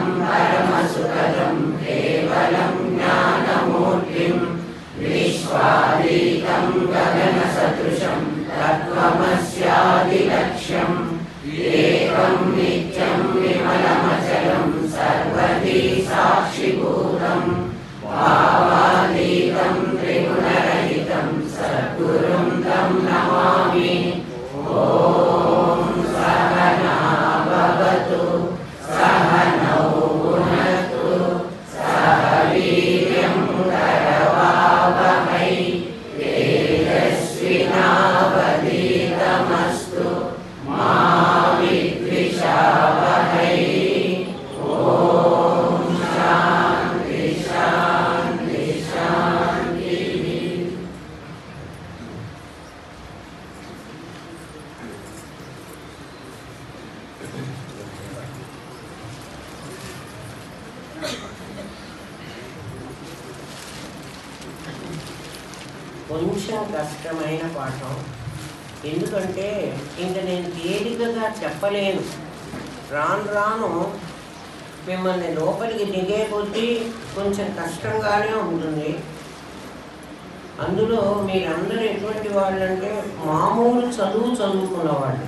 परमसुखदं केवलं ज्ञानमूर्तिं विश्वातीतं गगनसदृशं तत्त्वमस्यादिलक्ष्यम् एकं नित्यं विमलमचलं सर्वधी साक्षिभूतं भावातीतं त्रिगुणरहितं सद्गुरुं तं नमामि। ॐ सहना भवतु सहनौ भुनक्तु सह वीर्यं करवावहै तेजस्विनावधीतमस्तु मा विद्विषावहै। ॐ शान्ति शान्ति शान्तिः। కొంచెం కష్టమైన పాఠం, ఎందుకంటే ఇంక నేను తేలికగా చెప్పలేను. రాను రాను మిమ్మల్ని లోపలికి దిగే కొద్దీ కొంచెం కష్టంగానే ఉంటుంది. అందులో మీరందరూ ఎటువంటి వాళ్ళంటే మామూలు చదువుకున్న వాళ్ళు.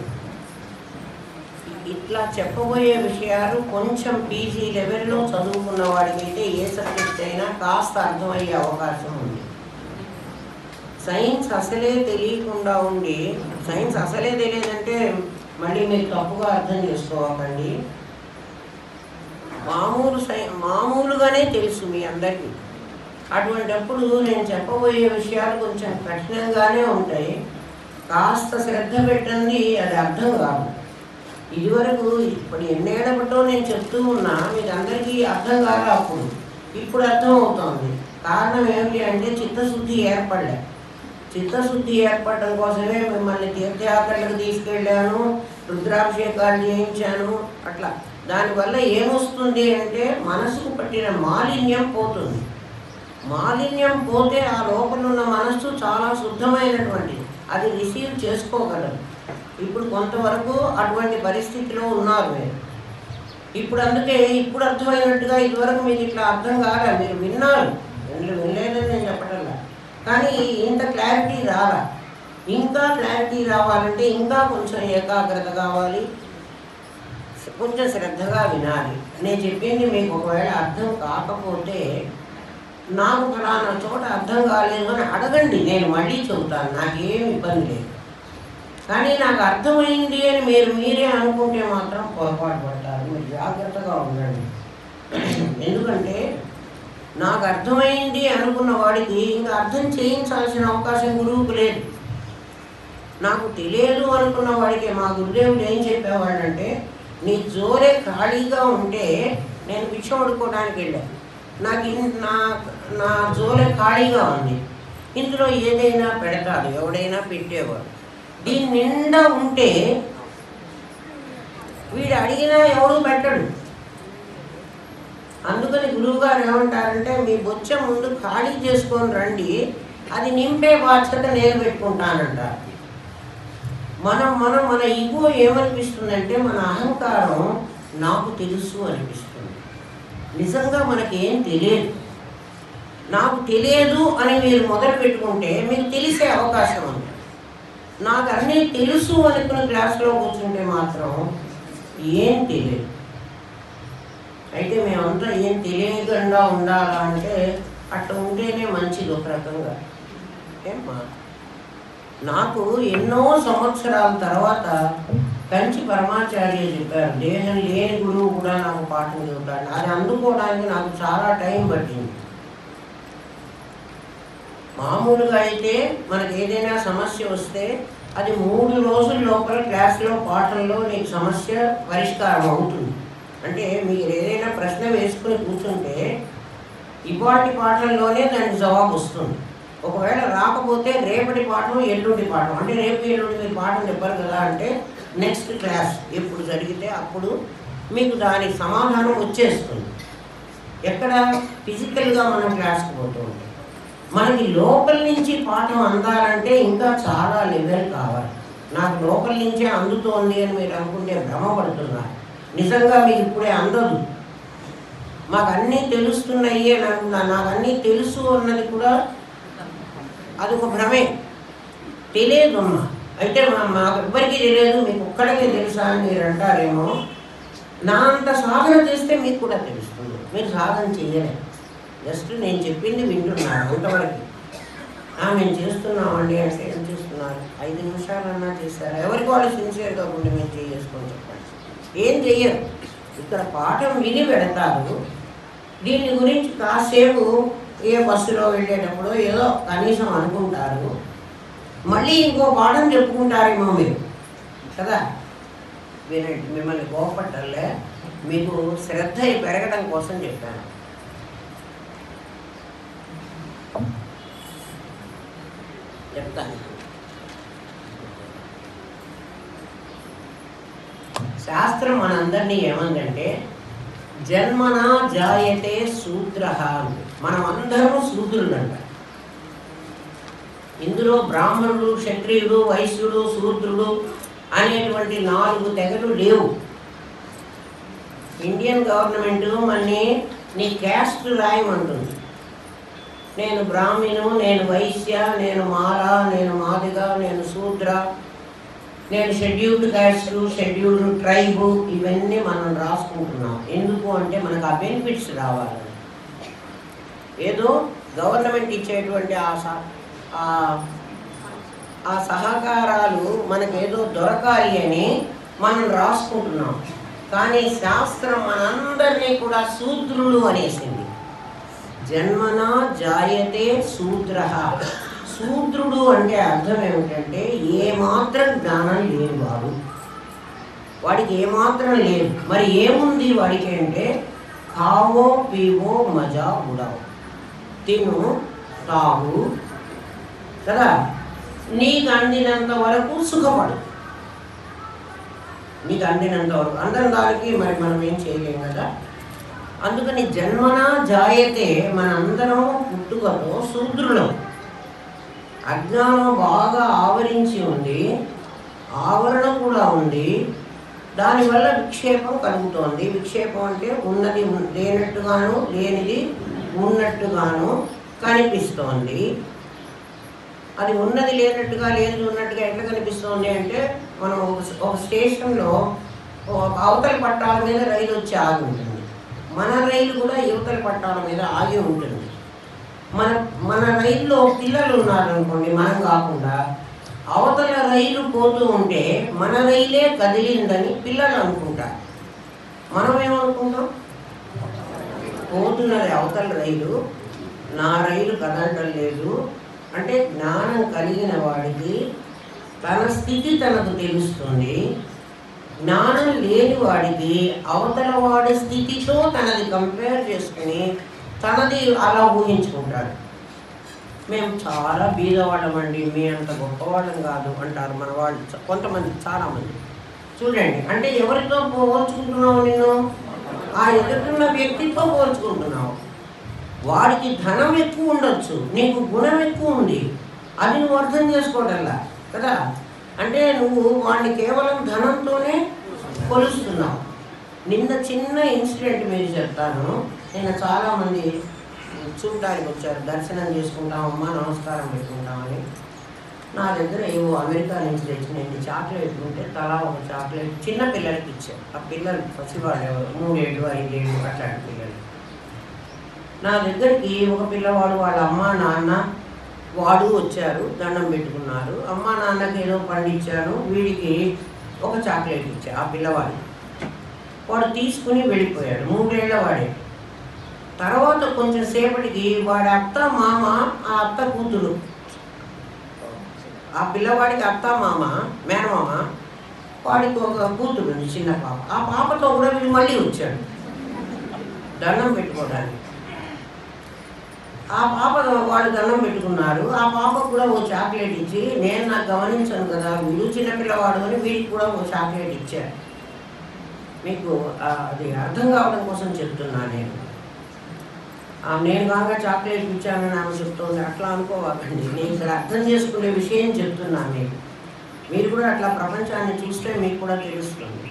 ఇట్లా చెప్పబోయే విషయాలు కొంచెం పీజీ లెవెల్లో చదువుకున్న వాడికైతే ఏ సబ్జెక్ట్ అయినా కాస్త అర్థమయ్యే అవకాశం ఉంది. సైన్స్ అసలే తెలియకుండా ఉండి, సైన్స్ అసలే తెలియదంటే మళ్ళీ మీరు తప్పుగా అర్థం చేసుకోవకండి. మామూలుగానే తెలుసు మీ అందరికీ. అటువంటప్పుడు నేను చెప్పబోయే విషయాలు కొంచెం కఠినంగానే ఉంటాయి. కాస్త శ్రద్ధ పెట్టండి, అది అర్థం కాదు. ఇదివరకు ఇప్పుడు ఎన్నేళ్ళబట్టో నేను చెప్తూ ఉన్నా, మీకు అందరికీ అర్థం కాదు. ఇప్పుడు అర్థం అవుతుంది. కారణం ఏమిటి అంటే చిత్తశుద్ధి ఏర్పడలే. చిత్తశుద్ధి ఏర్పడటం కోసమే మిమ్మల్ని తీర్థయాత్రలకు తీసుకెళ్ళాను, రుద్రాభిషేకాలు చేయించాను. అట్లా దానివల్ల ఏమొస్తుంది అంటే మనసుకు పట్టిన మాలిన్యం పోతుంది. మాలిన్యం పోతే ఆ లోపల ఉన్న మనస్సు చాలా శుద్ధమైనటువంటిది, అది రిసీవ్ చేసుకోగలదు. ఇప్పుడు కొంతవరకు అటువంటి పరిస్థితిలో ఉన్నారు మీరు. ఇప్పుడు అందుకే ఇప్పుడు అర్థమైనట్టుగా ఇదివరకు మీకు ఇట్లా అర్థం కాదా? మీరు విన్నారు, వినలేదని నేను చెప్పటల్లా, కానీ ఇంత క్లారిటీ రాలా. ఇంకా క్లారిటీ రావాలంటే ఇంకా కొంచెం ఏకాగ్రత కావాలి, కొంచెం శ్రద్ధగా వినాలి. నేను చెప్పింది మీకు ఒకవేళ అర్థం కాకపోతే నాకు ఫలానా చోట అర్థం కాలేదు అని అడగండి, నేను మళ్ళీ చెబుతాను, నాకేం ఇబ్బంది లేదు. కానీ నాకు అర్థమైంది అని మీరే అనుకుంటే మాత్రం పొరపాటు పడతారు. మీరు జాగ్రత్తగా ఉండండి. ఎందుకంటే నాకు అర్థమైంది అనుకున్న వాడికి ఇంకా అర్థం చేయించాల్సిన అవకాశం గురువుకు లేదు. నాకు తెలియదు అనుకున్న వాడికి మా గురుదేవుడు ఏం చెప్పేవాళ్ళంటే, నీ జోరే ఖాళీగా ఉంటే, నేను భిక్షం అడుక్కోవడానికి వెళ్ళాను, నాకు నా జోరే ఖాళీగా ఉంది, ఇందులో ఏదైనా పెడతాడు, ఎవడైనా పెట్టేవాడు. దీని నిండా ఉంటే వీడు అడిగినా ఎవడు పెట్టడు. అందుకని గురువుగారు ఏమంటారంటే, మీ బొచ్చ ముందు ఖాళీ చేసుకొని రండి, అది నింపే బాధ్యత నేను పెట్టుకుంటానంటారు. మన ఈగో ఏమనిపిస్తుందంటే, మన అహంకారం నాకు తెలుసు అనిపిస్తుంది. నిజంగా మనకేం తెలియదు. నాకు తెలియదు అని మీరు మొదలు పెట్టుకుంటే మీకు తెలిసే అవకాశం ఉంది. నాకు అన్నీ తెలుసు అనుకున్న క్లాస్లో కూర్చుంటే మాత్రం ఏం తెలియదు. అయితే మేమంతా ఏం తెలియకుండా ఉండాలా అంటే అట్లా ఉంటేనే మంచిది ఒక రకంగా. ఏమ్మా, నాకు ఎన్నో సంవత్సరాల తర్వాత కంచి పరమాచార్య చెప్పారు, దేహం లేని గురువు కూడా నాకు పాఠం చెబుతాడు. అది అందుకోవడానికి నాకు చాలా టైం పట్టింది. మామూలుగా అయితే మనకు ఏదైనా సమస్య వస్తే అది 3 రోజుల లోపల క్లాస్లో పాఠంలో నీకు సమస్య పరిష్కారం అవుతుంది. అంటే మీరు ఏదైనా ప్రశ్న వేసుకుని కూర్చుంటే ఇవాటి పాఠంలోనే దానికి జవాబు వస్తుంది. ఒకవేళ రాకపోతే రేపటి పాఠం, ఎల్లుండి పాఠం, అంటే రేపు ఎల్లుండి మీరు పాఠం చెప్పారు కదా అంటే నెక్స్ట్ క్లాస్ ఎప్పుడు జరిగితే అప్పుడు మీకు దానికి సమాధానం వచ్చేస్తుంది. ఎక్కడ ఫిజికల్గా మనం క్లాస్కి పోతూ ఉంటాం. మనకి లోపల నుంచి పాఠం అందాలంటే ఇంకా చాలా లెవెల్ కావాలి. నాకు లోపల నుంచే అందుతోంది అని మీరు అనుకుంటే భ్రమపడుతున్నారు. నిజంగా మీకు ఇప్పుడే అందదు. మాకు అన్నీ తెలుస్తున్నాయి అని అనుకున్నాను. నాకు అన్నీ తెలుసు అన్నది కూడా అదొక భ్రమే. తెలియదు అమ్మ. అయితే మాకు ఎవ్వరికీ తెలియదు, మీకు ఒక్కడికే తెలుసా అని మీరు అంటారేమో. నా అంత సాధన చేస్తే మీకు కూడా తెలుస్తుంది. మీరు సాధన చేయలేదు, జస్ట్ నేను చెప్పింది వింటున్నారు అంతవరకు. మేము చేస్తున్నామండి అంటే ఏం చేస్తున్నారు? 5 నిమిషాలన్నా చేశారు. ఎవరికి వాళ్ళు సిన్సియర్గా ఉండి మేము చేసుకొని చెప్పండి. ఏం చెయ్యరు. ఇక్కడ పాఠం విని పెడతారు. దీని గురించి కాసేపు ఏ బస్సులో వెళ్ళేటప్పుడు ఏదో కనీసం అనుకుంటారు, మళ్ళీ ఇంకో పాఠం చెప్పుకుంటారేమో మీరు కదా. వినండి, మిమ్మల్ని కోపట్టలే, మీకు శ్రద్ధ పెరగడం కోసం చెప్పాను. చెప్తాను. శాస్త్రం మనందరినీ ఏమందంటే జన్మనా జాయతే శూద్ర. మనం అందరము శూద్రులు అంట. ఇందులో బ్రాహ్మణుడు, క్షత్రియుడు, వైశ్యుడు, శూద్రుడు అనేటువంటి 4 తెగలు లేవు. ఇండియన్ గవర్నమెంట్ మన్ని నీ క్యాస్ట్ రాయమంటుంది. నేను బ్రాహ్మణు, నేను వైశ్య, నేను మాల, నేను మాదిగ, నేను శూద్ర, నేను షెడ్యూల్డ్ క్యాస్ట్, షెడ్యూల్డ్ ట్రైబు, ఇవన్నీ మనం రాసుకుంటున్నాం. ఎందుకు అంటే మనకు ఆ బెనిఫిట్స్ రావాలి. ఏదో గవర్నమెంట్ ఇచ్చేటువంటి ఆ సహకారాలు మనకేదో దొరకాలి అని మనం రాసుకుంటున్నాం. కానీ శాస్త్రం మనందరినీ కూడా శూద్రులు అనేసింది. జన్మనా జాయతే శూద్ర. శూద్రుడు అంటే అర్థం ఏమిటంటే ఏమాత్రం జ్ఞానం లేని వాడు. వాడికి ఏమాత్రం లేదు. మరి ఏముంది వాడికి అంటే ఖావో పీవో మజా ఉడవు, తిను తాగు కదా, నీకు అందినంత వరకు సుఖపడు. నీకు అందినంత వరకు. అందరం దానికి మరి మనం ఏం చేయలేం కదా. అందుకని జన్మనా జాయతే, మనందరం పుట్టుకతో శూద్రులం. అజ్ఞానం బాగా ఆవరించి ఉంది, ఆవరణ కూడా ఉంది. దానివల్ల విక్షేపం కలుగుతోంది. విక్షేపం అంటే ఉన్నది లేనట్టుగాను, లేనిది ఉన్నట్టుగాను కనిపిస్తోంది. అది ఉన్నది లేనట్టుగా, లేనిది ఉన్నట్టుగా ఎట్లా కనిపిస్తోంది అంటే, మనం ఒక స్టేషన్లో అవతల పట్టాల మీద రైలు వచ్చి ఆగి ఉంటుంది. మన రైలు కూడా యువతల పట్టాల మీద ఆగి ఉంటుంది. మన రైల్లో పిల్లలు ఉన్నారనుకోండి, మనం కాకుండా అవతల రైలు పోతూ ఉంటే మన రైలే కదిలిందని పిల్లలు అనుకుంటారు. మనం ఏమనుకుంటాం? పోతున్నది అవతల రైలు, నా రైలు కదలటం లేదు అంటే జ్ఞానం కలిగిన వాడికి తన స్థితి తనకు తెలుస్తుంది. జ్ఞానం లేని వాడికి అవతల వాడి స్థితితో తనది కంపేర్ చేసుకుని తనది అలా ఊహించుకుంటాడు. మేము చాలా బీదవాళ్ళమండి, మీ అంత గొప్పవాళ్ళం కాదు అంటారు మన వాళ్ళు కొంతమంది, చాలామంది. చూడండి, అంటే ఎవరితో పోల్చుకుంటున్నావు? నేను ఆ ఎదుర్కొన్న వ్యక్తితో పోల్చుకుంటున్నావు. వాడికి ధనం ఎక్కువ ఉండొచ్చు, నీకు గుణం ఎక్కువ ఉంది, అది నువ్వు అర్థం చేసుకోవటంలా కదా. అంటే నువ్వు వాడిని కేవలం ధనంతోనే కొలుస్తున్నావు. నిన్న చిన్న ఇన్సిడెంట్ మీరు చెప్తాను. నిన్న చాలామంది చూడడానికి వచ్చారు, దర్శనం చేసుకుంటామమ్మా, నమస్కారం పెట్టుకుంటామని. నా దగ్గర ఏవో అమెరికా నుంచి తెచ్చినండి చాక్లెట్ ఉంటే తలా ఒక చాక్లెట్ చిన్న పిల్లలకి ఇచ్చారు. ఆ పిల్లలు పసివాళ్ళు, 3 ఏళ్ళు 5 ఏళ్ళు అట్లాంటి పిల్లలు. నా దగ్గరికి ఒక పిల్లవాడు వాళ్ళ అమ్మ నాన్న వాడు వచ్చారు, దండం పెట్టుకున్నారు. అమ్మ నాన్నకి ఏదో పండించాను, వీడికి ఒక చాక్లెట్ ఇచ్చారు. ఆ పిల్లవాడు వాడు తీసుకుని వెళ్ళిపోయాడు. 3 ఏళ్ల వాడే. తర్వాత కొంచెం సేపటికి వాడి అత్త మామ, ఆ అత్త కూతురు, ఆ పిల్లవాడికి అత్త మామ, మేనమామ, వాడికి ఒక కూతురు ఉంది, చిన్న పాప. ఆ పాపతో కూడా వీడు మళ్ళీ వచ్చాడు దండం పెట్టుకోవడానికి. ఆ పాప వాళ్ళు దండం పెట్టుకున్నారు. ఆ పాపకు కూడా ఓ చాక్లెట్ ఇచ్చి, నేను నాకు గమనించాను కదా వీడు చిన్నపిల్లవాడు అని వీడికి కూడా ఓ చాక్లెట్ ఇచ్చారు. మీకు అది అర్థం కావడం కోసం చెప్తున్నా. నేను కాక చాక్లెట్ ఇచ్చానని ఆమె చెప్తుంది, అట్లా అనుకోవాలండి. నేను ఇక్కడ అర్థం చేసుకునే విషయం చెప్తున్నాను. మీరు కూడా అట్లా ప్రపంచాన్ని చూస్తే మీకు కూడా తెలుస్తుంది.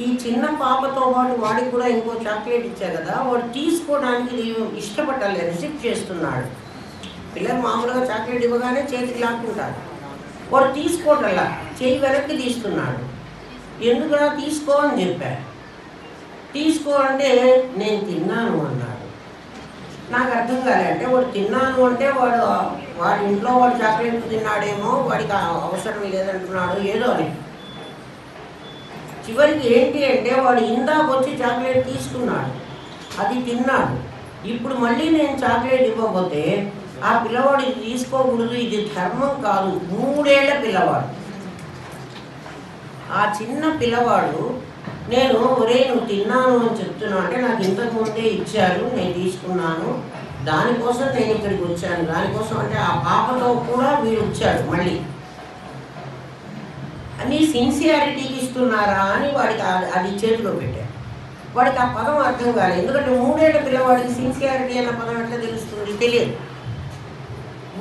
ఈ చిన్న పాపతో పాటు వాడికి కూడా ఇంకో చాక్లెట్ ఇచ్చారు కదా, వాడు తీసుకోవడానికి ఇష్టపడలేదు, రిసిప్ట్ చేస్తున్నాడు. పిల్లలు మామూలుగా చాక్లెట్ ఇవ్వగానే చేతికి లాక్కుంటారు, వాడు తీసుకోవటల్లా, చేయి వెనక్కి తీస్తున్నాడు. ఎందుకురా తీసుకో అని చెప్పారు. తీసుకో అంటే నేను తిన్నాను అన్నాడు. నాకు అర్థం కాలే. అంటే వాడు తిన్నాను అంటే వాడి ఇంట్లో వాడు చాక్లెట్ తిన్నాడేమో, వాడికి అవసరం లేదంటున్నాడు ఏదో అని. చివరికి ఏంటి అంటే వాడు ఇందాక వచ్చి చాక్లెట్ తీసుకున్నాడు, అది తిన్నాడు. ఇప్పుడు మళ్ళీ నేను చాక్లెట్ ఇవ్వకపోతే ఆ పిల్లవాడు ఇది తీసుకోకూడదు, ఇది ధర్మం కాదు. 3 ఏళ్ల పిల్లవాడు. ఆ చిన్న పిల్లవాడు నేను ఒరే నువ్వు తిన్నాను అని చెప్తున్నా అంటే నాకు ఇంతకు ముందే ఇచ్చారు, నేను తీసుకున్నాను, దానికోసం నేను ఇక్కడికి వచ్చాను, దానికోసం అంటే ఆ పాపతో కూడా వీడు వచ్చాడు మళ్ళీ అని సిన్సియారిటీకి ఇస్తున్నారా అని వాడికి అది చేతిలో పెట్టాడు. వాడికి ఆ పదం అర్థం కాలేదు. ఎందుకంటే 3 ఏళ్ల పిల్లవాడికి సిన్సియారిటీ అన్న పదం ఎట్లా తెలుస్తుంది? తెలియదు.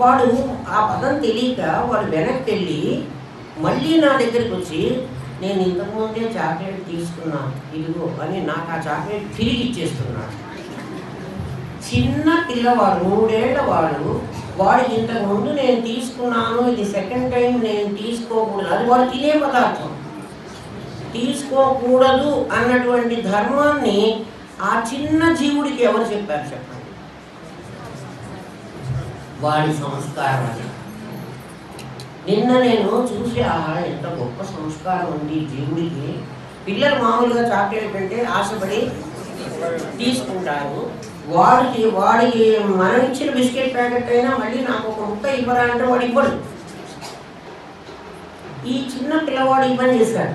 వాడు ఆ పదం తెలియక వాడు వెనక్కి వెళ్ళి మళ్ళీ నా దగ్గరికి వచ్చి నేను ఇంతకుముందే చాక్లెట్ తీసుకున్నాను ఇదిగో అని నాకు ఆ చాక్లెట్ తిరిగి ఇచ్చేస్తున్నాడు. చిన్న పిల్లవాడు 3 ఏళ్ల వాడు, వాడికి ఇంతకుముందు నేను తీసుకున్నాను, ఇది సెకండ్ టైం నేను తీసుకోకూడదు, అది వాడు తినే పదార్థం, తీసుకోకూడదు అన్నటువంటి ధర్మాన్ని ఆ చిన్న జీవుడికి ఎవరు చెప్పారు చెప్పండి? వాడి సంస్కారం అది. నిన్న నేను చూసి ఆహా ఎంత గొప్ప సంస్కారం ఉంది జీవుడికి. పిల్లలు మామూలుగా చాక్లెట్ అంటే ఆశపడి తీసుకుంటారు. వాడికి మనం ఇచ్చిన బిస్కెట్ ప్యాకెట్ అయినా మళ్ళీ నాకు ఒక ముక్క ఇవ్వరా అంటే వాడు ఇవ్వడు. ఈ చిన్న పిల్లవాడు ఇబ్బంది చేశాడు.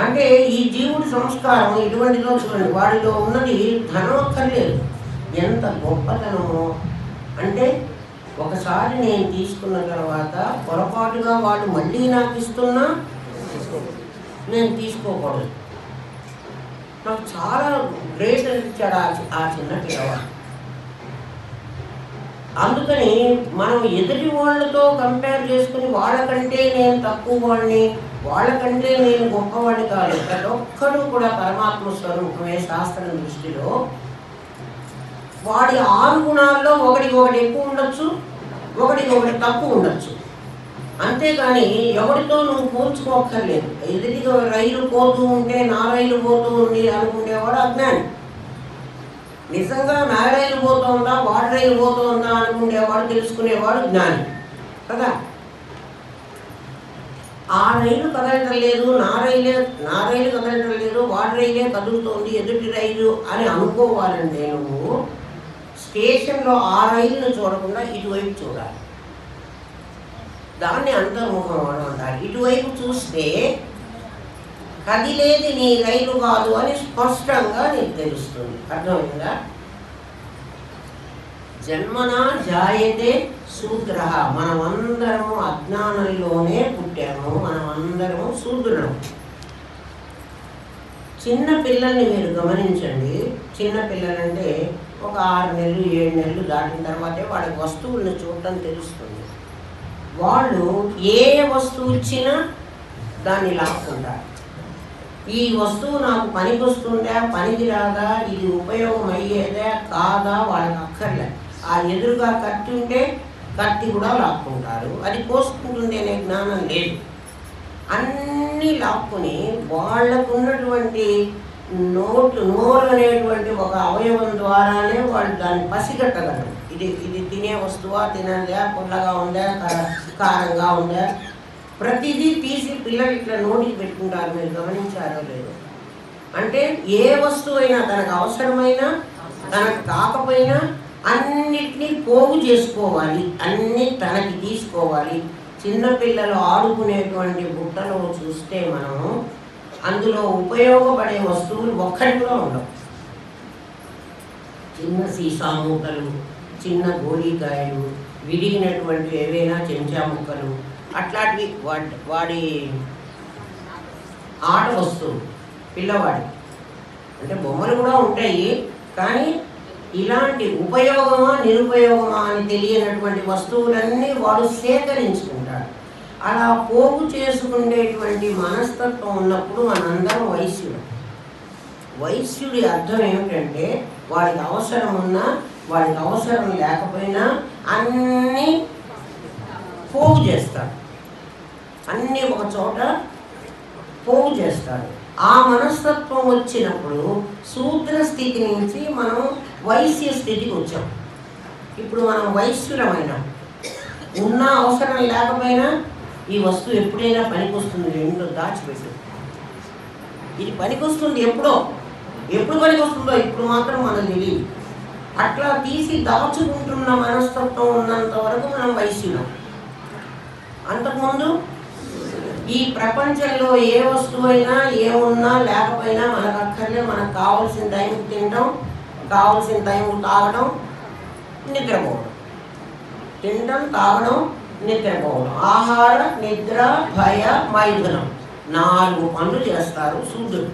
అంటే ఈ జీవుడి సంస్కారం ఇటువంటిదో చూడండి. వాడిలో ఉన్నది ధనం అక్కర్లేదు, ఎంత గొప్పతనమో. అంటే ఒకసారి నేను తీసుకున్న తర్వాత పొరపాటుగా వాడు మళ్ళీ నాకు ఇస్తున్నా నేను తీసుకోకూడదు. నాకు చాలా గ్రేట్ అనిపించాడు ఆ చిన్న పిల్లవాడు. అందుకని మనం ఎదుటి వాళ్ళతో కంపేర్ చేసుకుని వాళ్ళకంటే నేను తక్కువ వాడిని, వాళ్ళకంటే నేను గొప్పవాడిని కాదు. ప్రతి ఒక్కరూ కూడా పరమాత్మ స్వరూపమే శాస్త్రం దృష్టిలో. వాడి 6 గుణాల్లో ఒకటి ఎక్కువ ఉండొచ్చు, ఒకటి తక్కువ ఉండొచ్చు. అంతేగాని ఎవరితో నువ్వు పోల్చుకోక్కర్లేదు. ఎదుటిగా రైలు పోతూ ఉంటే నా రైలు పోతూ ఉంది అనుకునేవాడు అజ్ఞాని. నిజంగా నా రైలు పోతుందా వాడి రైలు పోతుందా అనుకునేవాడు తెలుసుకునేవాడు జ్ఞాని కదా. ఆ రైలు కదలటం లేదు, నా రైలు కదలటం లేదు, వాడి రైలే కదులుతోంది, ఎదుటి రైలు అని అనుకోవాలంటే నువ్వు స్టేషన్లో ఆ రైలును చూడకుండా ఇటువైపు చూడాలి. దాన్ని అంతర్ముఖం అంటారు. ఇటువైపు చూస్తే కదిలేది నీ రైలు కాదు అని స్పష్టంగా నీకు తెలుస్తుంది. అర్థమైందా? జన్మనా జాయతే శూద్ర. మనమందరము అజ్ఞానంలోనే పుట్టాము, మనమందరము శూద్రులము. చిన్న పిల్లల్ని మీరు గమనించండి. చిన్న పిల్లలంటే ఒక 6 నెలలు 7 నెలలు దాటిన తర్వాతే వాళ్ళకి వస్తువులను చూడటం తెలుస్తుంది. వాళ్ళు ఏ వస్తువు ఇచ్చినా దాన్ని లాక్కుంటారు. ఈ వస్తువు నాకు పనికి వస్తుందా, పనికి రాదా, ఇది ఉపయోగం అయ్యేదా కాదా వాళ్ళకి అక్కర్లే. ఆ ఎదురుగా కత్తి ఉంటే కత్తి కూడా లాక్కుంటారు. అది కోసుకుంటుందనే జ్ఞానం లేదు. అన్నీ లాక్కుని వాళ్ళకు ఉన్నటువంటి నోరు అనేటువంటి ఒక అవయవం ద్వారానే వాళ్ళు దాన్ని పసిగట్టగలరు. ఇది తినే వస్తువా, తినదా, పుల్లగా ఉందా, కారంగా ఉందా, ప్రతిదీ తీసి పిల్లలు ఇట్లా నోటికి పెట్టుకుంటారు. మీరు గమనించారో లేదు? అంటే ఏ వస్తువు అయినా తనకు అవసరమైనా తనకు కాకపోయినా అన్నిటినీ పోగు చేసుకోవాలి, అన్నీ తనకి తీసుకోవాలి. చిన్నపిల్లలు ఆడుకునేటువంటి బుట్టలో చూస్తే మనము అందులో ఉపయోగపడే వస్తువులు ఒక్కటి కూడా ఉండవు. చిన్న సీసా ముక్కలు, చిన్న గోళీకాయలు, విరిగినటువంటి ఏవైనా చెంచా ముక్కలు, అట్లాంటివి వాడి ఆట వస్తువులు పిల్లవాడి. అంటే బొమ్మలు కూడా ఉంటాయి, కానీ ఇలాంటి ఉపయోగమా నిరుపయోగమా అని తెలియనటువంటి వస్తువులన్నీ వాడు సేకరించుకుంటాడు. అలా పోగు చేసుకునేటువంటి మనస్తత్వం ఉన్నప్పుడు మనందరం వైశ్యుడు. వైశ్యుడి అర్థం ఏమిటంటే వాడికి అవసరం ఉన్నా వాడికి అవసరం లేకపోయినా అన్నీ పోగు చేస్తాడు, అన్నీ ఒక చోట పోగు చేస్తాడు. ఆ మనస్తత్వం వచ్చినప్పుడు శూద్ర స్థితి నుంచి మనం వైశ్య స్థితికి వచ్చాం. ఇప్పుడు మనం వైశ్యులమైనా ఉన్నా అవసరం లేకపోయినా ఈ వస్తువు ఎప్పుడైనా పనికొస్తుంది, ఏంటో దాచిపెట్టు, ఇది పనికొస్తుంది, ఎప్పుడు పనికొస్తుందో ఇప్పుడు మాత్రం మనకు తెలియదు. అట్లా తీసి దాచుకుంటున్న మనస్తత్వం ఉన్నంత వరకు మనం వైశ్యులం. అంతకుముందు ఈ ప్రపంచంలో ఏ వస్తువైనా ఏమున్నా లేకపోయినా మనకు అక్కర్లే, మనకు కావాల్సిన టైంకి తినడం, కావాల్సిన టైంకి తాగడం, నిద్రపోవడం. తినడం, తాగడం, నిద్రపోవడం. ఆహార, నిద్ర, భయ, మైథునం 4 పనులు చేస్తారు శూద్రుడు.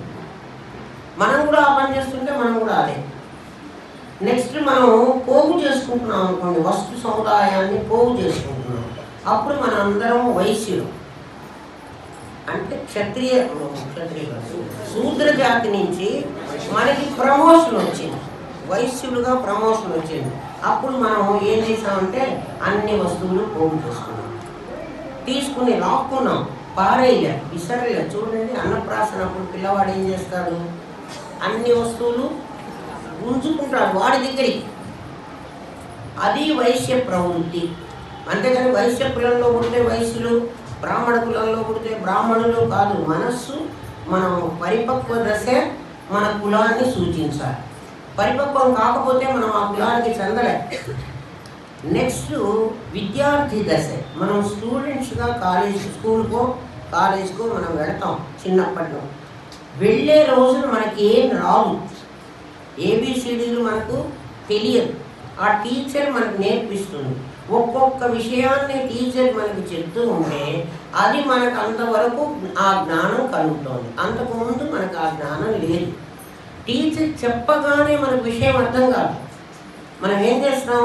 మనం కూడా ఆ పని చేస్తుంటే మనం కూడా అదే. నెక్స్ట్ మనం పోగు చేసుకుంటున్నాం అనుకోండి, వస్తు సముదాయాన్ని పోగు చేసుకుంటున్నాం, అప్పుడు మన అందరం వైశ్యులు. అంటే క్షత్రియ శూద్ర జాతి నుంచి మనకి ప్రమోషన్ వచ్చింది, వైశ్యులుగా ప్రమోషన్ వచ్చింది. అప్పుడు మనం ఏం చేసామంటే అన్ని వస్తువులు పోగు చేసుకున్నాం, తీసుకుని లాక్కున్నాం, పారేయ విసరలే. చూడండి, అన్నప్రాసన అప్పుడు పిల్లవాడు ఏం చేస్తాడు, అన్ని వస్తువులు ఉంచుకుంటాడు వాడి దగ్గరికి. అది వైశ్య ప్రవృత్తి. అంతేకాని వైశ్య కులంలో పుడితే వైశ్యులు, బ్రాహ్మణ కులంలో పుడితే బ్రాహ్మణులు కాదు. మనస్సు మనం పరిపక్వ దశ మన కులాన్ని సూచించాలి. పరిపక్వం కాకపోతే మనం ఆ కులానికి చెందలే. నెక్స్ట్ విద్యార్థి దశ. మనం స్టూడెంట్స్గా కాలేజ్కో మనం వెళతాం. చిన్నప్పట్లో వెళ్ళే రోజున మనకి ఏం రాదు, ఏబిసిడీలు మనకు తెలియదు. ఆ టీచర్ మనకు నేర్పిస్తుంది. ఒక్కొక్క విషయాన్ని టీచర్ మనకి చెప్తూ ఉంటే అది మనకు అంతవరకు ఆ జ్ఞానం కలుగుతుంది. అంతకుముందు మనకు ఆ జ్ఞానం లేదు. టీచర్ చెప్పగానే మనకు విషయం అర్థం కాదు. మనం ఏం చేస్తాం,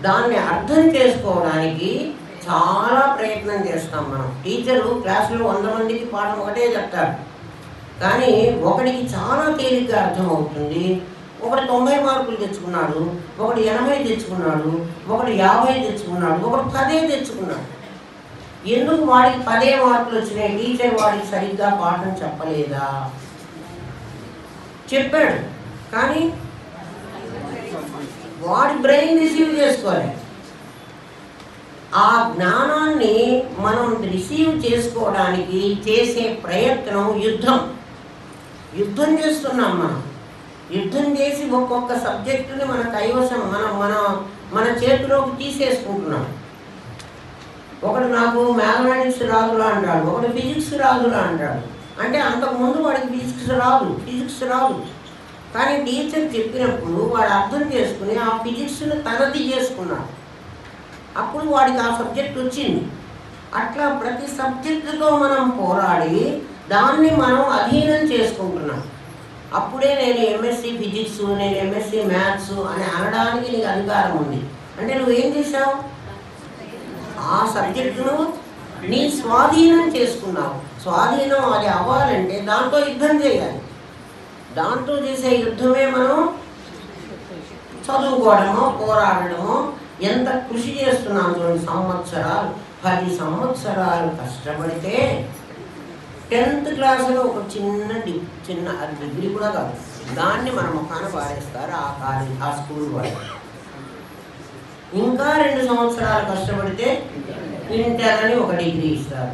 దాన్ని అర్థం చేసుకోవడానికి చాలా ప్రయత్నం చేస్తాం. మనం టీచరు క్లాసులో 100 మందికి పాఠం ఒకటే చెప్తాడు, కానీ ఒకడికి చాలా తేలిగ్గా అర్థమవుతుంది. ఒకడు 90 మార్కులు తెచ్చుకున్నాడు, ఒకడు 80 తెచ్చుకున్నాడు, ఒకడు 50 తెచ్చుకున్నాడు, ఒకడు 10 తెచ్చుకున్నాడు. ఎందుకు వాడికి 10 మార్కులు వచ్చినాయి? టీచర్ వాడికి సరిగ్గా పాఠం చెప్పలేదా? చెప్పాడు, కానీ వాడి బ్రెయిన్ రిసీవ్ చేసుకోవాలి. ఆ జ్ఞానాన్ని మనం రిసీవ్ చేసుకోవడానికి చేసే ప్రయత్నం యుద్ధం చేస్తున్నాం. మనం యుద్ధం చేసి ఒక్కొక్క సబ్జెక్టుని మన కైవసం మన చేతిలోకి తీసేసుకుంటున్నాం. ఒకడు నాకు మ్యాథమెటిక్స్ రాదులా అంటాడు, ఒకడు ఫిజిక్స్ రాదులా అంటాడు. అంటే అంతకుముందు వాడికి ఫిజిక్స్ రాదు, కానీ టీచర్ చెప్పినప్పుడు వాడు అర్థం చేసుకుని ఆ ఫిజిక్స్ని తనది చేసుకున్నాడు. అప్పుడు వాడికి ఆ సబ్జెక్ట్ వచ్చింది. అట్లా ప్రతి సబ్జెక్టుతో మనం పోరాడి దాన్ని మనం అధీనం చేసుకుంటున్నాం. అప్పుడే నేను ఎంఎస్సి ఫిజిక్స్, నేను ఎంఎస్సి మ్యాథ్స్ అని అనడానికి నీకు అధికారం ఉంది. అంటే నువ్వేం చేసావు, ఆ సబ్జెక్టును నీ స్వాధీనం చేసుకున్నావు. స్వాధీనం అది అవ్వాలంటే దాంతో యుద్ధం చేయాలి. దాంతో చేసే యుద్ధమే మనం చదువుకోవడమో పోరాడడమో. ఎంత కృషి చేస్తున్నాం చూడండి, 10 సంవత్సరాలు కష్టపడితే 10th క్లాసులో ఒక చిన్న డిగ్రీ కూడా కాదు, దాన్ని మన ముఖాన పారేస్తారు ఆ స్కూల్ వాళ్ళు. ఇంకా 2 సంవత్సరాలు కష్టపడితే ఇంటర్ అని ఒక డిగ్రీ ఇస్తారు.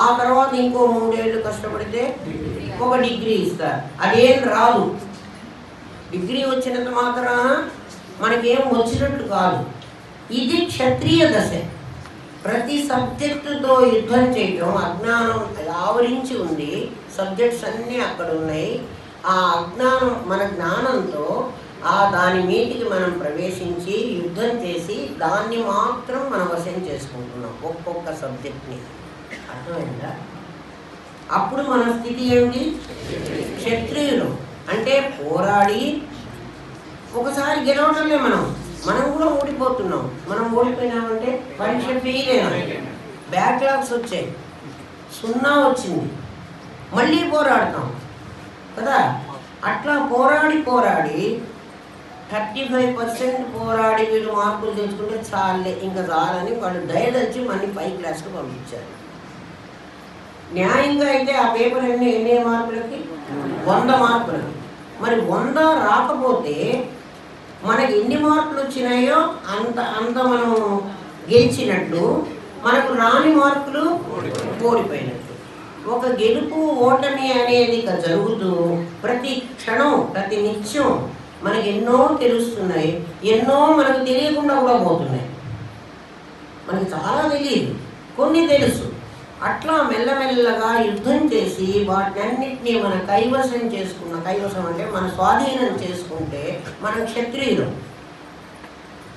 ఆ తర్వాత ఇంకో 3 ఏళ్ళు కష్టపడితే ఒక డిగ్రీ ఇస్తారు. అదేం రాదు. డిగ్రీ వచ్చినంత మాత్రాన మనకేం వచ్చినట్టు కాదు. ఇది క్షత్రియ దశ. ప్రతి సబ్జెక్టుతో యుద్ధం చేయడం. అజ్ఞానం ఆవరించి ఉంది, సబ్జెక్ట్స్ అన్నీ అక్కడ ఉన్నాయి. ఆ అజ్ఞానం మన జ్ఞానంతో దాని మీదికి మనం ప్రవేశించి యుద్ధం చేసి దాన్ని మాత్రం మనం వశం చేసుకుంటున్నాం, ఒక్కొక్క సబ్జెక్ట్ని. అర్థమైందా? అప్పుడు మన స్థితి ఏమిటి? క్షత్రియులు. అంటే పోరాడి ఒకసారి గెలవటంలే మనం కూడా ఓడిపోతున్నాం. మనం ఓడిపోయినామంటే పరీక్ష ఫెయిల్ అయినా. బ్యాక్లాగ్స్ వచ్చాయి, 0 వచ్చింది, మళ్ళీ పోరాడతాం కదా. అట్లా పోరాడి 35% పోరాడి వీళ్ళు మార్కులు తెచ్చుకుంటే చాలే, ఇంకా చాలని వాళ్ళు దయదచ్చి మళ్ళీ 5 క్లాస్కి పంపించారు. న్యాయంగా అయితే ఆ పేపర్ ఎన్ని మార్కులకి? 100 మార్కులకి. మరి 100 రాకపోతే మనకి ఎన్ని మార్కులు వచ్చినాయో అంత మనం గెలిచినట్టు, మనకు రాని మార్కులు ఓడిపోయినట్టు. ఒక గెలుపు ఓటమి అనేది జరుగుతూ ప్రతి క్షణం ప్రతి నిత్యం మనకి ఎన్నో తెలుస్తున్నాయి, ఎన్నో మనకు తెలియకుండా కూడా పోతున్నాయి. మనకి చాలా తెలియదు, కొన్ని తెలుసు. అట్లా మెల్లమెల్లగా యుద్ధం చేసి వాటన్నిటినీ మన కైవసం చేసుకున్న, కైవసం అంటే మన స్వాధీనం చేసుకుంటే మనం క్షత్రియులు.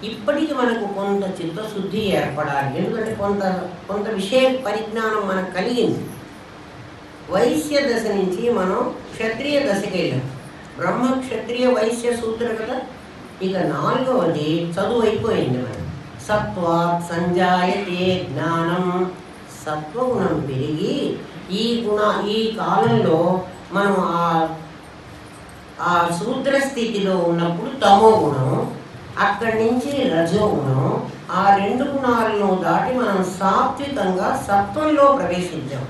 ఇప్పటికి మనకు కొంత చిత్తశుద్ధి ఏర్పడాలి, ఎందుకంటే కొంత విషయ పరిజ్ఞానం మనకు కలిగింది. వైశ్య దశ నుంచి మనం క్షత్రియ దశకి వెళ్ళాం. బ్రహ్మ క్షత్రియ వైశ్య సూత్ర కదా. ఇక 4వది చదువు అయిపోయింది. మనం సత్వాత్ సంజాయతే జ్ఞానం, సత్వగుణం పెరిగి ఈ కాలంలో మనం ఆ శూద్ర స్థితిలో ఉన్నప్పుడు తమో గుణం, అక్కడి నుంచి రజోగుణం, ఆ 2 గుణాలను దాటి మనం సాత్వికంగా సత్వంలో ప్రవేశించాం.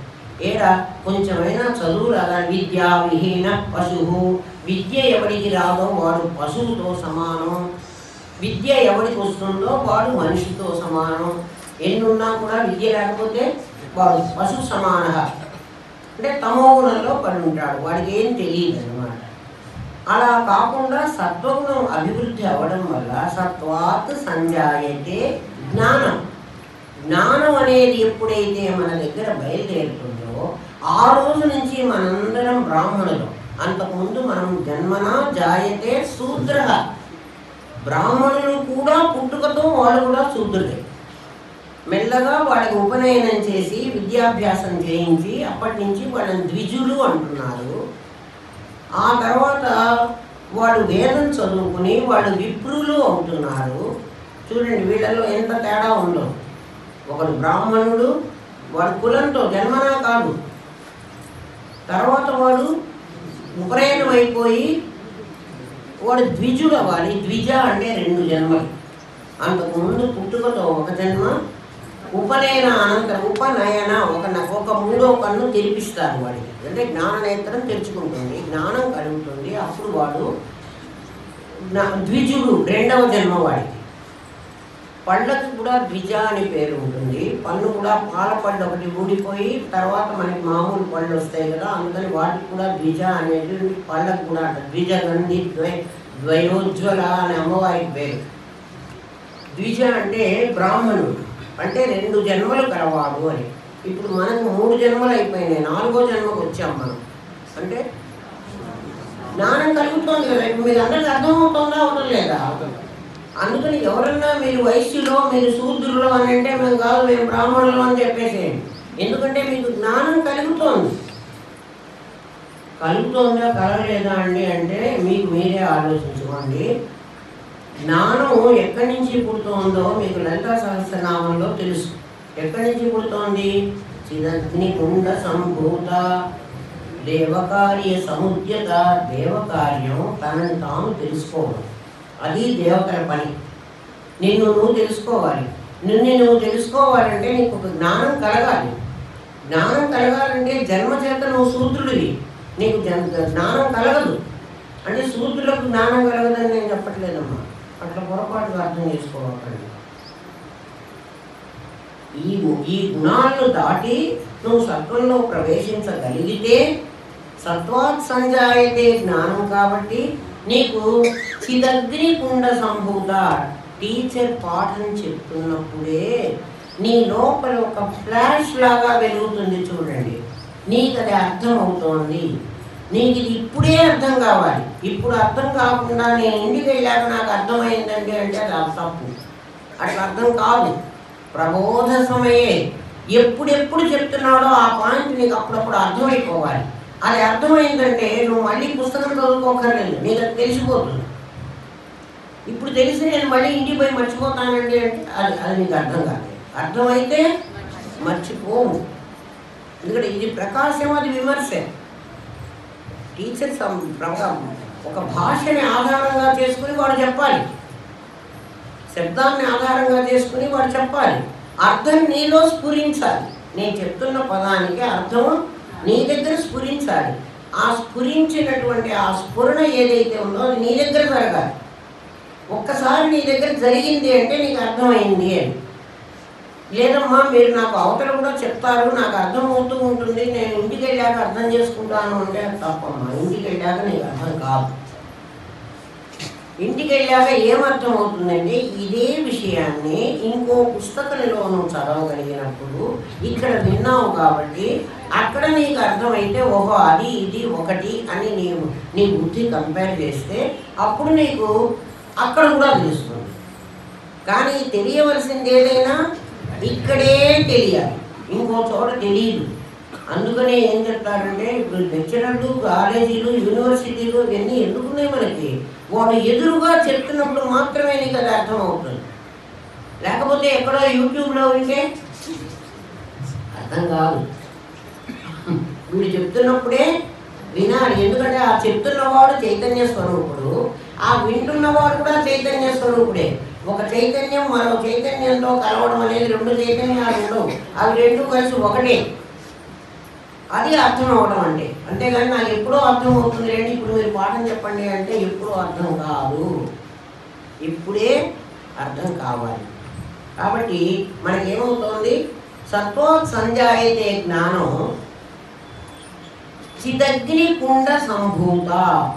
ఏడా కొంచెమైనా చదువు రాదా? విద్యా విహీన పశువు, విద్య ఎవరికి రాదో వాడు పశువుతో సమానం, విద్య ఎవరికి వస్తుందో వాడు మనిషితో సమానం. ఎన్నున్నా కూడా విద్య లేకపోతే వాడు పశు సమాన, అంటే తమో గుణంలో పడి ఉంటాడు, వాడికి ఏం తెలియదు అన్నమాట. అలా కాకుండా సత్వగుణం అభివృద్ధి అవ్వడం వల్ల సత్వాత్ సంజాయతే జ్ఞానం. జ్ఞానం అనేది ఎప్పుడైతే మన దగ్గర బయలుదేరుతుందో ఆ రోజు నుంచి మనందరం బ్రాహ్మణులు. అంతకుముందు మనం జన్మనా జాయతే శూద్ర, బ్రాహ్మణులు కూడా పుట్టుకతో వాళ్ళు కూడా శూద్రులే. మెల్లగా వాళ్ళకి ఉపనయనం చేసి విద్యాభ్యాసం చేయించి అప్పటి నుంచి వాళ్ళని ద్విజులు అంటున్నారు. ఆ తర్వాత వాళ్ళు వేదం చదువుకుని వాళ్ళు విప్రులు అవుతున్నారు. చూడండి వీళ్ళలో ఎంత తేడా ఉందో. ఒకడు బ్రాహ్మణుడు, వాడు కులంతో జన్మనా కాదు, తర్వాత వాడు ఉపనయనం అయిపోయి వాడు ద్విజుడు అవ్వాలి. ద్విజ అంటే 2 జన్మలు. అంతకుముందు పుట్టుకతో 1 జన్మ, ఉపనయన అనంతరం ఉపనయన ఒక 3వ కన్ను తెరిపిస్తారు వాడికి, అంటే జ్ఞాననేత్రం తెరుచుకుంటుంది, జ్ఞానం కలుగుతుంది. అప్పుడు వాడు ద్విజుడు, 2వ జన్మ వాడికి. పళ్ళకి కూడా ద్విజ అని పేరు ఉంటుంది. పళ్ళు కూడా పాల పళ్ళు ఒకటి ఊడిపోయి తర్వాత మనకి మామూలు పళ్ళు వస్తాయి కదా, అందుకని వాటికి కూడా ద్విజ అనేది పళ్ళకు కూడా అంటారు. ద్విజ గంధి ద్వయోజ్వల అనే అమ్మవారికి పేరు. ద్విజ అంటే బ్రాహ్మణుడు, అంటే 2 జన్మలు కలవాడు అని. ఇప్పుడు మనకు 3 జన్మలు అయిపోయినాయి, 4వ జన్మకు వచ్చాం మనం. అంటే జ్ఞానం కలుగుతుంది కదా. ఇప్పుడు మీకు అందరికీ అర్థమవుతుందా అవడం లేదా? అందుకని ఎవరన్నా మీరు వైశ్యులో మీరు శూద్రులో అని అంటే మేము కాదు, మేము బ్రాహ్మణులు అని చెప్పేసేయండి. ఎందుకంటే మీకు జ్ఞానం కలుగుతోంది. కలుగుతోందా కలగలేదా అండి అంటే మీకు మీరే ఆలోచించుకోండి. జ్ఞానం ఎక్కడి నుంచి పుడుతోందో మీకు లలితా సహస్రనామంలో తెలుసు. ఎక్కడి నుంచి పుడుతోంది? చిదగ్నికుండ సంభూత దేవకార్య సముద్యత. దేవకార్యం తనని తాను తెలుసుకోవడం, అది దేవతల పని. నిన్ను నువ్వు తెలుసుకోవాలి. నువ్వు తెలుసుకోవాలంటే నీకు ఒక జ్ఞానం కలగాలి. జ్ఞానం కలగాలంటే జన్మ చేత నువ్వు శూద్రుడివి, నీకు జ్ఞానం కలగదు. అంటే శూద్రులకు జ్ఞానం కలగదని నేను చెప్పట్లేదమ్మా, అట్లా పొరపాటుగా అర్థం చేసుకోవాలి. ఈ గుణాలను దాటి నువ్వు సత్వంలో ప్రవేశించగలిగితే సత్వాత్ సంజాయతే జ్ఞానం. కాబట్టి నీకు చిదగ్నికుండ సంభూత, టీచర్ పాఠం చెప్తున్నప్పుడే నీ లోపల ఒక ఫ్లాష్ లాగా వెలుగుతుంది చూడండి. నీకు అది అర్థం అవుతోంది. నీకు ఇది ఇప్పుడే అర్థం కావాలి. ఇప్పుడు అర్థం కాకుండా నేను ఇంటికి వెళ్ళాక నాకు అర్థమైందండి అంటే అది తప్పు. అట్లా అర్థం కాదు. ప్రబోధ సమయే ఎప్పుడెప్పుడు చెప్తున్నాడో ఆ పాయింట్ నీకు అప్పుడప్పుడు అర్థమైపోవాలి. అది అర్థమైందంటే నువ్వు మళ్ళీ పుస్తకం చదువుకోకర్లేదు, నీకు అది తెలిసిపోతుంది. ఇప్పుడు తెలిసి నేను మళ్ళీ ఇంటికి పోయి మర్చిపోతానండి అంటే అది నీకు అర్థం కాదు. అర్థమైతే మర్చిపోము. ఎందుకంటే ఇది ప్రకాశం, అది విమర్శ. టీచర్స్ ఒక భాషని ఆధారంగా చేసుకుని వాడు చెప్పాలి, శబ్దాన్ని ఆధారంగా చేసుకుని వాడు చెప్పాలి, అర్థం నీలో స్ఫురించాలి. నేను చెప్తున్న పదానికి అర్థం నీ దగ్గర స్ఫురించాలి. ఆ స్ఫురించినటువంటి ఆ స్ఫురణ ఏదైతే ఉందో అది నీ దగ్గర జరగాలి. ఒక్కసారి నీ దగ్గర జరిగింది అంటే నీకు అర్థమైంది అని. లేదమ్మా మీరు నాకు అవతల కూడా చెప్తారు, నాకు అర్థమవుతూ ఉంటుంది, నేను ఇంటికి వెళ్ళాక అర్థం చేసుకుంటాను అంటే తప్పమ్మా. ఇంటికి వెళ్ళాక నీకు అర్థం కాదు. ఇంటికి వెళ్ళాక ఏమర్థం అవుతుందంటే ఇదే విషయాన్ని ఇంకో పుస్తకంలో నువ్వు చదవగలిగినప్పుడు ఇక్కడ విన్నావు కాబట్టి అక్కడ నీకు అర్థమైతే ఓహో అది ఇది ఒకటి అని నీ బుద్ధి కంపేర్ చేస్తే అప్పుడు నీకు అక్కడ కూడా తెలుస్తుంది. కానీ తెలియవలసింది ఏదైనా ఇక్కడే తెలియాలి, ఇంకో చోట తెలియదు. అందుకనే ఏం చెప్తారంటే ఇప్పుడు లెక్చరర్లు, కాలేజీలు, యూనివర్సిటీలు ఇవన్నీ ఎందుకున్నాయి మనకి? వాడు ఎదురుగా చెప్తున్నప్పుడు మాత్రమే నీకు అది అర్థమవుతుంది. లేకపోతే ఎక్కడో యూట్యూబ్లో ఉంటే అర్థం కాదు. వీడు చెప్తున్నప్పుడే వినాలి. ఎందుకంటే ఆ చెప్తున్నవాడు చైతన్య స్వరూపుడు, ఆ వింటున్నవాడు కూడా చైతన్య స్వరూపుడే. ఒక చైతన్యం మరో చైతన్యంతో కలవడం అనేది రెండు చైతన్యాలు ఉండవు, అవి రెండు కలిసి ఒకటే. అది అర్థం అవ్వడం అంటే. అంతేగాని నాకు ఎప్పుడో అర్థం అవుతుంది రండి ఇప్పుడు మీరు పాఠం చెప్పండి అంటే ఎప్పుడో అర్థం కాదు, ఇప్పుడే అర్థం కావాలి. కాబట్టి మనకేమవుతోంది? సత్వాత్ సంజాయతే జ్ఞానం చిదగ్ని కుండ సంభూత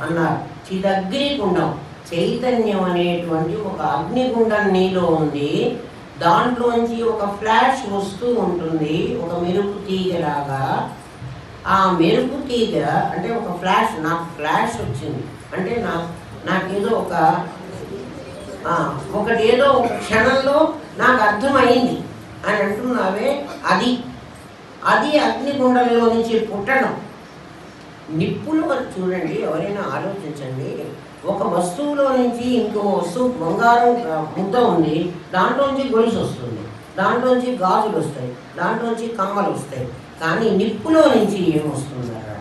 అన్నారు. చిదగ్ని కుండం, చైతన్యం అనేటువంటి ఒక అగ్నిగుండం నీలో ఉంది. దాంట్లోంచి ఒక ఫ్లాష్ వస్తూ ఉంటుంది, ఒక మెరుపు తీగలాగా. ఆ మెరుపు తీగ అంటే ఒక ఫ్లాష్, నాకు ఫ్లాష్ వచ్చింది అంటే నాకేదో ఒకటి ఏదో ఒక క్షణంలో నాకు అర్థమైంది అని అంటున్నావే, అది అగ్నిగుండంలో నుంచి పుట్టడం. నిప్పులు చూడండి, ఎవరైనా ఆలోచించండి. ఒక వస్తువులో నుంచి ఇంకో వస్తువు, బంగారం ముద్ద ఉంది, దాంట్లోంచి గొలుసు వస్తుంది, దాంట్లోంచి గాజులు వస్తాయి, దాంట్లోంచి కమ్మలు వస్తాయి. కానీ నిప్పులో నుంచి ఏమొస్తుందరా?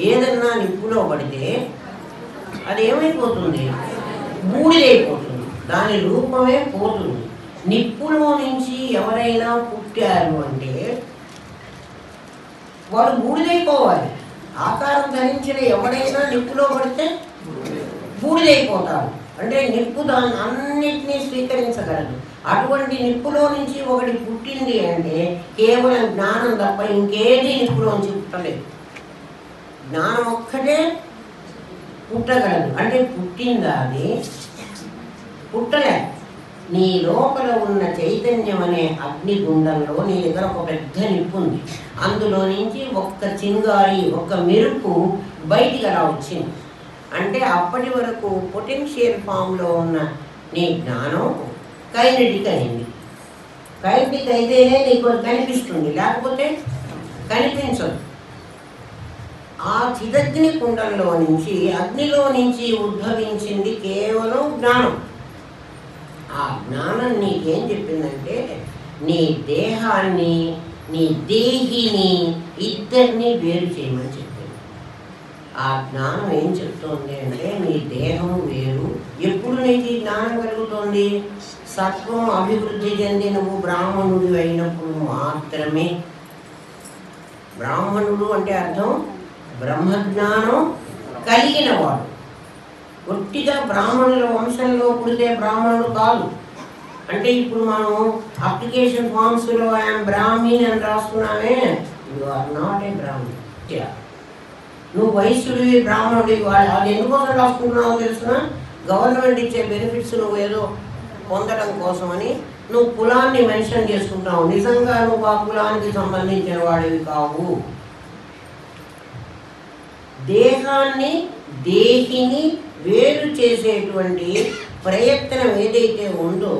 ఏదన్నా నిప్పులో పడితే అది ఏమైపోతుంది? బూడిదైపోతుంది, దాని రూపమే పోతుంది. నిప్పులో నుంచి ఎవరైనా పుట్టారు అంటే వాడు బూడిదైపోవాలి. ఆకారం ధరించిన ఎవడైనా నిప్పులో పడితే బూడిదైపోతాడు. అంటే నిప్పు దాన్ని అన్నిటినీ స్వీకరించగలదు. అటువంటి నిప్పులో నుంచి ఒకటి పుట్టింది అంటే కేవలం జ్ఞానం తప్ప ఇంకేది నిప్పులోంచి పుట్టలేదు. జ్ఞానం ఒక్కటే పుట్టగలదు. అంటే పుట్టిందా? అది పుట్టలే. నీ లోపల ఉన్న చైతన్యం అనే అగ్నిగుండంలో నీ దగ్గర ఒక పెద్ద నిప్పు ఉంది. అందులో నుంచి ఒక్క చింగారి, ఒక్క మెరుపు బయటికి అలా వచ్చింది. అంటే అప్పటి వరకు పొటెన్షియల్ ఫామ్లో ఉన్న నీ జ్ఞానం కైనెటిక్ అయింది. కైనెటిక్ అయితేనే నీకు కనిపిస్తుంది, లేకపోతే కనిపించదు. ఆ చిదగ్ని కుండంలో నుంచి, అగ్నిలో నుంచి ఉద్భవించింది కేవలం జ్ఞానం. ఆ జ్ఞానం నీకేం చెప్పిందంటే నీ దేహాన్ని, నీ దేహిని ఇద్దరిని వేరు చేయమని చెప్పింది. ఆ జ్ఞానం ఏం చెప్తోంది అంటే నీ దేహం వేరు. ఎప్పుడు నీకు ఈ జ్ఞానం కలుగుతోంది? సత్వం అభివృద్ధి చెంది నువ్వు బ్రాహ్మణుడు అయినప్పుడు మాత్రమే. బ్రాహ్మణుడు అంటే అర్థం బ్రహ్మజ్ఞానం కలిగిన వాడు. ఒట్టిగా బ్రాహ్మణుల వంశంలో పుడితే బ్రాహ్మణుడు కాదు. అంటే ఇప్పుడు మనం అప్లికేషన్ ఫామ్స్లో ఐఎమ్ బ్రాహ్మణి అని రాస్తున్నామే, you are not a Brahmin. నువ్వు వైశ్యుడివి, బ్రాహ్మణుడివి. అది ఎందుకోసం రాసుకుంటున్నావో తెలుసునా? గవర్నమెంట్ ఇచ్చే బెనిఫిట్స్ నువ్వు ఏదో పొందడం కోసమని నువ్వు కులాన్ని మెన్షన్ చేసుకుంటావు. నిజంగా నువ్వు ఆ కులానికి సంబంధించిన వాడివి కావు. దేహాన్ని, దేహిని వేరు చేసేటువంటి ప్రయత్నం ఏదైతే ఉందో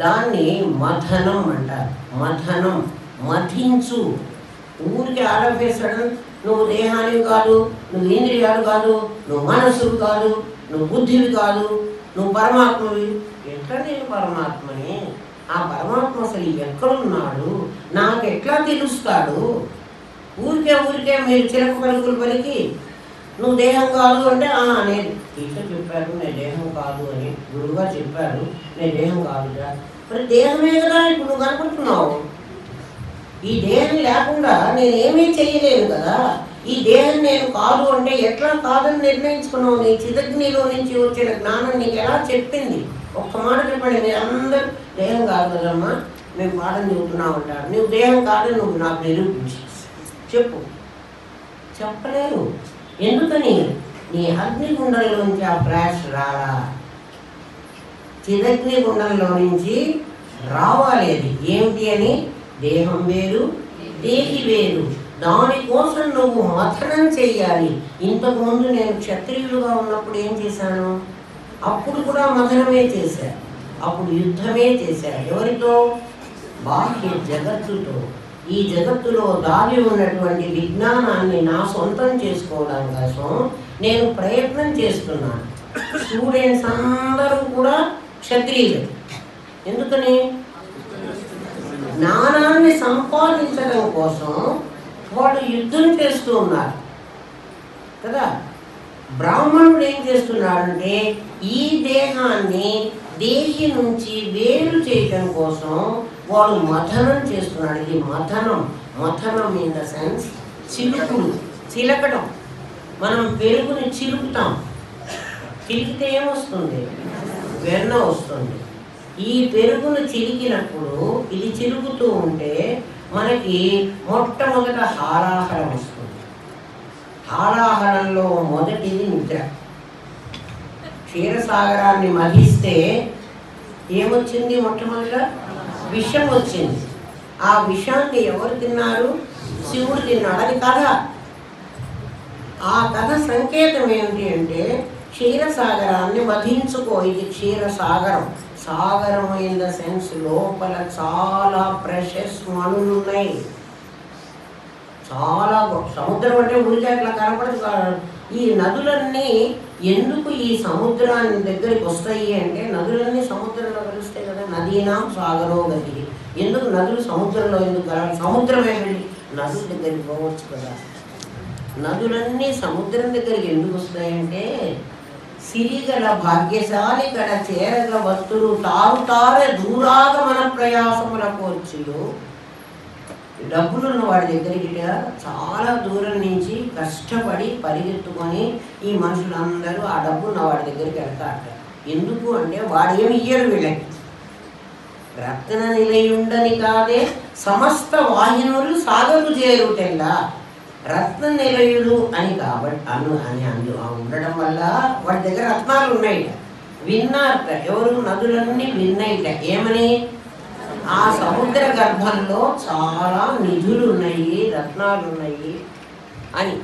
దాన్ని మథనం అంటారు. మథనం, మథించు. ఊరికి ఆలోచిస్తాడు నువ్వు దేహానివి కాదు, నువ్వు ఇంద్రియాలు కాదు, నువ్వు మనస్సువి కాదు, నువ్వు బుద్ధివి కాదు, నువ్వు పరమాత్మవి. ఎట్లా నేను పరమాత్మని ఆ పరమాత్మ అసలు ఎక్కడున్నాడు, నాకు ఎట్లా తెలుస్తాడు? ఊరికే మీరు చిలక పలుకులు పలికి నువ్వు దేహం కాదు అంటే నేను టీచర్ చెప్పారు నేను దేహం కాదు అని, గురువుగారు చెప్పారు నేను దేహం కాదుగా. మరి దేహమే కదా ఇప్పుడు నువ్వు కనపడుతున్నావు. ఈ దేహం లేకుండా నేనేమీ చేయలేను కదా. ఈ దేహం నేను కాదు అంటే ఎట్లా కాదని నిర్ణయించుకున్నావు? నీ చిదగ్నిలో నుంచి వచ్చిన జ్ఞానం నీకు ఎలా చెప్పింది? ఒక్క మాట చెప్పండి. మీరు అందరూ దేహం కాదు కదమ్మా, మేము పాఠం చెబుతున్నావు అంటారు. నువ్వు దేహం కాదని నువ్వు నాకు నిరూపించి చెప్పు. చెప్పలేరు. ఎందుకని? నీ అగ్నిగుండంలో నుంచి ఆ ఫ్లాష్ రాలా. చిదగ్నిగుండంలో నుంచి రావాలి. అది ఏమిటి అని? దేహం వేరు, దేహి వేరు. దానికోసం నువ్వు మథనం చెయ్యాలి. ఇంతకుముందు నేను క్షత్రియులుగా ఉన్నప్పుడు ఏం చేశాను? అప్పుడు కూడా మథనమే చేశాను. అప్పుడు యుద్ధమే చేశాను. ఎవరితో? బాహ్య జగత్తుతో. ఈ జగత్తులో దాగి ఉన్నటువంటి విజ్ఞానాన్ని నా సొంతం చేసుకోవడం కోసం నేను ప్రయత్నం చేస్తున్నాను. స్టూడెంట్స్ అందరూ కూడా క్షత్రియులు. ఎందుకని? జ్ఞానాన్ని సంపాదించడం కోసం వాళ్ళు యుద్ధం చేస్తూ ఉన్నారు కదా. బ్రాహ్మణుడు ఏం చేస్తున్నాడంటే ఈ దేహాన్ని దేహి నుంచి వేరు చేయడం కోసం వాడు మథనం చేస్తున్నాడు. ఇది మథనం ఇన్ ద సెన్స్ చిలుకుడు, చిలకడం. మనం పెరుగుని చిలుకుతాం. చిలికితే ఏమొస్తుంది? వెన్న వస్తుంది. ఈ పెరుగును చిలికినప్పుడు ఇది చిలుకుతూ ఉంటే మనకి మొట్టమొదట హారాహరం వస్తుంది. హారాహరంలో మొదటిది నిద్ర. క్షీరసాగరాన్ని మధిస్తే ఏమొచ్చింది? మొట్టమొదట విషం వచ్చింది. ఆ విషాన్ని ఎవరు తిన్నారు? శివుడు తిన్నాడు. అది కథ. ఆ కథ సంకేతం ఏమిటి అంటే క్షీరసాగరాన్ని మధించుకో. ఇది క్షీరసాగరం. సాగరం ఇన్ ద సెన్స్ లోపల చాలా ప్రెషస్ మణులు ఉన్నాయి. చాలా సముద్రం అంటే ఊరికే అట్లా కనపడదు. ఈ నదులన్నీ ఎందుకు ఈ సముద్రాన్ని దగ్గరికి వస్తాయి అంటే నదులన్నీ సముద్రంలో కలుస్తాయి కదా. నదీనాం సాగరో గతి. ఎందుకు నదులు సముద్రంలో ఎందుకు కలవాలి? సముద్రమే వెళ్ళి నదుల దగ్గరికి పోవచ్చు కదా. నదులన్నీ సముద్రం దగ్గరికి ఎందుకు వస్తాయంటే సిరిగల భాగ్యశాలి గడ చేరగ వత్తులు తారుతారే దూరాగ మన ప్రయాసముల కోర్చులు. డబ్బులున్న వాడి దగ్గరికి చాలా దూరం నుంచి కష్టపడి పరిగెత్తుకొని ఈ మనుషులందరూ ఆ డబ్బున్న వాడి దగ్గరికి వెళ్తారట. ఎందుకు అంటే వాడు ఏమి ఇయ్యరు వీళ్ళకి. రత్న నిలయుండని కాదే సమస్త వాహినులు సాగరు చేరుటెల్లా. రత్న నిలయుడు అని కాబట్టి ఉండడం వల్ల వాడి దగ్గర రత్నాలు ఉన్నాయిట. విన్నారట. ఎవరు? నదులన్నీ విన్నాయిట. ఏమని? ఆ సముద్ర గర్భంలో చాలా నిధులు ఉన్నాయి, రత్నాలు ఉన్నాయి అని.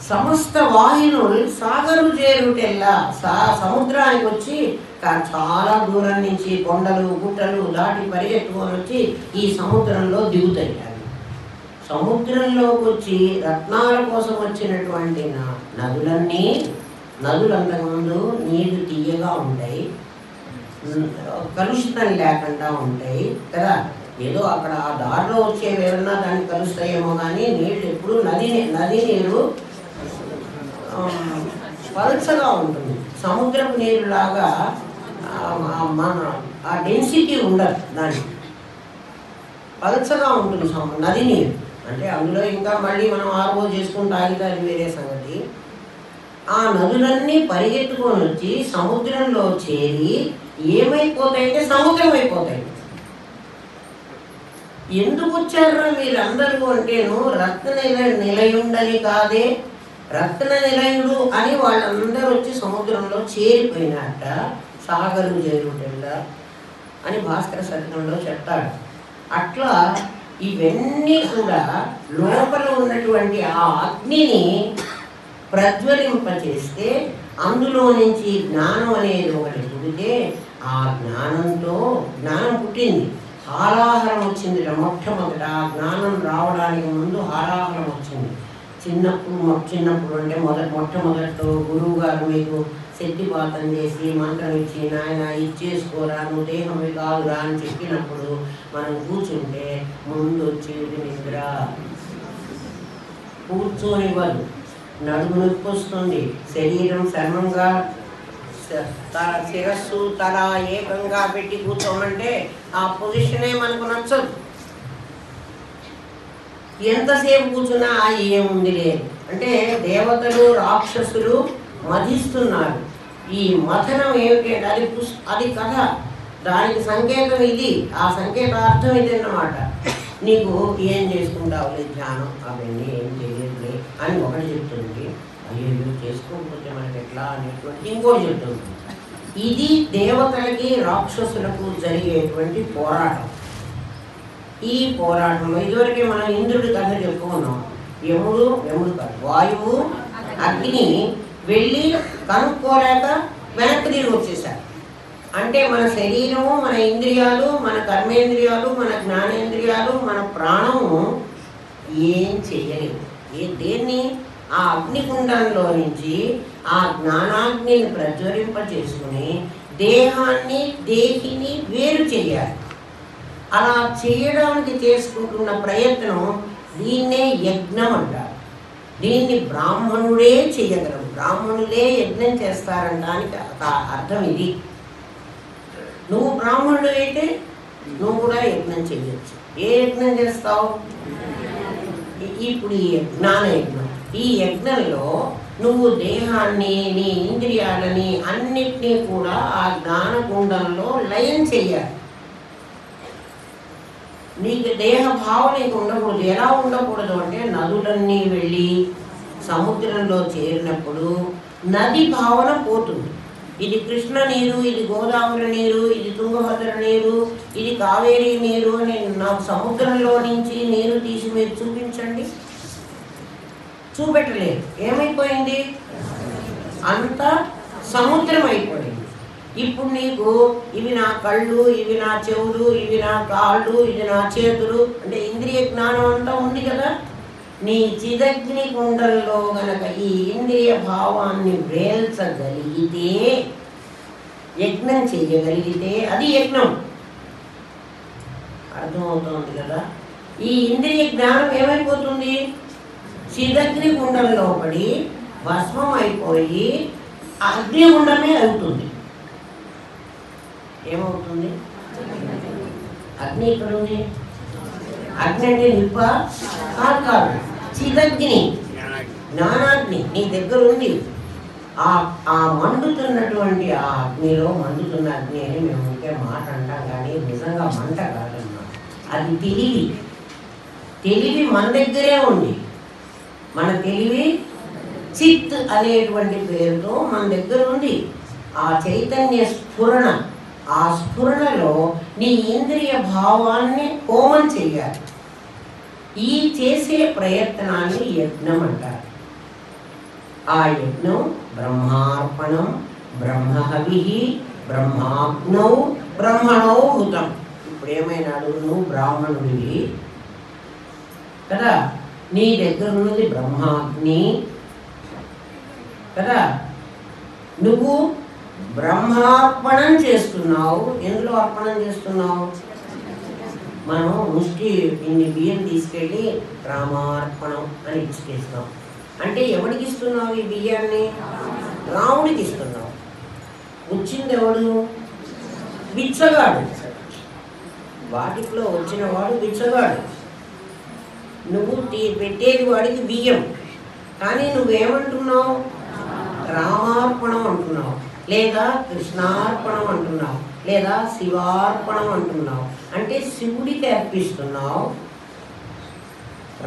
సమస్త వాహినులు సాగరు చేరుటెల్లా. సముద్రానికి వచ్చి చాలా దూరం నుంచి కొండలు గుట్టలు దాటి పరిగెత్తుకొని వచ్చి ఈ సముద్రంలో దిగుతాయి. సముద్రంలోకి వచ్చి రత్నాల కోసం వచ్చినటువంటి నదులు అంతకుముందు నీరు తీయగా ఉంటాయి, కలుషితం లేకుండా ఉంటాయి కదా. ఏదో అక్కడ ఆ దారిలో వచ్చేవి ఏమన్నా దాన్ని కలుస్తాయేమో కానీ నీళ్ళు ఎప్పుడు నది నీరు పలుచగా ఉంటుంది. సముద్రపు నీరులాగా ఆ డెన్సిటీ ఉండదు. దాన్ని పలుచగా ఉంటుంది నది నీరు. అంటే అందులో ఇంకా మళ్ళీ మనం ఆర్వో చేసుకుని తాగితే అది వేరే సంగతి. ఆ నదులన్నీ పరిగెత్తుకొని వచ్చి సముద్రంలో చేరి ఏమైపోతాయంటే సముద్రం అయిపోతాయి. ఎందుకు వచ్చారా మీరందరూ అంటేను రత్న నిలయుండని కాదే. రత్న నిలయుడు అని వాళ్ళందరూ వచ్చి సముద్రంలో చేరిపోయినట్ట. సాగరు చేరుటెల్లా అని భాస్కర శతకంలో చెప్తాడు. అట్లా ఇవన్నీ కూడా లోపల ఉన్నటువంటి ఆ అగ్నిని ప్రజ్వలింపచేస్తే అందులో నుంచి జ్ఞానం అనేది ఒకటి పుడితే ఆ జ్ఞానంతో జ్ఞానం పుట్టింది. హారాహరం వచ్చింది మొట్టమొదట. ఆ జ్ఞానం రావడానికి ముందు హారాహరం వచ్చింది. చిన్నప్పుడు అంటే మొట్టమొదట్లో గురువు గారు మీకు శక్తిపాతం చేసి మంత్రం ఇచ్చి నాయన ఇచ్చేసుకోరా నువ్వు దేహమే కాదురా అని చెప్పినప్పుడు మనం కూర్చుంటే ముందు వచ్చేది నిద్ర. కూర్చోనివ్వదు, నడుము నొప్పి వస్తుంది, శరీరం శర్మంగా శిరస్సు తల ఏకంగా పెట్టి కూర్చోమంటే ఆ పొజిషనే మనకు నచ్చదు. ఎంతసేపు కూర్చున్నా ఏముంది లేదు అంటే దేవతలు రాక్షసులు మధిస్తున్నారు. ఈ మథనం ఏమిటి అంటే అది కథ, దానికి సంకేతం ఇది, ఆ సంకేతార్థం ఇది అన్నమాట. నీకు ఏం చేసుకుంటావులే ధ్యానం అవన్నీ ఏం చేయలేదులే అని ఒకటి చెప్తుంది, అయ్యో చేసుకోకపోతే మనకి ఎట్లా అనేటువంటి ఇంకోటి చెప్తుంది. ఇది దేవతలకి రాక్షసులకు జరిగేటువంటి పోరాటం. ఈ పోరాటంలో ఇదివరకే మనం ఇంద్రుడి కథ చెప్పుకున్నాం. యముడు కాదు, వాయువు అగ్ని వెళ్ళి కనుక్కోలేక వెనక్కి తిరిగి వచ్చేసారు. అంటే మన శరీరము, మన ఇంద్రియాలు, మన కర్మేంద్రియాలు, మన జ్ఞానేంద్రియాలు, మన ప్రాణము ఏం చెయ్యలేవు. దేన్ని ఆ అగ్నికుండంలో నుంచి ఆ జ్ఞానాగ్నిని ప్రజ్వలింపచేసుకుని దేహాన్ని దేహిని వేరు చేయాలి. అలా చేయడానికి చేసుకుంటున్న ప్రయత్నం దీన్నే యజ్ఞం అంటారు. దీన్ని బ్రాహ్మణుడే చేయగలరు, బ్రాహ్మణులే యజ్ఞం చేస్తారనడానికి అర్థం ఇది. నువ్వు బ్రాహ్మణుడు అయితే నువ్వు కూడా యజ్ఞం చేయొచ్చు. ఏ యజ్ఞం చేస్తావు? ఇప్పుడు ఈ జ్ఞాన యజ్ఞం. ఈ యజ్ఞంలో నువ్వు దేహాన్ని, నీ ఇంద్రియాలని అన్నిటినీ కూడా ఆ జ్ఞానకుండంలో లయం చెయ్యాలి. నీకు దేహ భావం నీకు ఉండకూడదు. ఎలా ఉండకూడదు అంటే నదులన్నీ వెళ్ళి సముద్రంలో చేరినప్పుడు నది భావన పోతుంది. ఇది కృష్ణ నీరు, ఇది గోదావరి నీరు, ఇది తుంగభద్ర నీరు, ఇది కావేరీ నీరు అని నాకు సముద్రంలో నుంచి నీరు తీసి మీరు చూపించండి. చూపెట్టలేదు. ఏమైపోయింది? అంతా సముద్రం అయిపోయింది. ఇప్పుడు నీకు ఇవి నా కళ్ళు, ఇవి నా చెవులు, ఇవి నా కాళ్ళు, ఇది నా చేతులు అంటే ఇంద్రియ జ్ఞానం అంతా ఉంది కదా. నీ చిదగ్ని కుండల్లో గనక ఈ ఇంద్రియ భావాన్ని వేల్చగలిగితే, యజ్ఞం చెయ్యగలిగితే అది యజ్ఞం. అర్థమవుతోంది కదా. ఈ ఇంద్రియ జ్ఞానం ఏమైపోతుంది? చిదగ్ని కుండంలో పడి భస్మం అయిపోయి అగ్నిగుండమే అవుతుంది. ఏమవుతుంది? అగ్ని ఇక్కడ ఉంది. అగ్ని అంటే నిప్ప కాదు, చిదగ్ని, జ్ఞానాగ్ని నీ దగ్గర ఉంది. ఆ మండుతున్నటువంటి ఆ అగ్నిలో, మండుతున్న అగ్ని అని మేము ఉంటే మాట అంటాం కానీ నిజంగా మంట కాదన్నమాట. అది తెలివి మన దగ్గరే ఉంది. మన తెలివి చిత్ అనేటువంటి పేరుతో మన దగ్గర ఉంది. ఆ చైతన్య స్ఫురణ, ఆ స్ఫురణలో నీ ఇంద్రియ భావాన్ని హోమం చెయ్యాలి. ఈ చేసే ప్రయత్నాన్ని యజ్ఞం అంటారు. ఆ యజ్ఞం బ్రహ్మార్పణం, బ్రహ్మహవి, బ్రహ్మాగ్నౌ, బ్రహ్మణో హుతం. ఇప్పుడు ఏమైనాడు? నువ్వు బ్రాహ్మణుడివి కదా, నీ దగ్గర ఉన్నది బ్రహ్మాగ్ని కదా, నువ్వు బ్రహ్మార్పణం చేస్తున్నావు. ఎందులో అర్పణం చేస్తున్నావు? మనం ముష్టి ఇన్ని బియ్యం తీసుకెళ్ళి రామార్పణం అని ఇచ్చేస్తాం. అంటే ఎవరికి ఇస్తున్నావు ఈ బియ్యాన్ని? రాముడికి ఇస్తున్నావు. వచ్చింది ఎవడు? బిచ్చగాడు. వాటిలో వచ్చిన వాడు బిచ్చగాడు. నువ్వు పెట్టేది వాడికి బియ్యం, కానీ నువ్వేమంటున్నావు? రామార్పణం అంటున్నావు, లేదా కృష్ణార్పణం అంటున్నావు, లేదా శివార్పణం అంటున్నావు. అంటే శివుడికి అర్పిస్తున్నావు,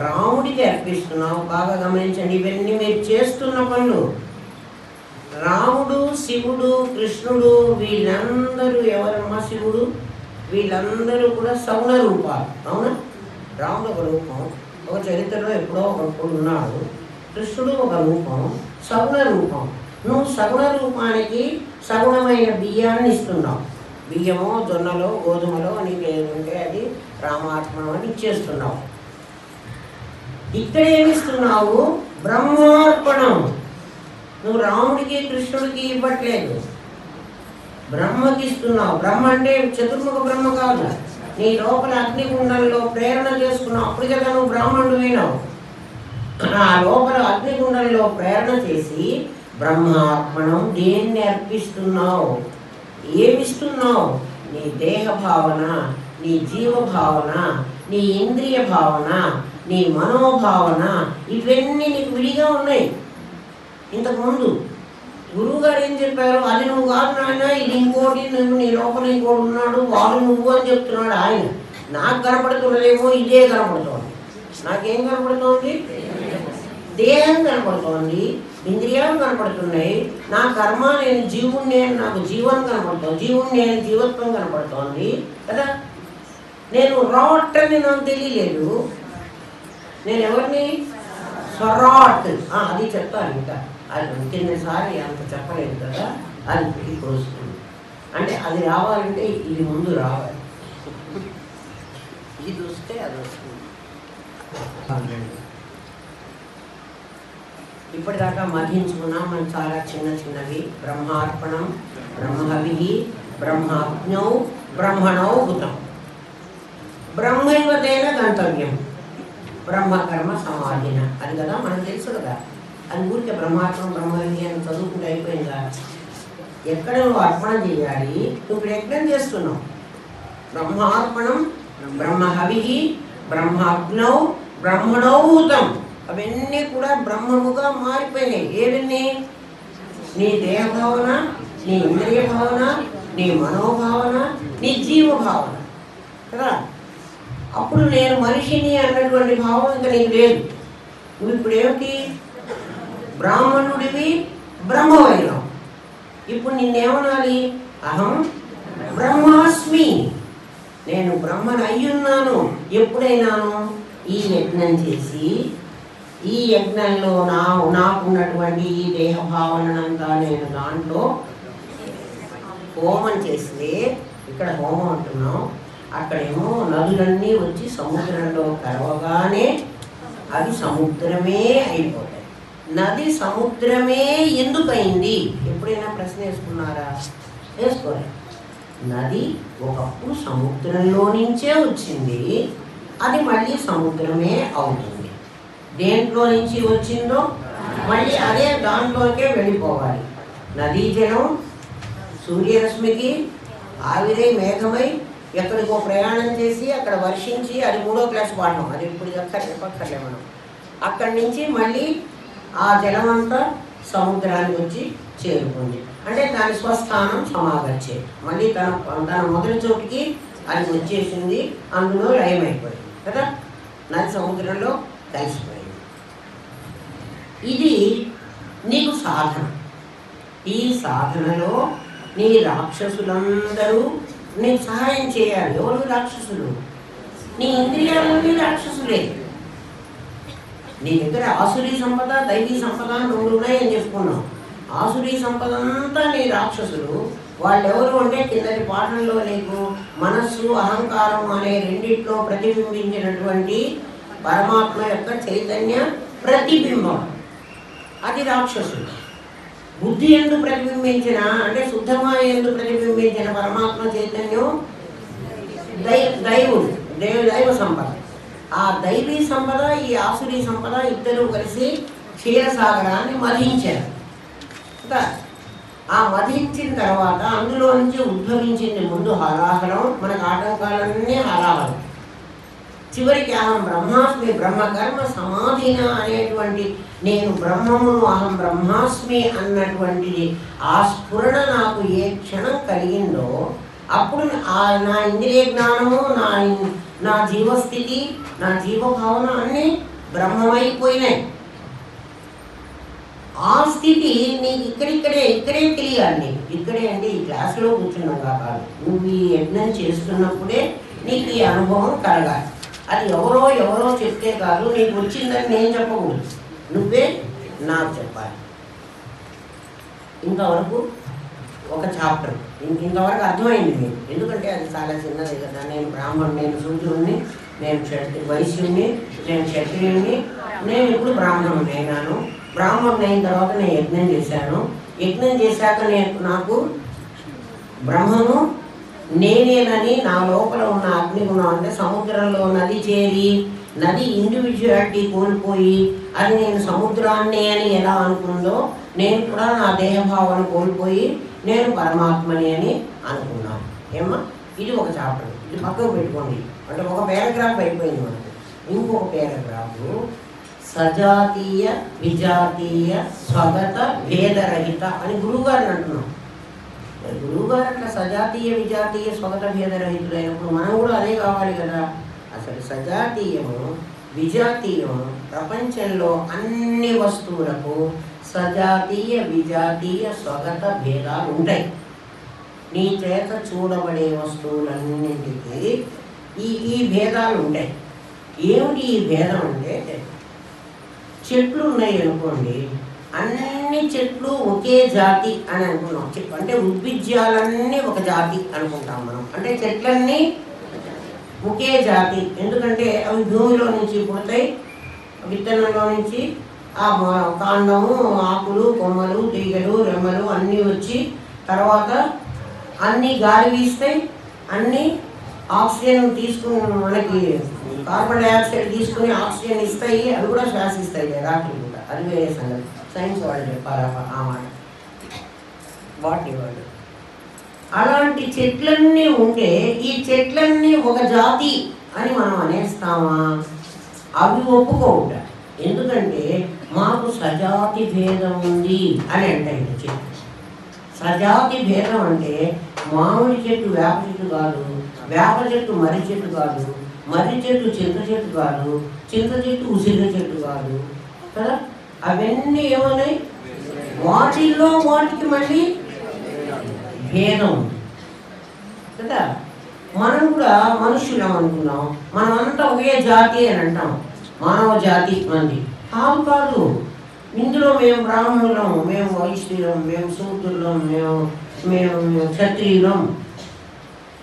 రాముడికి అర్పిస్తున్నావు. బాగా గమనించండి, ఇవన్నీ మీరు చేస్తున్న పనులు. రాముడు, శివుడు, కృష్ణుడు వీళ్ళందరూ ఎవరమ్మా? శివుడు వీళ్ళందరూ కూడా సగుణ రూపాలు. అవునా? రాముడు ఒక రూపం, ఒక చరిత్రలో ఎప్పుడో ఒకప్పుడు ఉన్నాడు. కృష్ణుడు ఒక రూపం, సగుణ రూపం. నువ్వు సగుణ రూపానికి సగుణమైన బియ్యాన్ని ఇస్తున్నావు. బియ్యమో, జొన్నలో, గోధుమలో నీకు ఏదంటే అది రామార్పణం అని ఇచ్చేస్తున్నావు. ఇక్కడ ఏమిస్తున్నావు? బ్రహ్మార్పణం. నువ్వు రాముడికి కృష్ణుడికి ఇవ్వట్లేదు, బ్రహ్మకి ఇస్తున్నావు. బ్రహ్మ అంటే చతుర్ముఖ బ్రహ్మ కాదు. నీ లోపల అగ్నిగుండంలో ప్రేరణ చేసుకున్నావు, అప్పుడు కదా నువ్వు బ్రాహ్మణుడు అయినావు. ఆ లోపల అగ్నిగుండంలో ప్రేరణ చేసి బ్రహ్మార్పణం దేన్ని అర్పిస్తున్నావు? ఏమిస్తున్నావు? నీ దేహ భావన, నీ జీవ భావన, నీ ఇంద్రియ భావన, నీ మనోభావన, ఇవన్నీ నీకు విడిగా ఉన్నాయి. ఇంతకుముందు గురువుగారు ఏం చెప్పారు? అది నువ్వు కాదు నాయన, ఇది ఇంకోటి, నువ్వు నీ లోపల ఇంకోటి ఉన్నాడు, వాడు నువ్వు అని చెప్తున్నాడు ఆయన. నాకు కనపడుతున్నదేమో ఇదే కనపడుతోంది. నాకేం కనపడుతోంది? దేహం కనపడుతోంది, ఇంద్రియాలు కనపడుతున్నాయి. నా కర్మ, నేను జీవుణ్ణి, నాకు జీవనం కనపడుతోంది, జీవుణ్ణి నేను జీవత్వం కనపడుతోంది కదా. నేను రాట్ అని నాకు తెలియలేదు. నేను ఎవరిని? స్వరాట్. అది చెప్తాను. ఇంకా అది కిందసారి అంత చెప్పలేదు కదా, అది ఇప్పుడు వస్తుంది. అంటే అది రావాలంటే ఇది ముందు రావాలి, ఇది వస్తే అది వస్తుంది. ఇప్పటిదాకా మధించుకున్నాం మనం చాలా చిన్న చిన్నవి. బ్రహ్మార్పణం, బ్రహ్మహవి, బ్రహ్మాజ్ఞౌ, బ్రహ్మణౌ భూతం, బ్రహ్మైవతేన గంతవ్యం, బ్రహ్మకర్మ సమాధిన. అది కదా మనకు తెలుసు కదా. అది ఊరికే బ్రహ్మార్పణం బ్రహ్మహవి అని చదువుకుంటే అయిపోయిందా? ఎక్కడ నువ్వు అర్పణ చేయాలి? నువ్వు ఇప్పుడు యజ్ఞం చేస్తున్నావు. బ్రహ్మార్పణం, బ్రహ్మహవి, బ్రహ్మాగ్నౌ, బ్రహ్మణౌ భూతం, అవన్నీ కూడా బ్రహ్మముగా మారిపోయినాయి. ఏవన్నీ? నీ దేహ భావన, నీ ఇంద్రియ భావన, నీ మనోభావన, నీ జీవ భావన కదా. అప్పుడు నేను మనిషిని అన్నటువంటి భావం ఇంకా నీకు లేదు. నువ్వు ఇప్పుడు ఏమిటి? బ్రాహ్మణుడివి, బ్రహ్మవైనం. ఇప్పుడు నిన్నేమనాలి? అహం బ్రహ్మాస్మి, నేను బ్రహ్మను అయ్యున్నాను. ఎప్పుడైనాను? ఈ యజ్ఞం చేసి, ఈ యజ్ఞంలో నాకున్నటువంటి ఈ దేహ భావనంతా నేను దాంట్లో హోమం చేస్తే, ఇక్కడ హోమం అంటున్నాం, అక్కడేమో నదులన్నీ వచ్చి సముద్రంలో కలవగానే అవి సముద్రమే అయిపోతాయి. నది సముద్రమే ఎందుకయింది? ఎప్పుడైనా ప్రశ్న వేసుకున్నారా? వేసుకోలేదు. నది ఒకప్పుడు సముద్రంలో నుంచే వచ్చింది, అది మళ్ళీ సముద్రమే అవుతుంది. దేంట్లో నుంచి వచ్చిందో మళ్ళీ అదే దాంట్లోకే వెళ్ళిపోవాలి. నదీ జలం సూర్యరశ్మికి ఆవిరై మేఘమై ఎక్కడికో ప్రయాణం చేసి అక్కడ వర్షించి, అది 3వ క్లాస్ పాఠం, అది ఇప్పుడు చెప్పక్కర్లే మనం. అక్కడి నుంచి మళ్ళీ ఆ జలమంతా సముద్రానికి వచ్చి చేరుకుంది. అంటే దాని స్వస్థానం సమాగచ్చే, మళ్ళీ తన మొదటి చోటికి అది వచ్చేసింది, అందులో లయమైపోయింది కదా. నది సముద్రంలో కలిసిపోయింది. ఇది నీకు సాధన. ఈ సాధనలో నీ రాక్షసులందరూ నీకు సహాయం చేయాలి. ఎవరు రాక్షసులు? నీ ఇంద్రియాలన్నీ రాక్షసులే. నీ దగ్గర ఆసురీ సంపద, దైవీ సంపద అని 2 ఉన్నాయని చెప్పుకున్నావు. ఆసురీ సంపద అంతా నీ రాక్షసులు. వాళ్ళెవరు అంటే కిందటి పాఠంలో నీకు మనస్సు, అహంకారం అనే రెండిట్లో ప్రతిబింబించినటువంటి పరమాత్మ యొక్క చైతన్య ప్రతిబింబం, అది రాక్షసులు. బుద్ధి ఎందు ప్రతిబింబించిన, అంటే శుద్ధమాయ ఎందు ప్రతిబింబించిన పరమాత్మ చైతన్యం దైవ సంపద. ఆ దైవీ సంపద, ఈ ఆసురీ సంపద ఇద్దరు కలిసి క్షీరసాగరాన్ని మధించారు. ఆ మధించిన తర్వాత అందులో నుంచి ఉద్భవించింది ముందు హలాహలం, మనకు ఆటంకాలన్నీ హలాహలం. చివరికి అహం బ్రహ్మాస్మి, బ్రహ్మకర్మ సమాధిన అనేటువంటి నేను బ్రహ్మమును, అహం బ్రహ్మాస్మి అన్నటువంటిది ఆ స్ఫురణ నాకు ఏ క్షణం కలిగిందో అప్పుడు నా ఇంద్రియ జ్ఞానము, నా జీవస్థితి, నా జీవభావన అన్నీ బ్రహ్మమైపోయినాయి. ఆ స్థితి నీకు ఇక్కడే తెలియాలి. నీకు ఇక్కడే అంటే ఈ క్లాసులో కూర్చున్నాగా కాదు, నువ్వు ఈ యజ్ఞం చేస్తున్నప్పుడే నీకు ఈ అనుభవం కలగాలి. అది ఎవరో చెప్తే కాదు, నీకు వచ్చిందని నేను చెప్పకూడదు, నువ్వే నాకు చెప్పాలి. ఇంతవరకు ఒక చాప్టర్ ఇంతవరకు అర్థమైంది మీకు. ఎందుకంటే అది చాలా చిన్నది కదా. నేను బ్రాహ్మణుని, నేను శూద్రుణ్ణి, నేను వైశ్యుణ్ణి, నేను క్షత్రియుణ్ణి, నేను ఇప్పుడు బ్రాహ్మణుని అయినాను. బ్రాహ్మణుని అయిన తర్వాత నేను యజ్ఞం చేశాను. యజ్ఞం చేశాక నాకు బ్రహ్మము నేనేనని నా లోపల ఉన్న అగ్నిగుణం అంటే సముద్రంలో నది చేరి నది ఇండివిజువాలిటీ కోల్పోయి అది నేను సముద్రాన్నే అని ఎలా అనుకుందో నేను కూడా నా దేహభావాన్ని కోల్పోయి నేను పరమాత్మని అని అనుకున్నాను. ఏమా ఇది ఒక చాప్టర్, ఇది పక్కకు పెట్టుకోండి. అంటే ఒక పారాగ్రాఫ్ అయిపోయింది మనకు. ఇంకొక పారాగ్రాఫ్ సజాతీయ విజాతీయ స్వగత భేదరహిత అని గురువుగారిని అంటున్నాం. గురువుగారు అట్లా సజాతీయ విజాతీయ స్వగత భేదరహితులైనప్పుడు మనం కూడా అదే కావాలి కదా. అసలు సజాతీయము విజాతీయము ప్రపంచంలో అన్ని వస్తువులకు సజాతీయ విజాతీయ స్వగత భేదాలు ఉంటాయి. నీ చేత చూడబడే వస్తువులన్నింటికి ఈ భేదాలు ఉంటాయి. ఏమిటి ఈ భేదం అంటే, చెట్లు ఉన్నాయి అనుకోండి, అన్ని చెట్లు ఒకే జాతి అని అనుకున్నాం. అంటే ఉద్భిజ్యాలన్నీ ఒక జాతి అనుకుంటాం మనం. అంటే చెట్లన్నీ ఒకే జాతి. ఎందుకంటే అవి భూమిలో నుంచి పుడతాయి, విత్తనంలో నుంచి ఆ కాండము, ఆకులు, కొమ్మలు, తీగలు, రెమ్మలు అన్నీ వచ్చి తర్వాత అన్నీ గాలి వీస్తాయి, అన్నీ ఆక్సిజన్ తీసుకుని మనకి కార్బన్ డైఆక్సైడ్ తీసుకుని ఆక్సిజన్ ఇస్తాయి. అవి కూడా శ్వాసిస్తాయి రాత్రి కూడా. అది వేరే సంగతి, సైన్స్ వాళ్ళు చెప్పాలి ఆ మాట, బాటనీ వాళ్ళు. అలాంటి చెట్లన్నీ ఉంటే ఈ చెట్లన్నీ ఒక జాతి అని మనం అనేస్తామా? అవి ఒప్పుకోవుట. ఎందుకంటే మాకు సజాతి భేదం ఉంది అని అంటాయి చెట్టు. సజాతి భేదం అంటే మామిడి చెట్టు వేప చెట్టు కాదు, వేప చెట్టు మర్రి చెట్టు కాదు, మర్రి చెట్టు చింత చెట్టు కాదు, చింత చెట్టు ఉసిరి చెట్టు కాదు కదా. అవన్నీ ఏమన్నాయి? వాటిల్లో వాటికి మళ్ళీ భేదం ఉంది కదా. మనం కూడా మనుషులం అనుకున్నాం, మనమంతా ఒకే జాతి అని అంటాం. మానవ జాతి మంది కాదు కాదు. ఇందులో మేము బ్రాహ్మణులం, మేము వైశ్యులం, మేము శూద్రులం, మేము క్షత్రియులం,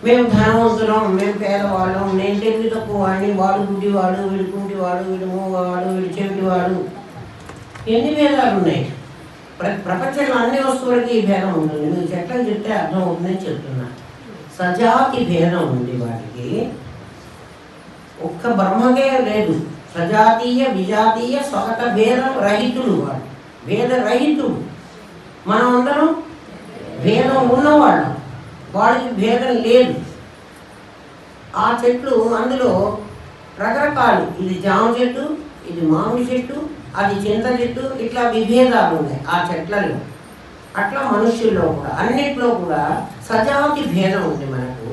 మేము ధనవంతులం, మేము పేదవాళ్ళం, నేను తెలివి తక్కువ వాడిని, వాడు గుడ్డివాడు, వీడు కుంటివాడు, వీడు మూగవాడు, వీడు చెవిటివాడు. ఎన్ని భేదాలు ఉన్నాయి ప్రపంచంలో. అన్ని వస్తువులకి ఈ భేదం ఉంటుంది. మీరు చెట్లను చెప్తే అర్థం అవుతుందని చెప్తున్నా. సజాతి భేదం ఉంది వాటికి. ఒక్క బ్రహ్మగే లేదు. సజాతీయ విజాతీయ స్వగత భేద రహితుడు వాడు, భేద రహితుడు. మనం అందరం భేదం ఉన్నవాళ్ళం, వాడికి భేదం లేదు. ఆ చెట్లు అందులో రకరకాలు, ఇది జామ చెట్టు, ఇది మామిడి చెట్టు, అది చింత చెట్టు, ఇట్లా విభేదాలు ఉన్నాయి ఆ చెట్లలో. అట్లా మనుష్యుల్లో కూడా అన్నిట్లో కూడా సజాతి భేదం ఉంది మనకు.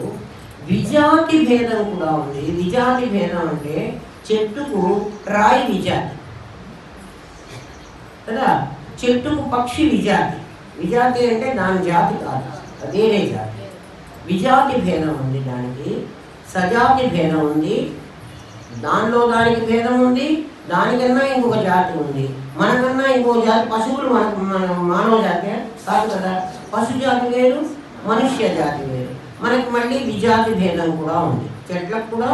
విజాతి భేదం కూడా ఉంది. విజాతి భేదం అంటే చెట్టుకు రాయి విజాతి కదా, చెట్టుకు పక్షి విజాతి. విజాతి అంటే దాని జాతి కాదు, వేరే జాతి. విజాతి భేదం ఉంది దానికి, సజాతి భేదం ఉంది. దానిలో దానికి భేదం ఉంది, దానికన్నా ఇంకొక జాతి ఉంది. మనకన్నా ఇంకొక జాతి. పశువులు మన మానవ జాతి కాదు కదా. పశు జాతి వేరు, మనుష్య జాతి వేరు. మనకి మళ్ళీ విజాతి భేదం కూడా ఉంది. చెట్లకు కూడా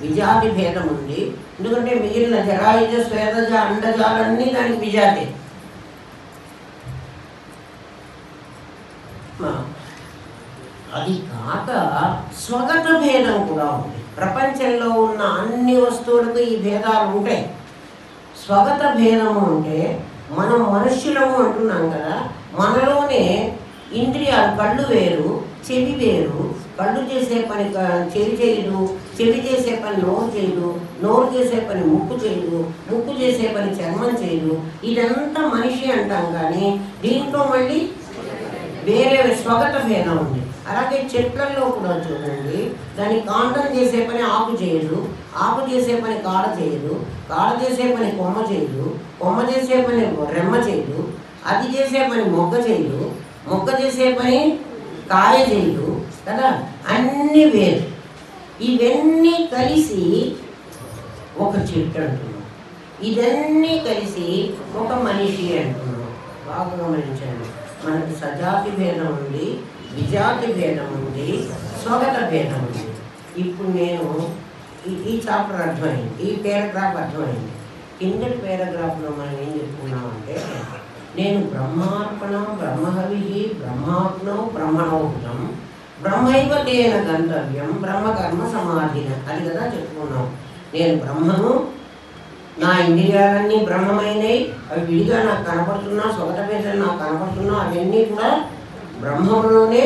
విజాతి భేదం ఉంది. ఎందుకంటే మిగిలిన జరాయుజ స్వేదజ అండజాలన్నీ దానికి విజాతే. అది కాక స్వగత భేదం కూడా ఉంది. ప్రపంచంలో ఉన్న అన్ని వస్తువులకు ఈ భేదాలు ఉంటాయి. స్వగత భేదము అంటే మనం మనుష్యులము అంటున్నాం కదా, మనలోనే ఇంద్రియాలు, కళ్ళు వేరు, చెవి వేరు. కళ్ళు చేసే పని చెవి చేయదు, చెవి చేసే పని నోరు చేయదు, నోరు చేసే పని ముక్కు చేయదు, ముక్కు చేసే పని చర్మం చేయదు. ఇదంతా మనిషి అంటాం కానీ దీంట్లో మళ్ళీ వేరే స్వగత భేదం ఉంది. అలాగే చెట్లలో కూడా చూడండి, దాని కాండం చేసే పని ఆకు చేయదు, ఆకు చేసే పని కాడ చేయదు, కాడ చేసే పని కొమ్మ చేయదు, కొమ్మ చేసే పని రెమ్మ చేయదు, అది చేసే పని మొగ్గ చేయదు, మొగ్గ చేసే పని కాయ చేయదు కదా. అన్నీ వేరు. ఇవన్నీ కలిసి ఒక చెట్టు అంటున్నాం, ఇవన్నీ కలిసి ఒక మనిషి అంటున్నాం. బాగా గమనించండి. మనకి సజాతి భేదం ఉంది, విజాతి భేదం ఉంది, స్వగత భేదం ఉంది. ఇప్పుడు నేను ఈ చాప్టర్ అర్థమైంది, ఈ పారాగ్రాఫ్ అర్థమైంది. కిందటి పారాగ్రాఫ్లో మనం ఏం చెప్పుకున్నామంటే నేను బ్రహ్మార్పణం బ్రహ్మహవి బ్రహ్మాగ్నౌ బ్రహ్మణోహుతం బ్రహ్మైవ తేన గంతవ్యం బ్రహ్మకర్మ సమాధిన, అది కదా చెప్పుకున్నాం. నేను బ్రహ్మను, నా ఇంద్రియాలన్నీ బ్రహ్మమైనవి, అవి విడిగా నాకు కనపడుతున్నా, స్వగత పేదలు నాకు కనపడుతున్నా, అవన్నీ కూడా బ్రహ్మంలోనే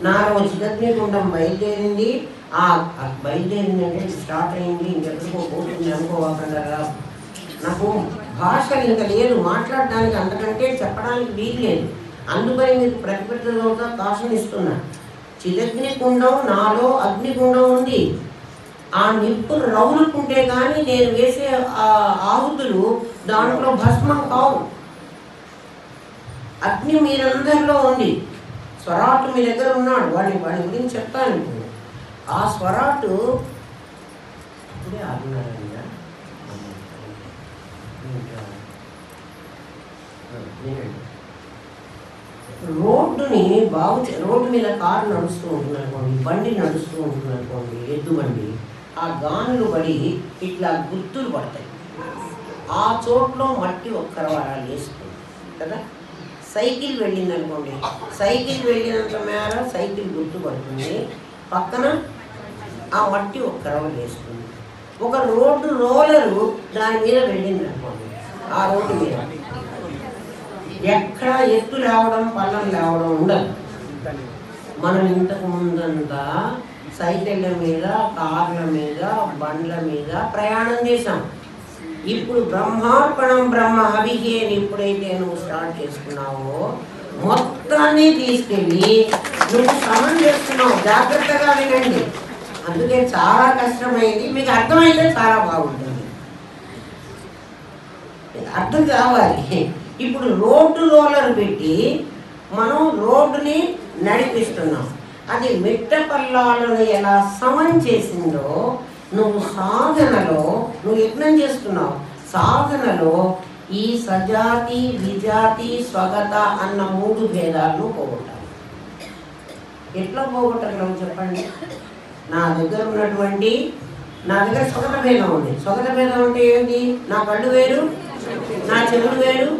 నాలో చిదగ్నిగుండం బయలుదేరింది. ఆ బయలుదేరింది అంటే స్టార్ట్ అయింది, ఇంకెక్కడికో పోతుంది అనుకోకుండా. నాకు భాష ఇంకా లేదు, మాట్లాడడానికి అంతకంటే చెప్పడానికి వీలు లేదు. అందుకని మీకు ప్రతిపెట్టగా కాషన్ ఇస్తున్నా. చిదగ్నిగుండం నాలో అగ్నిగుండం ఉంది. ఆ నిప్పులు రౌలుకుంటే కానీ నేను వేసే ఆహుతులు దాంట్లో భస్మం కావు. అగ్ని మీరందరిలో ఉంది. స్వరాటు మీ దగ్గర ఉన్నాడు, వాడి గురించి చెప్తాను ఇప్పుడు. ఆ స్వరాటు ఇప్పుడే ఆగున్నాడండి. రోడ్డుని రోడ్డు మీద కారు నడుస్తూ ఉంటుంది అనుకోండి, బండి నడుస్తూ ఉంటుంది అనుకోండి, ఎద్దు బండి, ఆ గానులు పడి ఇట్లా గుర్తులు పడతాయి. ఆ చోట్లో మట్టి ఒక్కరవారాలు వేసుకుంది కదా. సైకిల్ వెళ్ళింది అనుకోండి, సైకిల్ వెళ్ళినంత మేర సైకిల్ గుర్తు పడుతుంది, పక్కన ఆ మట్టి ఒక్కరవ వేసుకుంది. ఒక రోడ్డు రోలరు దాని మీద వెళ్ళింది అనుకోండి, ఆ రోడ్డు మీద ఎక్కడ ఎత్తు లేవడం పల్లం లేవడం ఉండదు. మనం ఇంతకు ముందంతా సైకిళ్ళ మీద, కార్ల మీద, బండ్ల మీద ప్రయాణం చేసాం. ఇప్పుడు బ్రహ్మార్పణం బ్రహ్మ హవిహి అని ఎప్పుడైతే నువ్వు స్టార్ట్ చేసుకున్నావో మొత్తాన్ని తీసుకెళ్ళి నువ్వు శ్రమం చేస్తున్నావు. జాగ్రత్తగా వినండి, అందుకే చాలా కష్టమైంది. మీకు అర్థమైతే చాలా బాగుంటుంది, అర్థం కావాలి. ఇప్పుడు రోడ్డు రోలర్ పెట్టి మనం రోడ్డుని నడిపిస్తున్నాం. అది మిట్ట పల్లాలను ఎలా సమం చేసిందో నువ్వు సాధనలో, నువ్వు యజ్ఞం చేస్తున్నావు, సాధనలో ఈ సజాతి విజాతి స్వగత అన్న 3 భేదాలను పోగొట్టాలి. ఎట్లా పోగొట్టగలవు చెప్పండి? నా దగ్గర స్వగత భేదం ఉంది. స్వగత భేదం అంటే ఏంటి? నా కళ్ళు వేరు, నా చెవులు వేరు,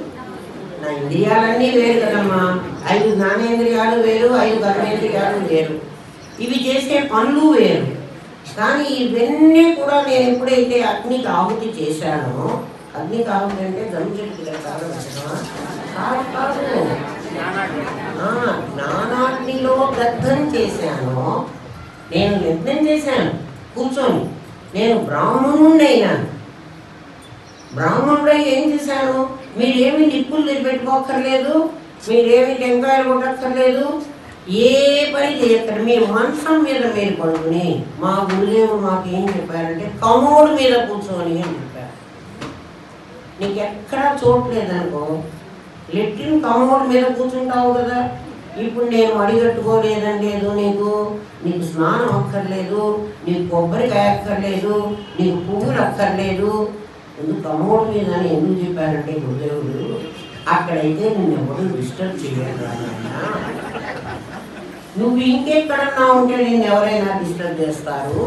నా ఇంద్రియాలన్నీ వేరు కదమ్మా. 5 జ్ఞానేంద్రియాలు వేరు, 5 కర్మేంద్రియాలు వేరు, ఇవి చేసే పనులు వేరు. కానీ ఇవన్నీ కూడా నేను ఎప్పుడైతే అగ్నికి ఆహుతి చేశానో, అగ్నికి ఆహుతి అంటే జమ్ము చెట్టు కాదు, జ్ఞానాగ్నిలో దగ్ధం చేశాను. నేను యజ్ఞం చేశాను కూర్చొని, నేను బ్రాహ్మణుణ్ణి అయినాను. బ్రాహ్మణుడై ఏం చేశాను? మీరేమి నిప్పులు పెట్టుకోక్కర్లేదు, మీరేమి టెంకాయలు కొట్టక్కర్లేదు, ఏ పని చేయక్కర్లేదు. మీ మంచం మీద మీరు పడుకుని, మా గురుదేవుడు మాకు ఏం చెప్పారంటే కమోడు మీద కూర్చొని అని చెప్పారు. నీకు ఎక్కడా చోట్లేదనుకో, లెట్రిన్ కమోడు మీద కూర్చుంటావు కదా. ఇప్పుడు నేను అడిగట్టుకోలేదని లేదు, నీకు స్నానం అక్కర్లేదు, నీకు కొబ్బరికాయ అక్కర్లేదు, నీకు పువ్వులు అక్కర్లేదు. ఎందుకు కమోడు మీద అని ఎందుకు చెప్పారంటే గురుదేవుడు, అక్కడైతే నిన్ను ఎవరు డిస్టర్బ్ చేయలేదు. నువ్వు ఇంకెక్కడన్నా ఉంటే నిన్ను ఎవరైనా డిస్టర్బ్ చేస్తారు.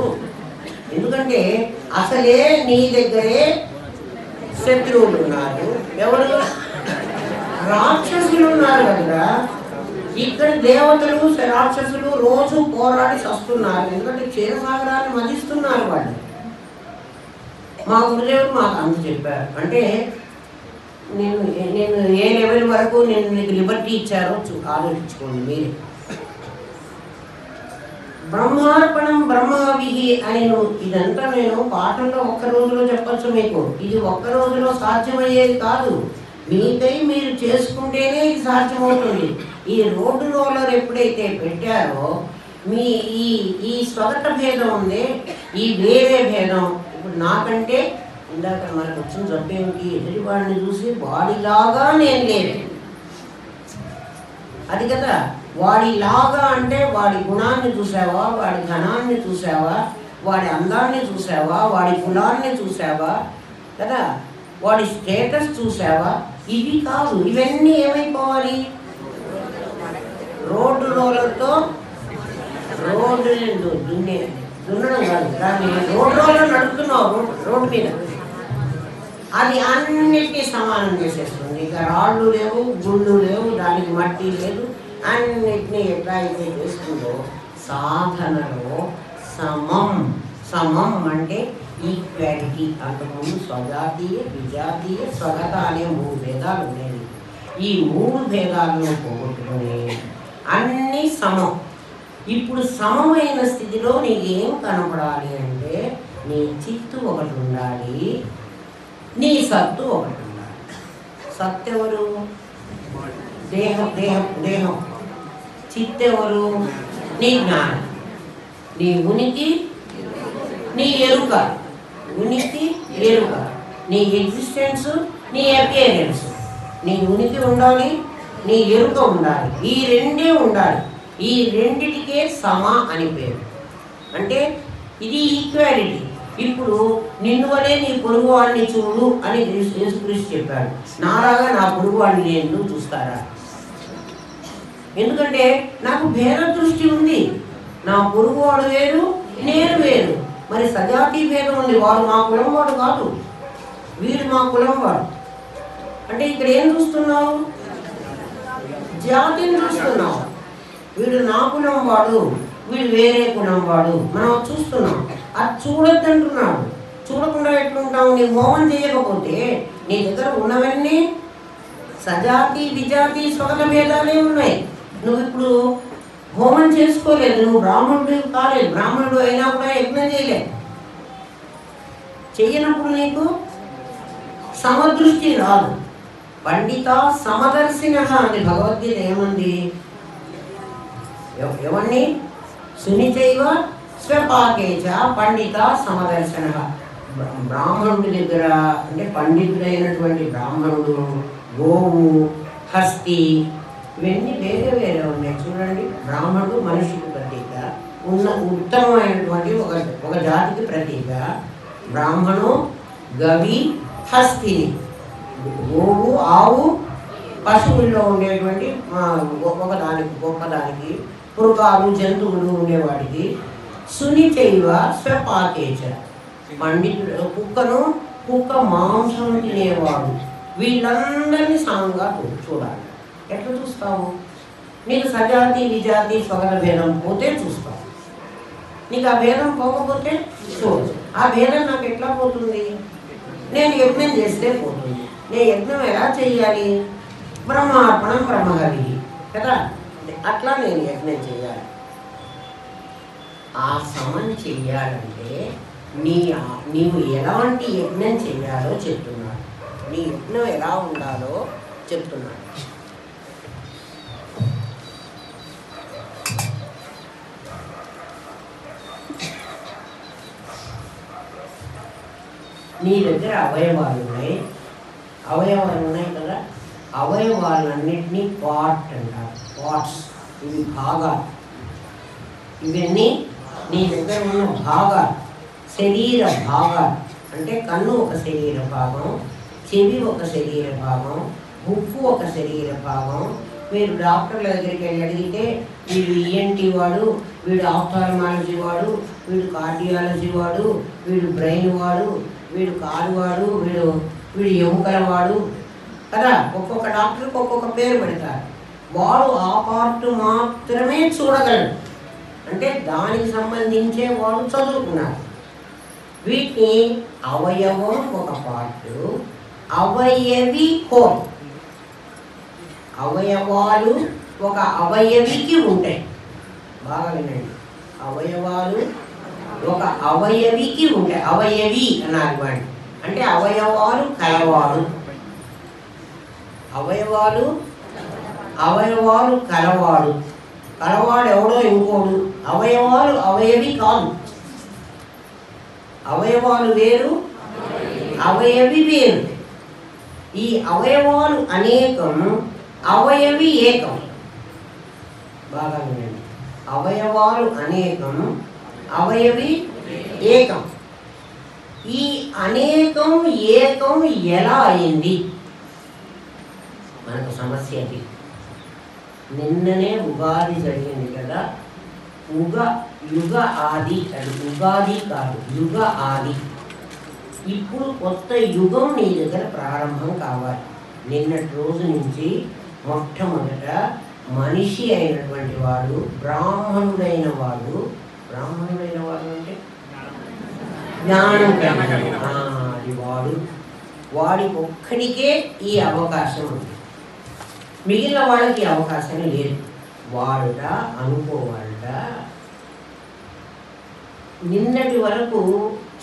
ఎందుకంటే అసలే నీ దగ్గరే శత్రువులు ఉన్నారు. ఎవరు? రాక్షసులు ఉన్నారు కదా. ఇక్కడ దేవతలు రాక్షసులు రోజు పోరాడి వస్తున్నారు. ఎందుకంటే క్షీరసాగరాన్ని మదిస్తున్నారు వాళ్ళు. మా గురుదేవుడు మాకు అంత చెప్పారు. అంటే నేను ఏ లెవెల్ వరకు నీకు లిబర్టీ ఇచ్చారో ఆలోచించుకోండి మీరే. బ్రహ్మార్పణం బ్రహ్మవిహి అని ఇదంతా నేను పాఠంలో ఒక్క రోజులో చెప్పచ్చు మీకు. ఇది ఒక్క రోజులో సాధ్యమయ్యేది కాదు. మీకై మీరు చేసుకుంటేనే ఇది సాధ్యమవుతుంది. ఈ రోడ్డు రోలర్ ఎప్పుడైతే పెట్టారో మీ ఈ స్వగత భేదం ఉంది, ఈ వేరే భేదం. ఇప్పుడు నాకంటే ఇందాక మనకు వచ్చిన జబ్బేమిటి? ఎదుటివాడిని చూసి వాడిలాగా నేను లేదు, అది కదా. వాడిలాగా అంటే వాడి గుణాన్ని చూసావా, వాడి ధనాన్ని చూసావా, వాడి అందాన్ని చూసావా, వాడి కులాన్ని చూసావా కదా, వాడి స్టేటస్ చూసావా? ఇవి కాదు. ఇవన్నీ ఏమైపోవాలి? రోడ్డు రోలర్తో రోడ్డు దున్నడం కాదు, దాన్ని రోడ్డు రోలర్ నడుపుతున్నావు రోడ్డు మీద. అది అన్నిటినీ సమానం చేసేస్తుంది. ఇక రాళ్ళు లేవు, గుళ్ళు లేవు, దానికి మట్టి లేదు, అన్నిటినీ ఎట్లా అయితే చేస్తుందో సాధనలో సమం. సమం అంటే ఈక్వాలిటీ. అంతకుముందు స్వజాతీయ, విజాతీయ, స్వగత అనే 3 భేదాలు ఉండేవి. ఈ 3 భేదాలను పోగొట్టుకుని అన్నీ సమం. ఇప్పుడు సమమైన స్థితిలో నీకేం కనపడాలి అంటే నీ చిత్తు ఒకటి ఉండాలి, నీ సత్తు ఒకటి ఉండాలి. సత్తు ఎవరు? దేహం. దేహం దేహం. చిత్తు ఎవరు? నీ జ్ఞానం, నీ ఉనికి, నీ ఎరుక. ఉనికి, ఎరుక, నీ ఎగ్జిస్టెన్స్, నీ అపియరెన్స్. నీ ఉనికి ఉండాలి, నీ ఎరుక ఉండాలి. ఈ రెండే ఉండాలి. ఈ రెండిటికే సమ అని పేరు. అంటే ఇది ఈక్వాలిటీ. ఇప్పుడు నిన్ను వలే నీ పొరుగు వాడిని చూడు అని యేసుక్రీస్తు చెప్పాడు. నాలాగా నా పొరుగు వాడిని నేను చూస్తారా? ఎందుకంటే నాకు భేద దృష్టి ఉంది. నా పొరుగు వాడు వేరు, నేను వేరు. మరి సజాతి భేదం ఉంది. వాడు మా కులం వాడు కాదు, వీడు మా కులం వాడు. అంటే ఇక్కడ ఏం చూస్తున్నావు? జాతిని చూస్తున్నావు. వీడు నా కులం వాడు, వీడు వేరే కులం వాడు. మనం చూస్తున్నాం. అది చూడొద్దంటున్నాడు. చూడకుండా ఎట్లుంటావు? నీ మోహం చేయకపోతే నీ దగ్గర ఉన్నవన్నీ సజాతి, విజాతి, స్వగత భేదాలే ఉన్నాయి. నువ్వు ఇప్పుడు హోమం చేసుకోలేదు, నువ్వు బ్రాహ్మణుడు కాలేదు. బ్రాహ్మణుడు అయినా కూడా యజ్ఞం చేయలేదు. చెయ్యనప్పుడు నీకు సమదృష్టి రాదు. పండిత సమదర్శిన అంటే భగవద్గీత ఏముంది? ఎవరిని? సునిచైవ స్వపాకేచ పండిత సమదర్శన. బ్రాహ్మణుడి దగ్గర అంటే పండితుడైనటువంటి బ్రాహ్మణుడు, గోవు, హస్తి, ఇవన్నీ వేరే వేరే ఉన్నాయి. చూడండి, బ్రాహ్మణుడు మనిషికి ప్రతీక, ఉత్తమమైనటువంటి ఒక జాతికి ప్రతీక. బ్రాహ్మణు, గవి, హస్తిని. గోవు, ఆవు పశువుల్లో ఉండేటువంటి ఒకదానికి గొప్పదానికి, పురుకాలు, జంతువులు ఉండేవాడికి. సునిచైవ స్వపాకేచ పండితుడు, కుక్క మాంసం తినేవాడు. వీళ్ళందరినీ సమంగా చూడాలి. ఎట్లా చూస్తావు? నీకు సజాతి, విజాతి, స్వగత భేదం పోతే చూస్తావు. నీకు ఆ భేదం పోకపోతే చూడదు. ఆ భేదం నాకు ఎట్లా పోతుంది? నేను యజ్ఞం చేస్తే పోతుంది. నేను యజ్ఞం ఎలా చెయ్యాలి? బ్రహ్మార్పణం బ్రహ్మహరి కదా, అట్లా నేను యజ్ఞం చెయ్యాలి. ఆ సమం చెయ్యాలంటే నీవు ఎలాంటి యజ్ఞం చెయ్యాలో చెప్తున్నాడు. నీ యజ్ఞం ఎలా ఉండాలో చెప్తున్నాడు. నీ దగ్గర అవయవాలు ఉన్నాయి. అవయవాలు ఉన్నాయి కదా, అవయవాలన్నింటినీ పార్ట్ అంటారు. పార్ట్స్, ఇవి భాగాలు. ఇవన్నీ నీ దగ్గర ఉన్న భాగాలు, శరీర భాగాలు. అంటే కన్ను ఒక శరీర భాగం, చెవి ఒక శరీర భాగం, ముక్కు ఒక శరీర భాగం. మీరు డాక్టర్ల దగ్గరికి వెళ్ళి అడిగితే వీడు ఈఎన్టీ వాడు, వీడు ఆఫ్థాల్మాలజీ వాడు, వీడు కార్డియాలజీ వాడు, వీడు బ్రెయిన్ వాడు, వీడు కారు వాడు, వీడు ఎముకల వాడు కదా. ఒక్కొక్క డాక్టర్కి ఒక్కొక్క పేరు పెడతారు. వాడు ఆ పార్ట్ మాత్రమే చూడగలడు. అంటే దానికి సంబంధించే వాడు చదువుకున్నారు. వీటిని అవయవం ఒక పార్టు, అవయవి హోల్. అవయవాలు ఒక అవయవికి ఉంటాయి. బాగా వినండి, అవయవాలు ఒక అవయవికి ఉంటాయి. అవయవి అన్నారు వాడు, అంటే అవయవాలు కలవాడు. అవయవాలు కలవాడు. కలవాడు ఎవడో ఇంకోడు. అవయవాలు అవయవి కాదు. అవయవాలు వేరు, అవయవి వేరు. ఈ అవయవాలు అనేకం, అవయవి ఏకం. బాగా వినండి, అవయవాలు అనేకం, అవయవి ఏకం. ఈ అనేకం ఏకం ఎలా అయింది? మనకు సమస్య అది. నిన్ననే ఉగాది జరిగింది కదా. యుగ ఆది, అది ఉగాది కాదు, యుగ ఆది. ఇప్పుడు కొత్త యుగం నీ దగ్గర ప్రారంభం కావాలి. నిన్నటి రోజు నుంచి మొట్టమొదట మనిషి అయినటువంటి వాడు, బ్రాహ్మణుడైన వాడు అంటే జ్ఞానం అది వాడికి ఒక్కడికే ఈ అవకాశం ఉంది. మిగిలిన వాళ్ళకి అవకాశం లేదు. వాడుట అనుకోవాలట. నిన్నటి వరకు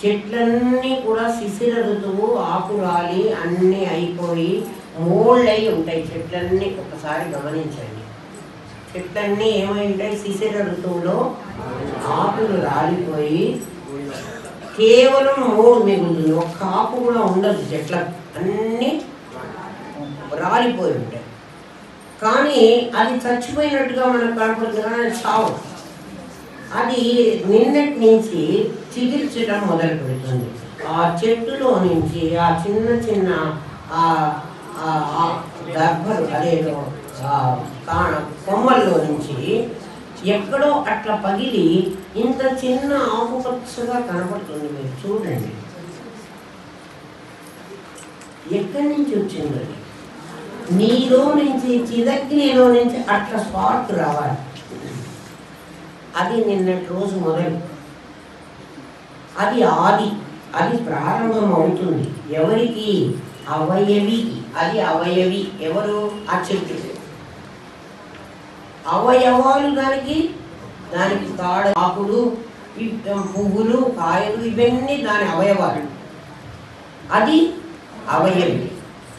చెట్లన్నీ కూడా శిశిర ఋతువు, ఆకురాలి అన్నీ అయిపోయి మోల్డ్ అయి ఉంటాయి. చెట్లన్నీ ఒకసారి గమనించండి. చెట్లన్నీ ఏమై ఉంటాయి? శిశిర ఋతువులో ఆకులు రాలిపోయి కేవలం మోడ్ మిగులుతుంది. ఒక్క ఆకు కూడా ఉండదు. చెట్లకు అన్నీ రాలిపోయి ఉంటాయి. కానీ అది చచ్చిపోయినట్టుగా మనకు కనపడుతుంది, కానీ అది చావు. అది నిన్నటి నుంచి చిగిర్చడం మొదలు పెడుతుంది. ఆ చెట్టులో నుంచి ఆ చిన్న చిన్న గర్భలు అదేదో కొమ్మల్లో నుంచి ఎక్కడో అట్లా పగిలి ఇంత చిన్న ఆకుపచ్చగా కనపడుతుంది. మీరు చూడండి ఎక్కడి నుంచి వచ్చింది. నీలో నుంచి, చిదగ్నిలో నుంచి అట్లా స్పార్క్ రావాలి. అది నిన్నటి రోజు మొదలు. అది ప్రారంభం అవుతుంది. ఎవరికి? అవయవికి. అది అవయవి. ఎవరు? ఆ చెట్టు. అవయవాలు దానికి కాడ, ఆకులు, పువ్వులు, కాయలు ఇవన్నీ దాని అవయవాలు. అది అవయవి.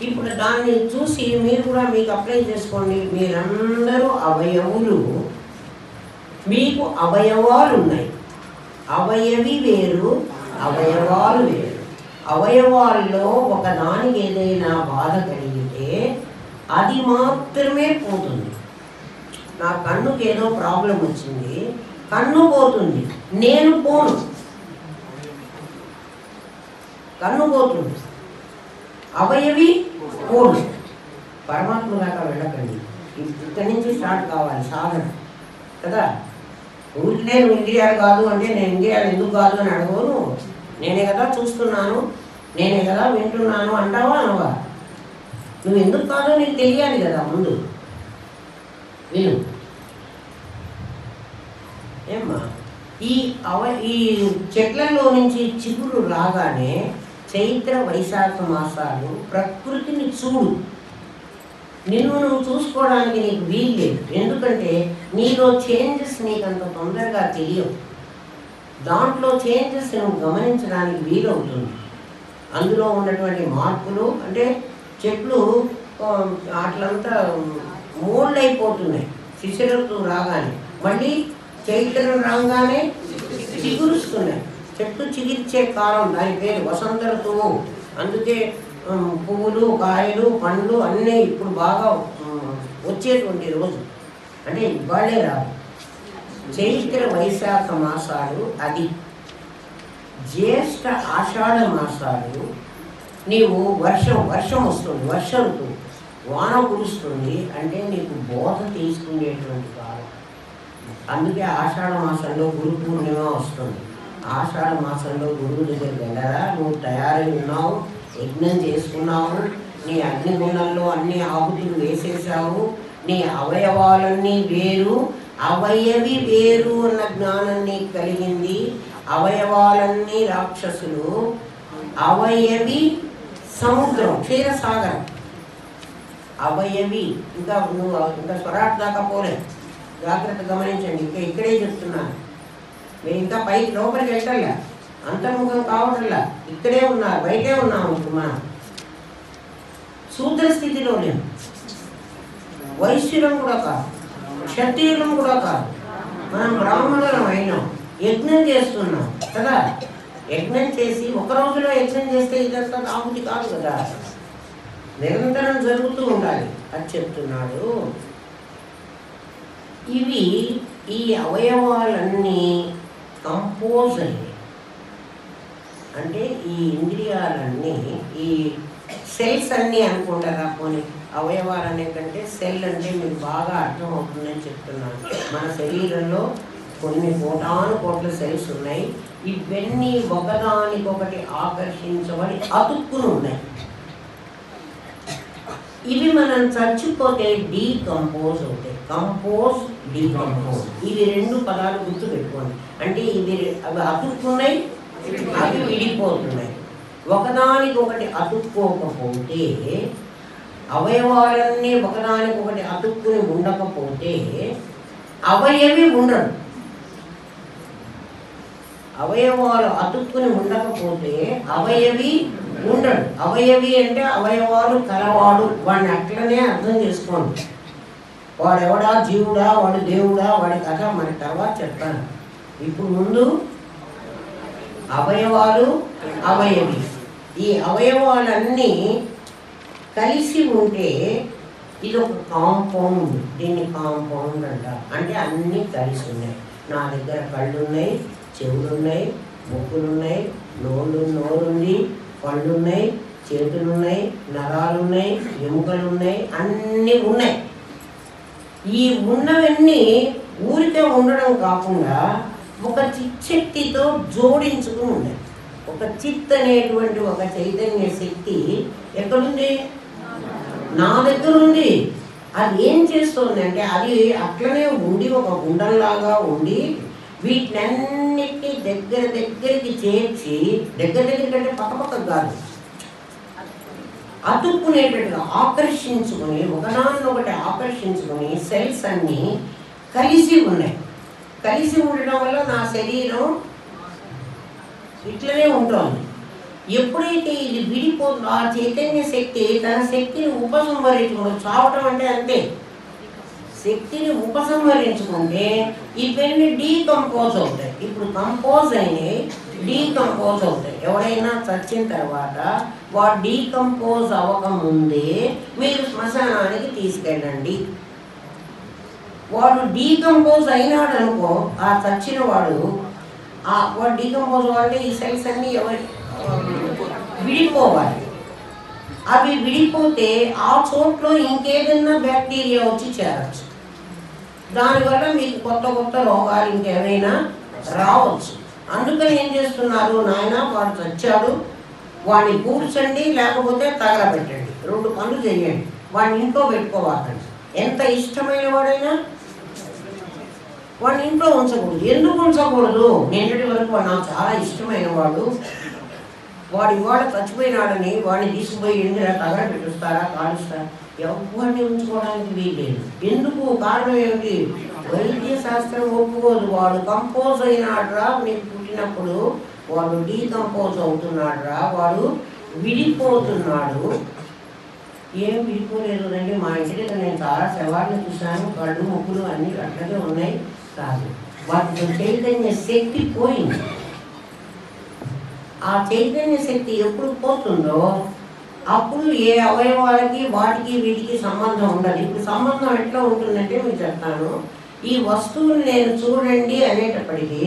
ఇప్పుడు దాన్ని చూసి మీరు కూడా మీకు అప్లై చేసుకోండి. మీరందరూ అవయవులు. మీకు అవయవాలు ఉన్నాయి. అవయవి వేరు, అవయవాలు వేరు. అవయవాల్లో ఒకదానికి ఏదైనా బాధ కలిగితే అది మాత్రమే పోతుంది. నా కన్నుకి ఏదో ప్రాబ్లం వచ్చింది, కన్ను పోతుంది, నేను పోను. కన్ను పోతుంది, అవయవి పోను. పరమాత్మ దాకా వెళ్ళకండి. ఇక్కడి నుంచి స్టార్ట్ కావాలి సాధన కదా. ఊరికి నేను ఇంద్రియాలు కాదు అంటే నేను ఇంద్రియాలు ఎందుకు కాదు అని అడగను. నేనే కదా చూస్తున్నాను, నేనే కదా వింటున్నాను అంటావా అనవా? నువ్వు ఎందుకు కాదో నీకు తెలియాలి కదా. ముందు విను. ఏమ్మా, ఈ చెట్లలో నుంచి చిగురు రాగానే చైత్ర వైశాఖ మాసాలు ప్రకృతిని చూడు. నువ్వు చూసుకోవడానికి నీకు వీలు లేదు. ఎందుకంటే నీలో చేంజెస్ నీకు అంత తొందరగా తెలియవు. దాంట్లో చేంజెస్ నువ్వు గమనించడానికి వీలవుతుంది. అందులో ఉన్నటువంటి మార్పులు అంటే చెట్లు అట్లంతా మోల్డ్ అయిపోతున్నాయి. శిశిర ఋతువు రాగానే మళ్ళీ చైత్రం రాగానే చిగురుస్తున్నాయి. చెట్టు చిగిర్చే కాలం, దాని పేరు వసంత ఋతువు. అందుకే పువ్వులు, కాయలు, పండ్లు అన్నీ ఇప్పుడు బాగా వచ్చేటువంటి రోజు. అంటే ఇవాళే రాదు. చైత్ర వైశాఖ మాసాలు అది. జ్యేష్ఠ ఆషాఢ మాసాలు నీవు వర్షం వస్తుంది, వర్ష ఋతువు, వాన కురుస్తుంది. అంటే నీకు బోధ తీసుకునేటువంటి కాలం. అందుకే ఆషాఢ మాసంలో గురు పూర్ణిమ వస్తుంది. ఆషాఢ మాసంలో గురువు దగ్గరికి వెళ్ళరా? నువ్వు తయారై ఉన్నావు, యజ్ఞం చేసుకున్నావు, నీ అగ్నిగుణంలో అన్ని ఆహుతులు వేసేసావు, నీ అవయవాలన్నీ వేరు, అవయవి వేరు అన్న జ్ఞానం నీకు కలిగింది. అవయవాలన్నీ రాక్షసులు, అవయవి సముద్రం, క్షీరసాగరం. అవయవి ఇంకా నువ్వు ఇంకా స్వరాట్ దాకా పోలే. జాగ్రత్త గమనించండి. ఇక్కడే చెప్తున్నాను. మీరు ఇంకా పైకి లోపలికి వెళ్ళటల్లా, అంతర్ముఖం కావటల్లా, ఇక్కడే ఉన్నారు, బయటే ఉన్నాము. ఇప్పుడు మనం శూద్ర స్థితిలో లేము. వైశ్యులం కూడా కాదు, క్షత్రియులం కూడా కాదు. మనం బ్రాహ్మణులం అయినాం. యజ్ఞం చేస్తున్నాం కదా. యజ్ఞం చేసి ఒక రోజులో యజ్ఞం చేస్తే ఇదంతా ఆహుతి కాదు కదా. నిరంతరం జరుగుతూ ఉండాలి. అది చెప్తున్నాడు. ఈ అవయవాలన్నీ కంపోజ్ అయ్యాయి. అంటే ఈ ఇంద్రియాలన్నీ, ఈ సెల్స్ అన్నీ అనుకుంటారా? పోనీ అవయవాలనే కంటే సెల్ అంటే మీకు బాగా అర్థమవుతుందని చెప్తున్నాను. మన శరీరంలో కొన్ని కోటాను కోట్ల సెల్స్ ఉన్నాయి. ఇవన్నీ ఒకదానికొకటి ఆకర్షించబడి అతుక్కుని ఉన్నాయి. ఇవి మనం చచ్చిపోతే డీకంపోజ్ అవుతాయి. కంపోజ్, డీకంపోజ్, ఇవి రెండు పదాలు గుర్తు పెట్టుకోండి. అంటే ఇవి అవి అతుక్కున్నాయి, అవి విడిపోతున్నాయి. ఒకదానికొకటి అతుక్కోకపోతే, అవయవాలన్నీ ఒకదానికొకటి అతుక్కుని ఉండకపోతే అవయవి ఉండడు. అవయవాలు అతుక్కుని ఉండకపోతే అవయవి ఉండడు. అవయవి అంటే అవయవాలు కలవాడు, వాడిని అట్లనే అర్థం చేసుకోండి. వాడెవడా, జీవుడా, వాడు దేవుడా, వాడి కథ మన తర్వాత చెప్తాను. ఇప్పుడు ముందు అవయవాలు, అవయవి. ఈ అవయవాలన్నీ కలిసి ఉంటే ఇది ఒక కాంపౌండ్. దీన్ని కాంపౌండ్ అంటారు. అంటే అన్నీ కలిసి ఉన్నాయి. నా దగ్గర కళ్ళు ఉన్నాయి, చెవులు ఉన్నాయి, ముక్కులు ఉన్నాయి, నోరుంది, పళ్ళు ఉన్నాయి, చేతులు ఉన్నాయి, నరాలు ఉన్నాయి, ఎముకలు ఉన్నాయి, అన్నీ ఉన్నాయి. ఈ ఉన్నవన్నీ ఊరికే ఉండడం కాకుండా ఒక చిచ్చక్తితో జోడించుకుని ఉన్నాయి. ఒక చిత్ అనేటువంటి ఒక చైతన్య శక్తి ఎక్కడుంది? నా దగ్గర ఉంది. అది ఏం చేస్తుంది అంటే అది అట్లనే ఉండి ఒక గుండంలాగా ఉండి వీటినన్నిటినీ దగ్గరికి చేర్చి, దగ్గరికి అంటే పక్కపక్క కాదు, అతుక్కునేటట్టుగా ఆకర్షించుకొని, ఒకదాన్నొకటి ఆకర్షించుకొని సెల్స్ అన్నీ కలిసి ఉన్నాయి. కలిసి ఉండడం వల్ల నా శరీరం ఇట్లనే ఉంటుంది. ఎప్పుడైతే ఇది విడిపోతుందో ఆ చైతన్య శక్తి తన శక్తిని ఉపసంహరించుకుంటుంది. చావటం అంటే అంతే. శక్తిని ఉపసంహరించుకుంటే ఇవన్నీ డీకంపోజ్ అవుతాయి. ఇప్పుడు కంపోజ్ అయినాయి, డీకంపోజ్ అవుతాయి. ఎవరైనా చచ్చిన తర్వాత వాడు డీకంపోజ్ అవ్వకముందే మీరు శ్మశానానికి తీసుకెళ్ళండి. వాడు డీకంపోజ్ అయినాడు అనుకో, ఆ చచ్చిన వాడు డీకంపోజ్ అవ్వాలంటే ఈ సెల్స్ అన్నీ విడిపోవాలి. అవి విడిపోతే ఆ చోట్లో ఇంకేదైనా బ్యాక్టీరియా వచ్చి చేరచ్చు. దానివల్ల మీకు కొత్త రోగాలు ఇంకేమైనా రావచ్చు. అందుకని ఏం చేస్తున్నారు, నాయన వాడు చచ్చాడు, వాడిని కూర్చండి, లేకపోతే తగలబెట్టండి, రెండు పనులు చేయండి. వాడిని ఇంట్లో పెట్టుకోవాలండి. ఎంత ఇష్టమైన వాడైనా వాడిని ఇంట్లో ఉంచకూడదు. ఎందుకు ఉంచకూడదు? నిన్నటి వరకు వాడు నాకు చాలా ఇష్టమైన వాడు, వాడు చచ్చిపోయినాడని వాడిని తీసుకుపోయి ఎందుకు తగలబెట్టుస్తారా, కాలుస్తారా? ఎవరిని ఉంచుకోవడానికి వీల్లేదు. ఎందుకు? కారణం ఏమిటి? వైద్య శాస్త్రం ఒప్పుకోదు. వాడు కంపోజ్ అయినాడురా, నీకు పుట్టినప్పుడు వాడు డీకంపోజ్ అవుతున్నాడురా, వాడు విడిపోతున్నాడు. ఏం విడిపోలేదు రండి. మా ఇంటి దగ్గర నేను చాలా శవాలను చూశాను, కళ్ళు ముక్కులు అన్నీ అట్లాగే ఉన్నాయి. కాదు, వాటితో చైతన్య శక్తి పోయింది. ఆ చైతన్య శక్తి ఎప్పుడు పోతుందో అప్పుడు ఏ అవయవాలకి వాటికి వీటికి సంబంధం ఉండదు. ఇప్పుడు సంబంధం ఎట్లా ఉంటుందంటే మీకు చెప్తాను. ఈ వస్తువుని నేను చూడండి అనేటప్పటికీ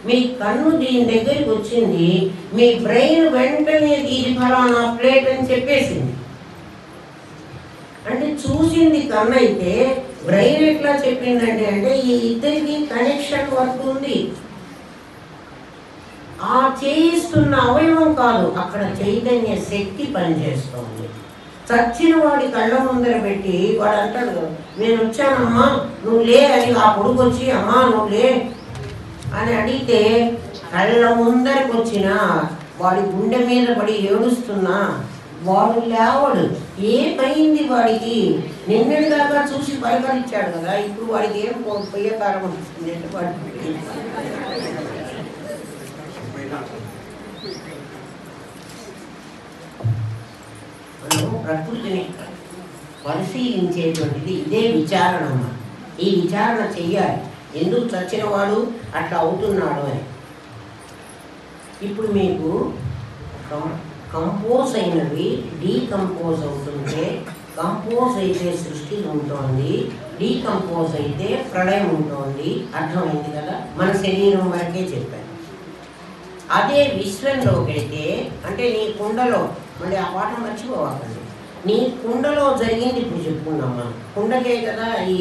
మీ కన్ను దీని దగ్గరికి వచ్చింది, మీ బ్రెయిన్ వెంటనే ఇది ఫలానా ప్లేట్ అని చెప్పేసింది. అంటే చూసింది కన్ను అయితే బ్రెయిన్ ఎట్లా చెప్పిందంటే అంటే ఈ ఇద్దరికి కనెక్షన్ వర్క్ ఉంది. ఆ చేయిస్తున్న అవయవం కాదు, అక్కడ చైతన్య శక్తి పనిచేస్తుంది. చచ్చిన వాడి కళ్ళ ముందర పెట్టి వాడు అంటాడు, నేను వచ్చానమ్మా నువ్వు లే అని. ఆ కొడుకు వచ్చి అమ్మా నువ్వు లే అని అడిగితే కళ్ళ ముందరికి వచ్చిన వాడి గుండె మీద పడి ఏడుస్తున్నా వాడు లేవడు. ఏమైంది వాడికి? నిన్నటి దాకా చూసి పలకరించాడు కదా, ఇప్పుడు వాడికి ఏం పోయే కారణం ఉంటుంది అంటే వాడి ప్రకృతిని పరిశీలించేటువంటిది ఇదే విచారణ. ఈ విచారణ చెయ్యాలి. ఎందుకు చచ్చిన వాడు అట్లా అవుతున్నాడు అని. ఇప్పుడు మీకు కంపోజ్ అయినవి డీకంపోజ్ అవుతుంటే, కంపోజ్ అయితే సృష్టి ఉంటుంది, డీకంపోజ్ అయితే ప్రళయం ఉంటుంది. అర్థమైంది కదా? మన శరీరం వరకే చెప్పాను. అదే విశ్వంలోకి వెళితే అంటే నీ కుండలో, మళ్ళీ ఆ పాట మర్చిపోవాలండి, నీ కుండలో జరిగింది ఇప్పుడు చెప్పుకున్నాం మనం. కుండకే కదా ఈ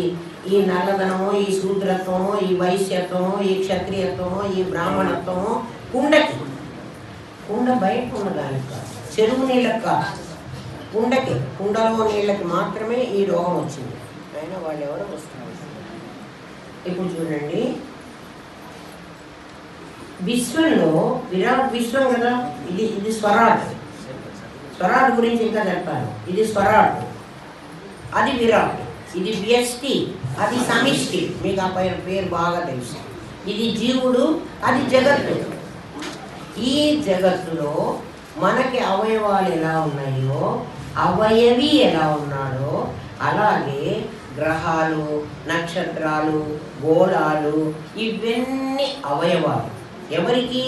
ఈ నల్లధనము, ఈ శూద్రత్వము, ఈ వైశ్యత్వము, ఈ క్షత్రియత్వము, ఈ బ్రాహ్మణత్వము కుండకి. కుండ బయట ఉన్నదానికి కాదు, చెరువు నీళ్ళకి కాదు, కుండకి, కుండలో నీళ్ళకి మాత్రమే ఈ రోగం వచ్చింది. అయినా వాళ్ళు ఎవరో వస్తున్నారు. ఇప్పుడు చూడండి, విశ్వంలో విరాట్ విశ్వం కదా, ఇది స్వరాట్. స్వరాట్ గురించి ఇంకా చెప్పాను. ఇది స్వరాట్, అది విరాట్. ఇది వ్యష్టి, అది సమిష్టి. మీకు ఆ పేరు బాగా తెలుసు. ఇది జీవుడు, అది జగత్తు. ఈ జగత్తులో మనకి అవయవాలు ఎలా ఉన్నాయో, అవయవి ఎలా ఉన్నాడో, అలాగే గ్రహాలు, నక్షత్రాలు, గోళాలు, ఇవన్నీ అవయవాలు. ఎవరికి?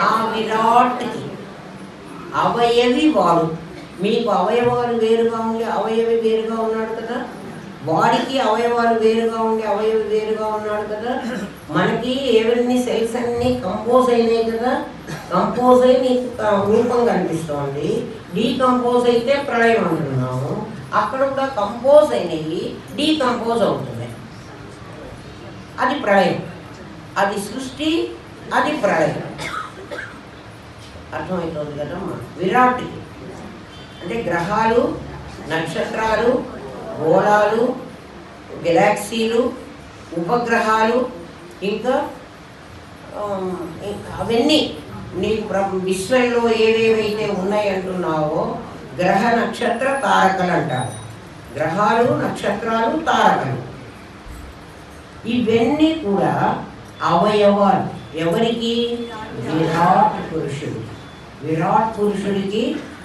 ఆ విరాట్కి. అవయవి వాడు. మీకు అవయవాలు వేరుగా ఉండి అవయవి వేరుగా ఉన్నాడు కదా, వాడికి అవయవాలు వేరుగా ఉండి అవయవి వేరుగా ఉన్నాడు కదా. మనకి ఎవరిని సెల్స్ అన్నీ కంపోజ్ అయినాయి కదా, కంపోజ్ అయి నీకు రూపం కనిపిస్తోంది. డీకంపోజ్ అయితే ప్రళయం అంటున్నాము. అక్కడ కూడా కంపోజ్ అయినవి డీకంపోజ్ అవుతున్నాయి. అది ప్రళయం, అది సృష్టి, అది ప్రళయం. అర్థమవుతుంది కదమ్మా. విరాట్కి అంటే గ్రహాలు, నక్షత్రాలు, గోళాలు, గెలాక్సీలు, ఉపగ్రహాలు, ఇంకా అవన్నీ నీకు విశ్వంలో ఏవేవైతే ఉన్నాయంటున్నావో గ్రహ నక్షత్ర తారకలు అంటారు. గ్రహాలు, నక్షత్రాలు, తారకలు ఇవన్నీ కూడా అవయవాలు. ఎవరికి? విరాట్ పురుషుడికి. విరాట్ పురుషుడికి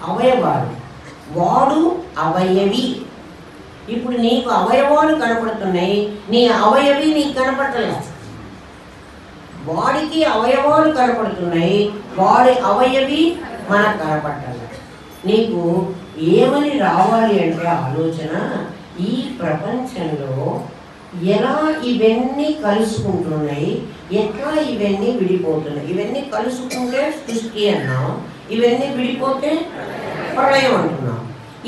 అవయవాలు. వాడు అవయవి. ఇప్పుడు నీకు అవయవాలు కనపడుతున్నాయి, నీ అవయవి నీకు కనపడలేదు. వాడికి అవయవాలు కనపడుతున్నాయి, వాడి అవయవి మనకు కనపడాలి. నీకు ఏమని రావాలి అంటే ఆలోచన, ఈ ప్రపంచంలో ఎలా ఇవన్నీ కలుసుకుంటున్నాయి, ఎట్లా ఇవన్నీ విడిపోతున్నాయి. ఇవన్నీ కలుసుకుంటే సృష్టి అన్నాం, ఇవన్నీ విడిపోతే ప్రళయం అంటున్నాం.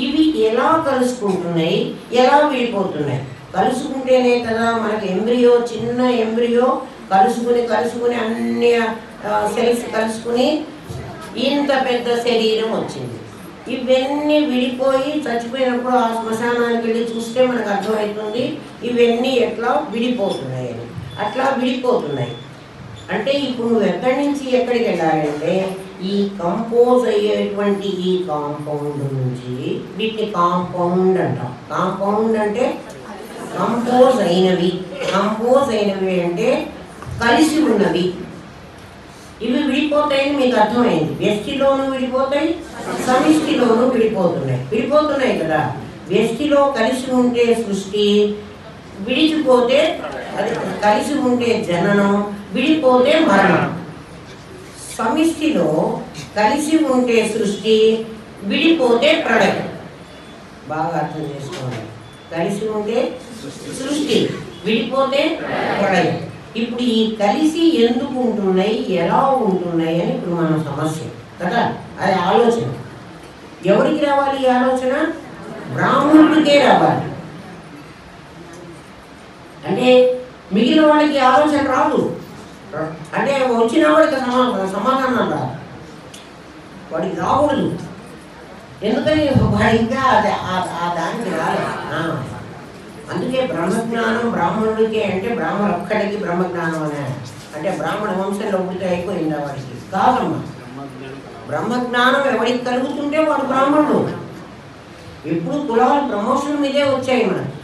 ఇవి ఎలా కలుసుకుంటున్నాయి, ఎలా విడిపోతున్నాయి? కలుసుకుంటేనే కదా మనకి ఎంబ్రియో, చిన్న ఎంబ్రియో కలుసుకుని అన్ని సెల్స్ కలుసుకుని ఇంత పెద్ద శరీరం వచ్చింది. ఇవన్నీ విడిపోయి చచ్చిపోయినప్పుడు ఆ శ్మశానానికి వెళ్ళి చూస్తే మనకు అర్థమవుతుంది ఇవన్నీ ఎట్లా విడిపోతున్నాయి అని. అట్లా విడిపోతున్నాయి అంటే ఇప్పుడు నువ్వు ఎక్కడి నుంచి ఎక్కడికి వెళ్ళాలంటే ఈ కంపోజ్ అయ్యేటువంటి ఈ కాంపౌండ్ నుంచి, వీటిని కాంపౌండ్ అంటాం. కాంపౌండ్ అంటే కంపోజ్ అయినవి. కంపోజ్ అయినవి అంటే కలిసి ఉన్నవి. ఇవి విడిపోతాయని మీకు అర్థమైంది. వ్యష్టిలోనూ విడిపోతాయి, సమిష్టిలోనూ విడిపోతున్నాయి కదా. వ్యష్టిలో కలిసి ఉంటే సృష్టి, విడిచిపోతే అది కలిసి ఉంటే జననం, విడిపోతే మరణం. సమిష్టిలో కలిసి ఉంటే సృష్టి, విడిపోతే ప్రళయం. బాగా అర్థం చేసుకోండి. కలిసి ఉంటే సృష్టి, విడిపోతే ప్రళయం. ఇప్పుడు ఈ కలిసి ఎందుకు ఉంటున్నాయి, ఎలా ఉంటున్నాయి అని ఇప్పుడు మన సమస్య కదా. అది ఆలోచన ఎవరికి రావాలి? ఈ ఆలోచన బ్రాహ్మణుడికే రావాలి. అంటే మిగిలిన వాళ్ళకి ఆలోచన రాదు. అంటే వచ్చిన వాడికి సమాధానం రాదు, వాడికి రాకూడదు. ఎందుకని వాడు ఇంకా దానికి రాలేదు. అందుకే బ్రహ్మజ్ఞానం బ్రాహ్మణుడికి అంటే బ్రాహ్మణ ఒక్కడికి బ్రహ్మజ్ఞానం అనే అంటే బ్రాహ్మణ వంశంలో పుడితే అయిపోయిందా వాడికి? కాదమ్మా. బ్రహ్మజ్ఞానం ఎవరికి కలుగుతుంటే వాడు బ్రాహ్మణుడు. ఎప్పుడు కులాలు ప్రమోషన్ మీదే వచ్చాయి, మనకి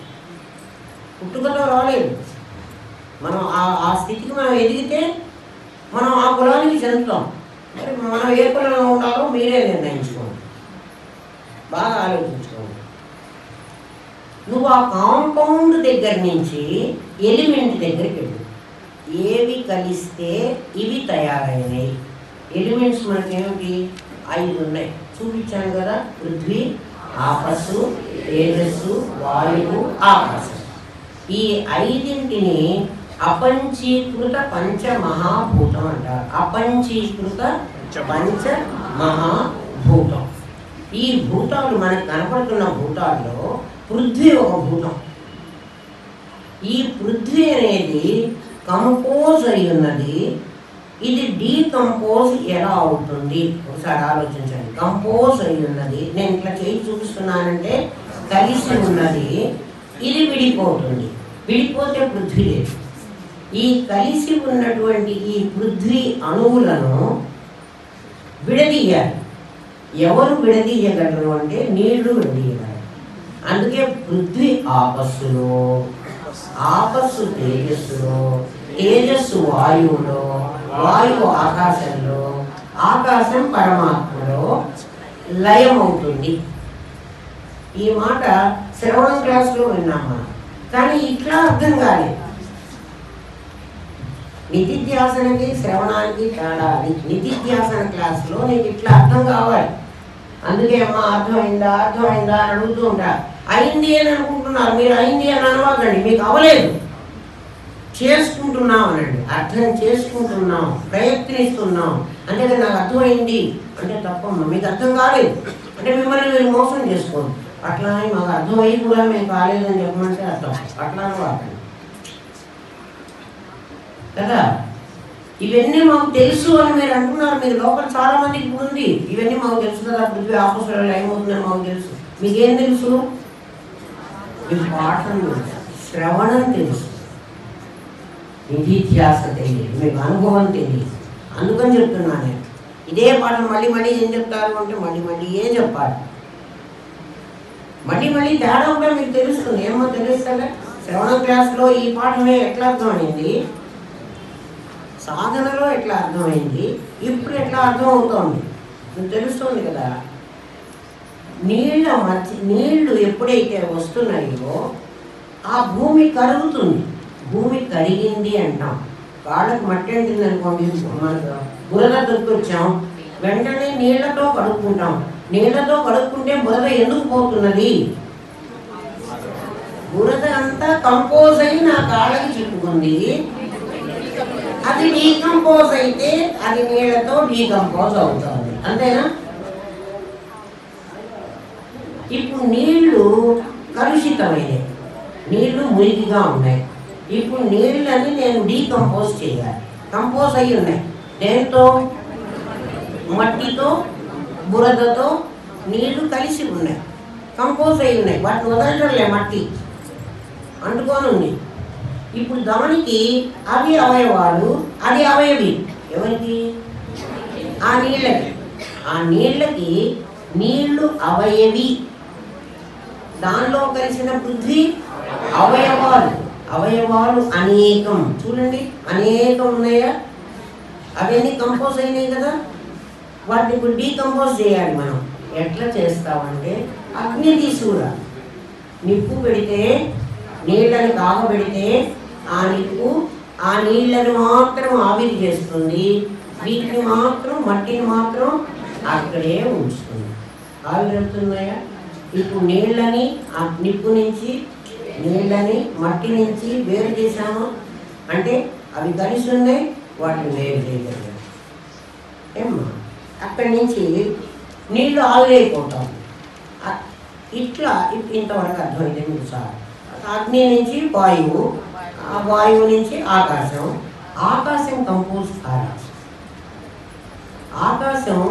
పుట్టుకతో రాలేదు. మనం ఆ స్థితికి మనం ఎదిగితే మనం ఆ కులానికి చెందుతాం. మరి మనం ఏ కులంలో ఉండాలో మీరే నిర్ణయించుకోండి, బాగా ఆలోచించుకోండి. నువ్వు ఆ కాంపౌండ్ దగ్గర నుంచి ఎలిమెంట్ దగ్గరికి వెళ్ళు. ఏవి కలిస్తే ఇవి తయారైనాయి. ఎలిమెంట్స్ మనకేమిటి? 5 ఉన్నాయి, చూపించాను కదా. పృథ్వీ, ఆపస్సు, తేజస్సు, వాయువు, ఆకాశం. ఈ 5ంటిని అపంచీకృత పంచమహాభూతం అంటారు. అపంచీకృత పంచమహాభూతం. ఈ భూతాలు మనకు కనపడుతున్న భూతాల్లో పృథ్వీ ఒక భూతం. ఈ పృథ్వీ అనేది కంపోజ్ అయి ఉన్నది. ఇది డీకంపోజ్ ఎలా అవుతుంది ఒకసారి ఆలోచించండి. కంపోజ్ అయి ఉన్నది, నేను ఇట్లా చేయి చూపిస్తున్నానంటే కలిసి ఉన్నది, ఇది విడిపోతుంది. విడిపోతే పృథ్వీ లేదు. ఈ కలిసి ఉన్నటువంటి ఈ పృథ్వీ అణువులను విడదీయాలి. ఎవరు విడదీయగలరు అంటే నీళ్లు విడదీయగలరు. అందుకే పృథ్వీ ఆపస్సులో, ఆపస్సు తేజస్సులో, తేజస్సు వాయువులో, వాయువు ఆకాశంలో, ఆకాశం పరమాత్మలో లయమవుతుంది. ఈ మాట శ్రవణం క్లాస్లో విన్నాం మనం, కానీ ఇట్లా అర్థం కాలేదు. నిధిధ్యాసనకి శ్రవణానికి తేడా. నిధిధ్యాసన క్లాస్లో నీకు ఇట్లా అర్థం కావాలి. అందుకే అమ్మ అర్థమైందా అర్థమైందా అని అడుగుతూ ఉంటారు. అయింది అని అనుకుంటున్నారు మీరు, అయింది అని అనవాకండి, మీకు అవ్వలేదు, చేసుకుంటున్నాం అనండి. అర్థం చేసుకుంటున్నాం, ప్రయత్నిస్తున్నాం. అంతేకాదు నాకు అర్థమైంది అంటే తప్పమ్మా, మీకు అర్థం కాలేదు అంటే మిమ్మల్ని మీరు మోసం చేసుకోండి. అట్లా అని మాకు అర్థమయ్యి కూడా మేము కాలేదని చెప్పమంటే అర్థం అట్లా వాకండి కదా. ఇవన్నీ మాకు తెలుసు అని మీరు అంటున్నారు. మీరు లోపల చాలా మందికి ఇప్పుడు ఉంది, ఇవన్నీ మాకు తెలుసు కదా, పృథ్వీ ఆపోజిట్లో ఏమవుతుందని మాకు తెలుసు. మీకేం తెలుసు? మీకు పాఠం తెలుసు, శ్రవణం తెలుసు, నిధిధ్యాస తెలియదు, మీకు అనుభవం తెలియదు. అందుకని చెప్తున్నాను నేను. ఇదే పాఠం మళ్ళీ మళ్ళీ ఏం చెప్తారు అంటే మళ్ళీ మళ్ళీ ఏం చెప్పాలి, మళ్ళీ మళ్ళీ తేడా కూడా మీకు తెలుస్తుంది. ఏమో తెలుస్తుందా? శ్రవణ క్లాస్లో ఈ పాఠమే ఎట్లా అర్థమైంది, సాధనలో ఎట్లా అర్థమైంది, ఇప్పుడు ఎట్లా అర్థం అవుతోంది మీకు తెలుస్తుంది కదా. నీళ్లు ఎప్పుడైతే వస్తున్నాయో ఆ భూమి కరుగుతుంది. భూమి కరిగింది అంటాం. కాళ్ళకు మట్టి అంటింది అనుకోండి, మనకు బురద దొరికొచ్చాం, వెంటనే నీళ్లతో కడుక్కుంటాం. నీళ్లతో కడుక్కుంటే బురద ఎందుకు పోతున్నది? బురద అంతా కంపోజ్ అయి నా కాళ్ళకి చిక్కుకుంది. అది డీకంపోజ్ అయితే అది నీళ్లతో డీకంపోజ్ అవుతుంది, అంతేనా? ఇప్పుడు నీళ్లు కలుషితమైనవి, నీళ్లు మురికిగా ఉన్నాయి. ఇప్పుడు నీళ్ళని నేను డీకంపోజ్ చేయాలి. కంపోజ్ అయ్యి ఉన్నాయి దేంతో? మట్టితో, బురదతో నీళ్లు కలిసి ఉన్నాయి, కంపోజ్ అయ్యి ఉన్నాయి. వాటిని వదలటంలే, మట్టి అంటుకొని ఉంది. ఇప్పుడు దానికి అవి అవయవాలు, అది అవయవి. ఎవరికి? ఆ నీళ్ళకి. ఆ నీళ్ళకి నీళ్లు అవయవి, దానిలో కలిసిన పృథ్వీ అవయవాలు. అవయవాలు అనేకం, చూడండి అనేకం ఉన్నాయా? అవన్నీ కంపోజ్ అయినాయి కదా. వాటిని ఇప్పుడు డీకంపోజ్ చేయాలి మనం. ఎట్లా చేస్తామంటే అగ్ని తీసుకురా, నిప్పు పెడితే, నీళ్ళని కాగబెడితే ఆ నిప్పు ఆ నీళ్ళని మాత్రం ఆవిరి చేస్తుంది, వీటిని మాత్రం, మట్టిని మాత్రం అక్కడే ఉంచుతుంది. ఆవిరి వెళ్తున్నాయా? ఇప్పుడు నీళ్ళని ఆ నిప్పు నుంచి, నీళ్ళని మట్టి నుంచి వేరు చేశాము అంటే అవి కలిసి ఉన్నాయి, వాటిని వేరు చేయగలిగాం. ఏమ్మా అక్కడి నుంచి నీళ్ళు ఆవిరైపోతాం. ఇట్లా ఇంతవరకు అర్థమైతే మీకు సార్. అగ్ని నుంచి వాయువు, ఆ వాయువు నుంచి ఆకాశం, ఆకాశం కంపోజ్ కాదు. ఆకాశం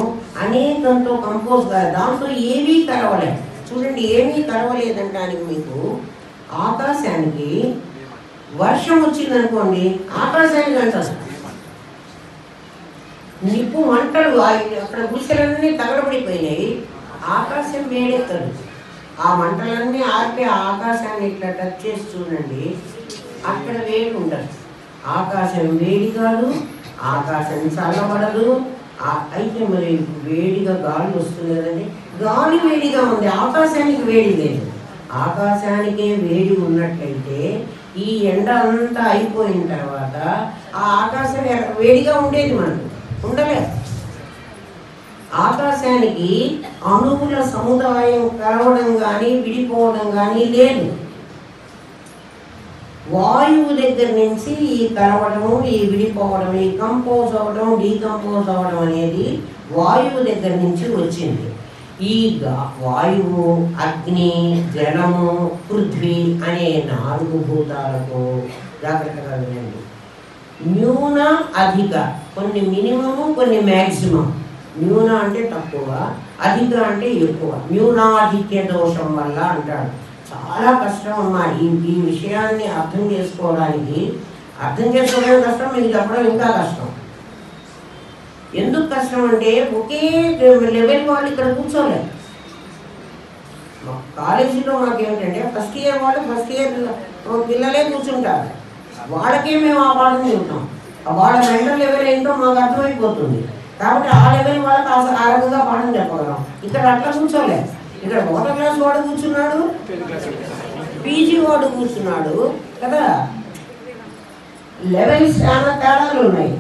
అనేకంతో కంపోజ్ కాదు, దాంట్లో ఏమీ కలవలేదు. చూడండి, ఏమీ కలవలేదంటానికి మీకు ఆకాశానికి వర్షం వచ్చిందనుకోండి, ఆకాశానికి అంటారు నిప్పు మంటలు, అక్కడ గుడిసెలన్నీ తగలబడిపోయినాయి, ఆకాశం వేడెక్కదు. ఆ మంటలన్నీ ఆపి ఆకాశాన్ని ఇట్లా టచ్ చేసి చూడండి, అక్కడ వేడి ఉండదు. ఆకాశం వేడి కాదు, ఆకాశం చల్లబడదు. అయితే మరి వేడిగా గాలి వస్తుంది కదండి, గాలి వేడిగా ఉంది, ఆకాశానికి వేడి లేదు. ఆకాశానికే వేడి ఉన్నట్లయితే ఈ ఎండ అంతా అయిపోయిన తర్వాత ఆ ఆకాశం వేడిగా ఉండేది, మనకు ఉండలేదు. ఆకాశానికి అణువుల సముదాయం కలవడం కానీ విడిపోవడం కానీ లేదు. వాయువు దగ్గర నుంచి ఈ కలవడము, ఈ విడిపోవడం, ఈ కంపోజ్ అవ్వడం, డీకంపోజ్ అవ్వడం అనేది వాయువు దగ్గర నుంచి వచ్చింది. ఈ వాయువు, అగ్ని, జలము, పృథ్వీ అనే 4 భూతాలకు జాగ్రత్తగా వినండి. న్యూన అధిక, కొన్ని మినిమము కొన్ని మ్యాక్సిమం. న్యూన అంటే తక్కువ, అధిక అంటే ఎక్కువ. న్యూనాధిక్య దోషం వల్ల అంటాడు. చాలా కష్టం అమ్మా ఈ విషయాన్ని అర్థం చేసుకోవడం కష్టం, మీకు చెప్పడం ఇంకా కష్టం. ఎందుకు కష్టం అంటే ఒకే లెవెల్ వాళ్ళు ఇక్కడ కూర్చోలేదు. కాలేజీలో మాకేమిటంటే ఫస్ట్ ఇయర్ వాళ్ళు ఫస్ట్ ఇయర్ పిల్లలే కూర్చుంటారు. వాళ్ళకే మేము ఆ పాఠం చెబుతాం. వాళ్ళ మెంటల్ లెవెల్ ఏంటో మాకు అర్థమైపోతుంది. కాబట్టి ఆ లెవెల్ వాళ్ళకి ఆ రకంగా పాఠం చెప్పగలం. ఇక్కడ అట్లా కూర్చోలేదు. ఇక్కడ 1వ క్లాస్ వాడు కూర్చున్నాడు, పీజీ వాడు కూర్చున్నాడు కదా. లెవెల్స్ చాలా తేడాలు ఉన్నాయి.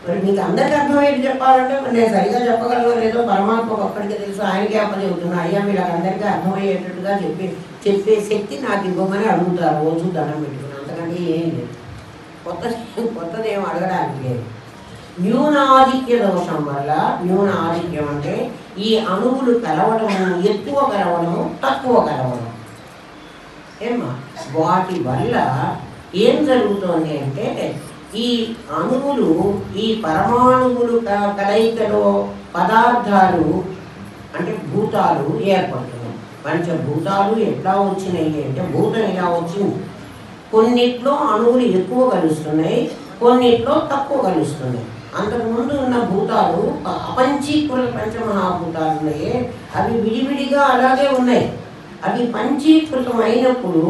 మరి మీకు అందరికీ అర్థమయ్యేది చెప్పాలంటే నేను సరిగా చెప్పగలను లేదో పరమాత్మకు ఒక్కడికి తెలుసు. ఆయనకే అప్ప చెబుతున్నా, అయ్యా మీరు అందరికీ అర్థమయ్యేటట్టుగా చెప్పే శక్తి నాకు ఇవ్వమని అడుగుతారు రోజు దండం పెట్టుకుని. అంతకంటే ఏం లేదు, కొత్తది ఏం అడగడానికి లేదు. న్యూనాధిక్య దోషం వల్ల, న్యూనాధిక్యం అంటే ఈ అణువులు కలవడము, ఎక్కువ కలవడము, తక్కువ కలవడం. ఏమా వాటి వల్ల ఏం జరుగుతోంది అంటే ఈ అణువులు, ఈ పరమాణువులు కలయికలో పదార్థాలు అంటే భూతాలు ఏర్పడుతున్నాయి. పంచభూతాలు ఎట్లా వచ్చినాయి అంటే భూతం ఇలా వచ్చింది. కొన్నిట్లో అణువులు ఎక్కువ కలుస్తున్నాయి, కొన్నిట్లో తక్కువ కలుస్తున్నాయి. అంతకుముందు ఉన్న భూతాలు అపంచీకృత పంచమహాభూతాలు ఉన్నాయి, అవి విడివిడిగా అలాగే ఉన్నాయి. అవి పంచీకృతం అయినప్పుడు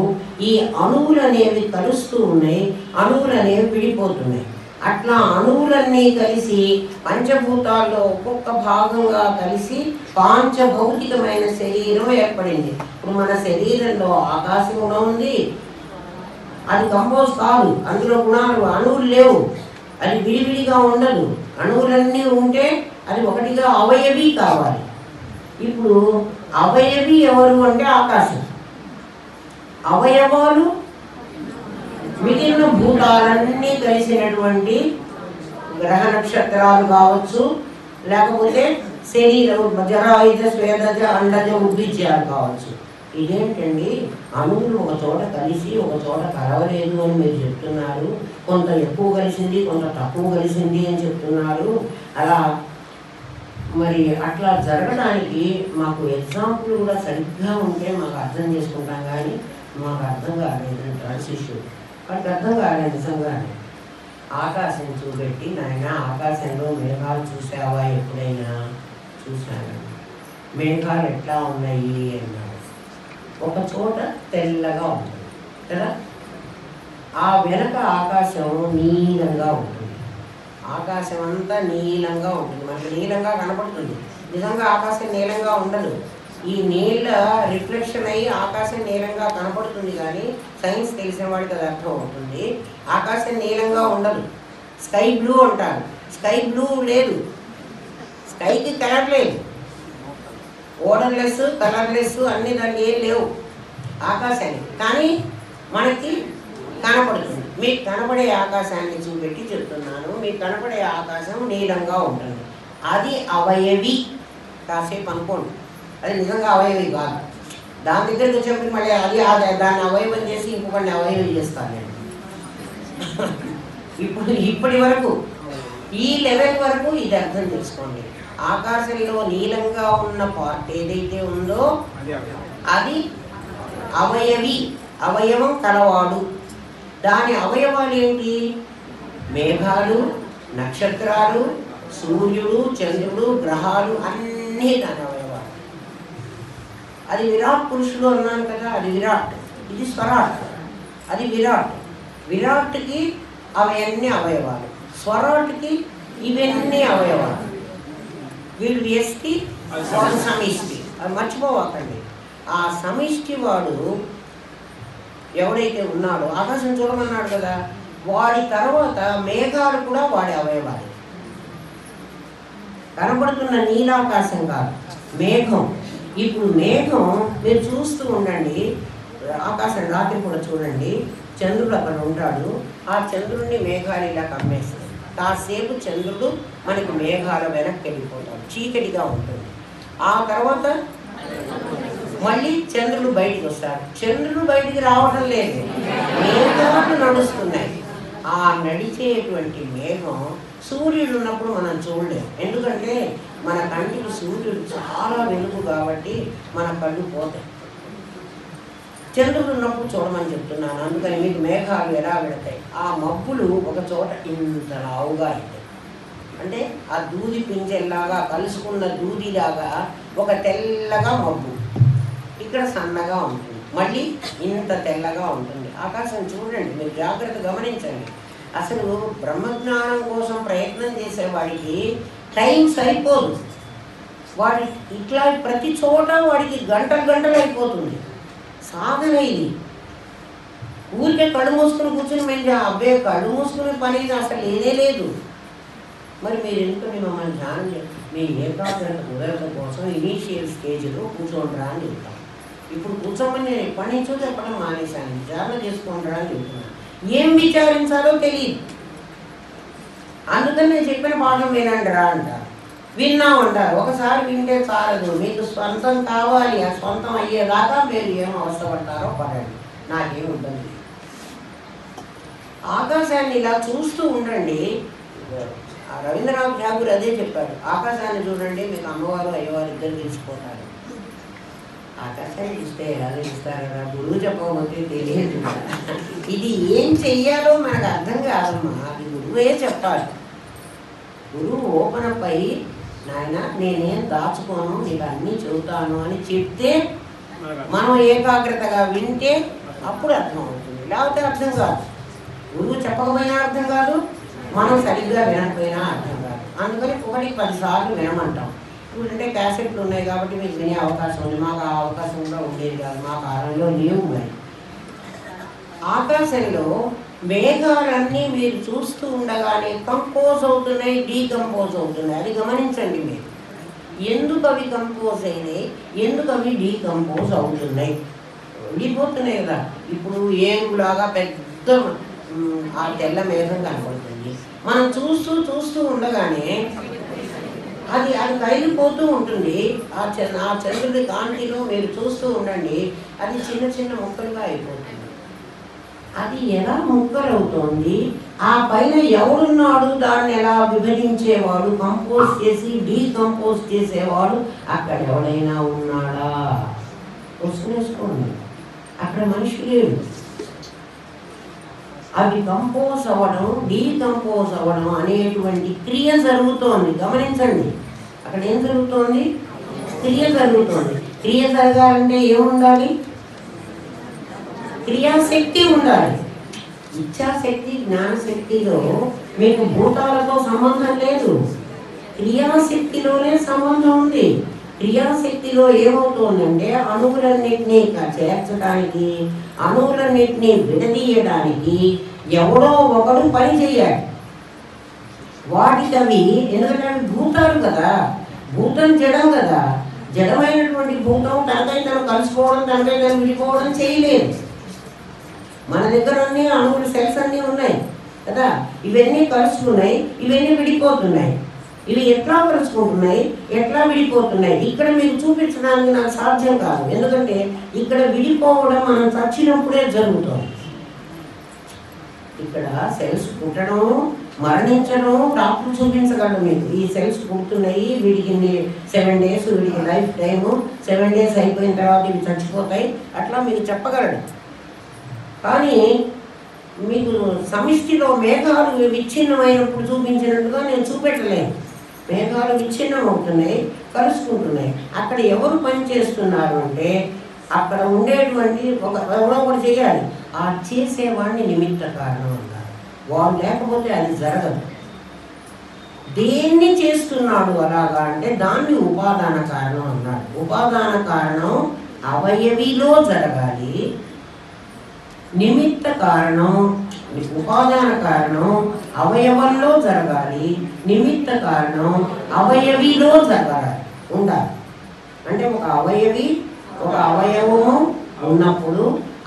ఈ అణువులు అనేవి కలుస్తూ ఉన్నాయి, అణువులు అనేవి విడిపోతున్నాయి. అట్లా అణువులన్నీ కలిసి పంచభూతాల్లో ఒక్కొక్క భాగంగా కలిసి పాంచభౌతికమైన శరీరం ఏర్పడింది. ఇప్పుడు మన శరీరంలో ఆకాశం కూడా ఉంది, అది కంపోజ్ కాదు, అందులో గుణాలు అణువులు లేవు, అది విడివిడిగా ఉండదు. అణువులన్నీ ఉంటే అది ఒకటిగా అవయవి కావాలి. ఇప్పుడు అవయవి ఎవరు అంటే ఆకాశం, అవయవాలు మిగిలిన భూతాలన్నీ కలిసినటువంటి గ్రహ నక్షత్రాలు కావచ్చు, లేకపోతే శరీరం జరాయుధ స్వేదజ అండజ ఉద్విజ్యాలు కావచ్చు. ఇదేంటండి అణువులు ఒక చోట కలిసి ఒక చోట కలవలేదు అని మీరు చెప్తున్నారు, కొంత ఎక్కువ కలిసింది కొంత తక్కువ కలిసింది అని చెప్తున్నారు. అలా మరి అట్లా జరగడానికి మాకు ఎగ్జాంపుల్ కూడా సరిగ్గా ఉంటే మాకు అర్థం చేసుకుంటాం, కానీ మాకు అర్థం కాలేదు. ట్రాన్సిషన్ వాటికి అర్థం కాలేదు నిజంగానే. ఆకాశం చూపెట్టి, నాయన ఆకాశంలో మేఘాలు చూసావా ఎప్పుడైనా? చూశాను. మేఘాలు ఎట్లా ఉన్నాయి అన్నాడు. ఒక చోట తెల్లగా ఉంటుంది కదా, ఆ వెనక ఆకాశం నీలంగా ఉంటుంది. ఆకాశం అంతా నీలంగా ఉంటుంది, మనకి నీలంగా కనపడుతుంది. నిజంగా ఆకాశం నీలంగా ఉండదు. ఈ నీళ్ళ రిఫ్లెక్షన్ అయ్యి ఆకాశం నీలంగా కనపడుతుంది, కానీ సైన్స్ తెలిసిన వాడికి అది అర్థం అవుతుంది. ఆకాశం నీలంగా ఉండదు. స్కై బ్లూ అంటారు, స్కై బ్లూ లేదు, స్కైకి కలర్ లేదు, ఓడర్లెస్ కలర్లెస్ అన్ని దానికి ఏం లేవు ఆకాశానికి, కానీ మనకి కనపడుతుంది. మీకు కనపడే ఆకాశాన్ని చూపెట్టి చెప్తున్నాను, మీకు కనపడే ఆకాశం నీలంగా ఉంటుంది. అది అవయవి. కాసేపు అనుకోండి, అది నిజంగా అవయవి కాదు. దాని దగ్గరికి వచ్చేప్పుడు మళ్ళీ అది దాన్ని అవయవం చేసి ఇంకొకరిని అవయవం చేస్తాను నేను. ఇప్పటి వరకు ఈ లెవెల్ వరకు ఇది అర్థం చేసుకోండి. ఆకాశంలో నీలంగా ఉన్న పార్ట్ ఏదైతే ఉందో అది అవయవి, అవయవం కలవాడు. దాని అవయవాలు ఏంటి? మేఘాలు, నక్షత్రాలు, సూర్యుడు, చంద్రుడు, గ్రహాలు అన్నీ దాని అవయవాలు. అది విరాట్ పురుషుడు అన్నాను కదా, అది విరాట్, ఇది స్వరాట్, అది విరాట్. విరాట్కి అవన్నీ అవయవాలు, స్వరాట్కి ఇవన్నీ అవయవాలు. వీడు వ్యష్టి, వాడు సమిష్టి. అది మర్చిపోవాకండి. ఆ సమిష్టి వాడు ఎవడైతే ఉన్నాడో, ఆకాశం చూడమన్నాడు కదా, వాడి తర్వాత మేఘాలు కూడా వాడి అవయవాలు. కనబడుతున్న నీలాకాశం కాదు, మేఘం. ఇప్పుడు మేఘం మీరు చూస్తూ ఉండండి, ఆకాశం రాత్రి కూడా చూడండి, చంద్రుడు అక్కడ ఉంటాడు. ఆ చంద్రుడిని మేఘాలు ఇలా కమ్మేస్తాయి. కాసేపు చంద్రుడు మనకి మేఘాల వెనక్కి వెళ్ళిపోతాడు, చీకటిగా ఉంటుంది. ఆ తర్వాత మళ్ళీ చంద్రుడు బయటికి వస్తాడు. చంద్రుడు బయటికి రావడం లేదు, మేఘాలు నడుస్తున్నాయి. ఆ నడిచేటువంటి మేఘం సూర్యుడు ఉన్నప్పుడు మనం చూడలేము. ఎందుకంటే మన కంటికి సూర్యుడు చాలా వెలుగు కాబట్టి మన కళ్ళు పోతాయి. చంద్రుడు ఉన్నప్పుడు చూడమని చెప్తున్నాను. అందుకని మీకు మేఘాలు ఎలా పెడతాయి, ఆ మబ్బులు ఒక చోట ఇంత లావుగా అవుతాయి. అంటే ఆ దూది పింజెల్లాగా కలుసుకున్న దూదిలాగా ఒక తెల్లగా మబ్బు ఇక్కడ సన్నగా ఉంటుంది, మళ్ళీ ఇంత తెల్లగా ఉంటుంది. ఆకాశం చూడండి, మీరు జాగ్రత్త గమనించండి. అసలు బ్రహ్మజ్ఞానం కోసం ప్రయత్నం చేసేవాడికి టైం సరిపోదు. వాడి ఇట్లా ప్రతి చోట వాడికి గంటలు గంటలు అయిపోతుంది. సాధన ఇది. ఊరికే కళ్ళు మూసుకుని కూర్చుని మేము అబ్బే కళ్ళు మూసుకునే పని అసలు లేనే లేదు. మరి మీరు ఎందుకని మమ్మల్ని ధ్యానం మీ ఏకాగ్రత కుదరత కోసం ఇనీషియల్ స్టేజ్లో కూర్చోండిరా అని చెప్తాం. ఇప్పుడు కూర్చోమని నేను ఎప్పటి నుంచో చెప్పడం మానేశాను. విచారణ చేసుకోండిరా అని చెప్తున్నాను. ఏం విచారించాలో తెలియదు. అందుకని నేను చెప్పిన పాఠం వినండి రా అంటారు. విన్నామంటారు. ఒకసారి వింటే చాలదు, మీకు స్వంతం కావాలి. ఆ స్వంతం అయ్యేదాకా మీరు ఏం అవస్థపడతారో పడండి, నాకేం ఇబ్బంది. ఆకాశాన్ని ఇలా చూస్తూ ఉండండి. రవీంద్రనాథ్ ఠాగూర్ అదే చెప్పాడు, ఆకాశాన్ని చూడండి మీకు అమ్మవారు అయ్యవారు ఇద్దరు తెలిసిపోతారు. ఆకాశాన్ని చూస్తే ఎలా తెలుస్తారా, గురువు చెప్పకపోతే తెలియదు. ఇది ఏం చెయ్యాలో మనకు అర్థం కాదమ్మా, అది గురువే చెప్పాలి. గురువు ఓపెన్ అప్ అయ్యి నాయన నేనేం దాచుకోను, నీకు అన్నీ చెబుతాను అని చెప్తే మనం ఏకాగ్రతగా వింటే అప్పుడు అర్థం అవుతుంది. లేకపోతే అర్థం కాదు. గురువు చెప్పకపోయినా అర్థం కాదు, మనం సరిగ్గా వినకపోయినా అర్థం కాదు. అందుకని 1-10 సార్లు వినమంటాం. ఇప్పుడంటే క్యాసెట్లు ఉన్నాయి కాబట్టి మీకు వినే అవకాశం ఉంది. మాకు ఆ అవకాశం కూడా ఉండేది కాదు, మా కాలంలో లేవు. మరి ఆకాశంలో మేఘాలన్నీ మీరు చూస్తూ ఉండగానే కంపోజ్ అవుతున్నాయి, డీకంపోజ్ అవుతున్నాయి. అది గమనించండి మీరు. ఎందుకు అవి కంపోజ్ అయినాయి, ఎందుకు అవి డీకంపోజ్ అవుతున్నాయి? విడిపోతున్నాయి కదా. ఇప్పుడు ఏనుగులాగా పెద్ద ఆ తెల్ల మేఘం కనపడుతుంది. మనం చూస్తూ చూస్తూ ఉండగానే అది కరిగిపోతూ ఉంటుంది. ఆ చంద్రుడి కాంతిలో మీరు చూస్తూ ఉండండి, అది చిన్న చిన్న ముక్కలుగా అయిపోతుంది. అది ఎలా ముక్కలవుతోంది, ఆ పైన ఎవరున్నాడు, దాన్ని ఎలా విభజించేవాడు, కంపోజ్ చేసి డీకంపోజ్ చేసేవాడు అక్కడ ఎవడైనా ఉన్నాడా? వేసుకోండి, అక్కడ మనిషి లేడు. అవి కంపోజ్ అవ్వడం, డీకంపోజ్ అవ్వడం అనేటువంటి క్రియ జరుగుతోంది. గమనించండి, అక్కడ ఏం జరుగుతోంది? క్రియ జరుగుతోంది. క్రియ జరగాలంటే ఏముండాలి? క్రియాశక్తి ఉండాలి. ఇచ్ఛాశక్తి జ్ఞానశక్తిలో మీకు భూతాలతో సంబంధం లేదు, క్రియాశక్తిలోనే సంబంధం ఉంది. క్రియాశక్తిలో ఏమవుతుందంటే అణువులన్నింటినీ చేర్చడానికి, అణువులన్నింటినీ విడదీయడానికి ఎవడో ఒకడు పని చేయాలి. వాటికి అవి, ఎందుకంటే అవి భూతాలు కదా, భూతం జడం కదా. జడమైనటువంటి భూతం తనకై తను కలుసుకోవడం, తనకై తను విడిపోవడం చేయలేదు. మన దగ్గర అన్నీ అణువులు, సెల్స్ అన్నీ ఉన్నాయి కదా. ఇవన్నీ కలుసుకున్నాయి, ఇవన్నీ విడిపోతున్నాయి. ఇవి ఎట్లా కలుసుకుంటున్నాయి, ఎట్లా విడిపోతున్నాయి ఇక్కడ మీకు చూపించడానికి నాకు సాధ్యం కాదు. ఎందుకంటే ఇక్కడ విడిపోవడం మనం చచ్చినప్పుడే జరుగుతుంది. ఇక్కడ సెల్స్ పుట్టడం, మరణించడం డాక్టర్ చూపించగలరు మీకు. ఈ సెల్స్ పుడుతున్నాయి, వీడికి 7 days, వీడికి లైఫ్ టైము 7 days అయిపోయిన తర్వాత ఇవి చచ్చిపోతాయి, అట్లా మీకు చెప్పగలడు. కానీ మీకు సమిష్టిలో మేఘాలు విచ్ఛిన్నమైనప్పుడు చూపించినట్టుగా నేను చూపెట్టలేను. మేఘాలు విచ్ఛిన్నం అవుతున్నాయి, కలుసుకుంటున్నాయి. అక్కడ ఎవరు పని చేస్తున్నారు అంటే అక్కడ ఉండేటువంటి ఎవరో ఒకటి చేయాలి. ఆ చేసేవాడిని నిమిత్త కారణం అన్నారు. వాడు లేకపోతే అది జరగదు. దేన్ని చేస్తున్నాడు అలాగా అంటే దాన్ని ఉపాదాన కారణం అన్నాడు. ఉపాదాన కారణం అవయవిలో జరగాలి, నిమిత్త కారణం, ఉపాదాన కారణం అవయవంలో జరగాలి, నిమిత్త కారణం అవయవిలో జరగాలి ఉండాలి. అంటే ఒక అవయవము ఉన్నప్పుడు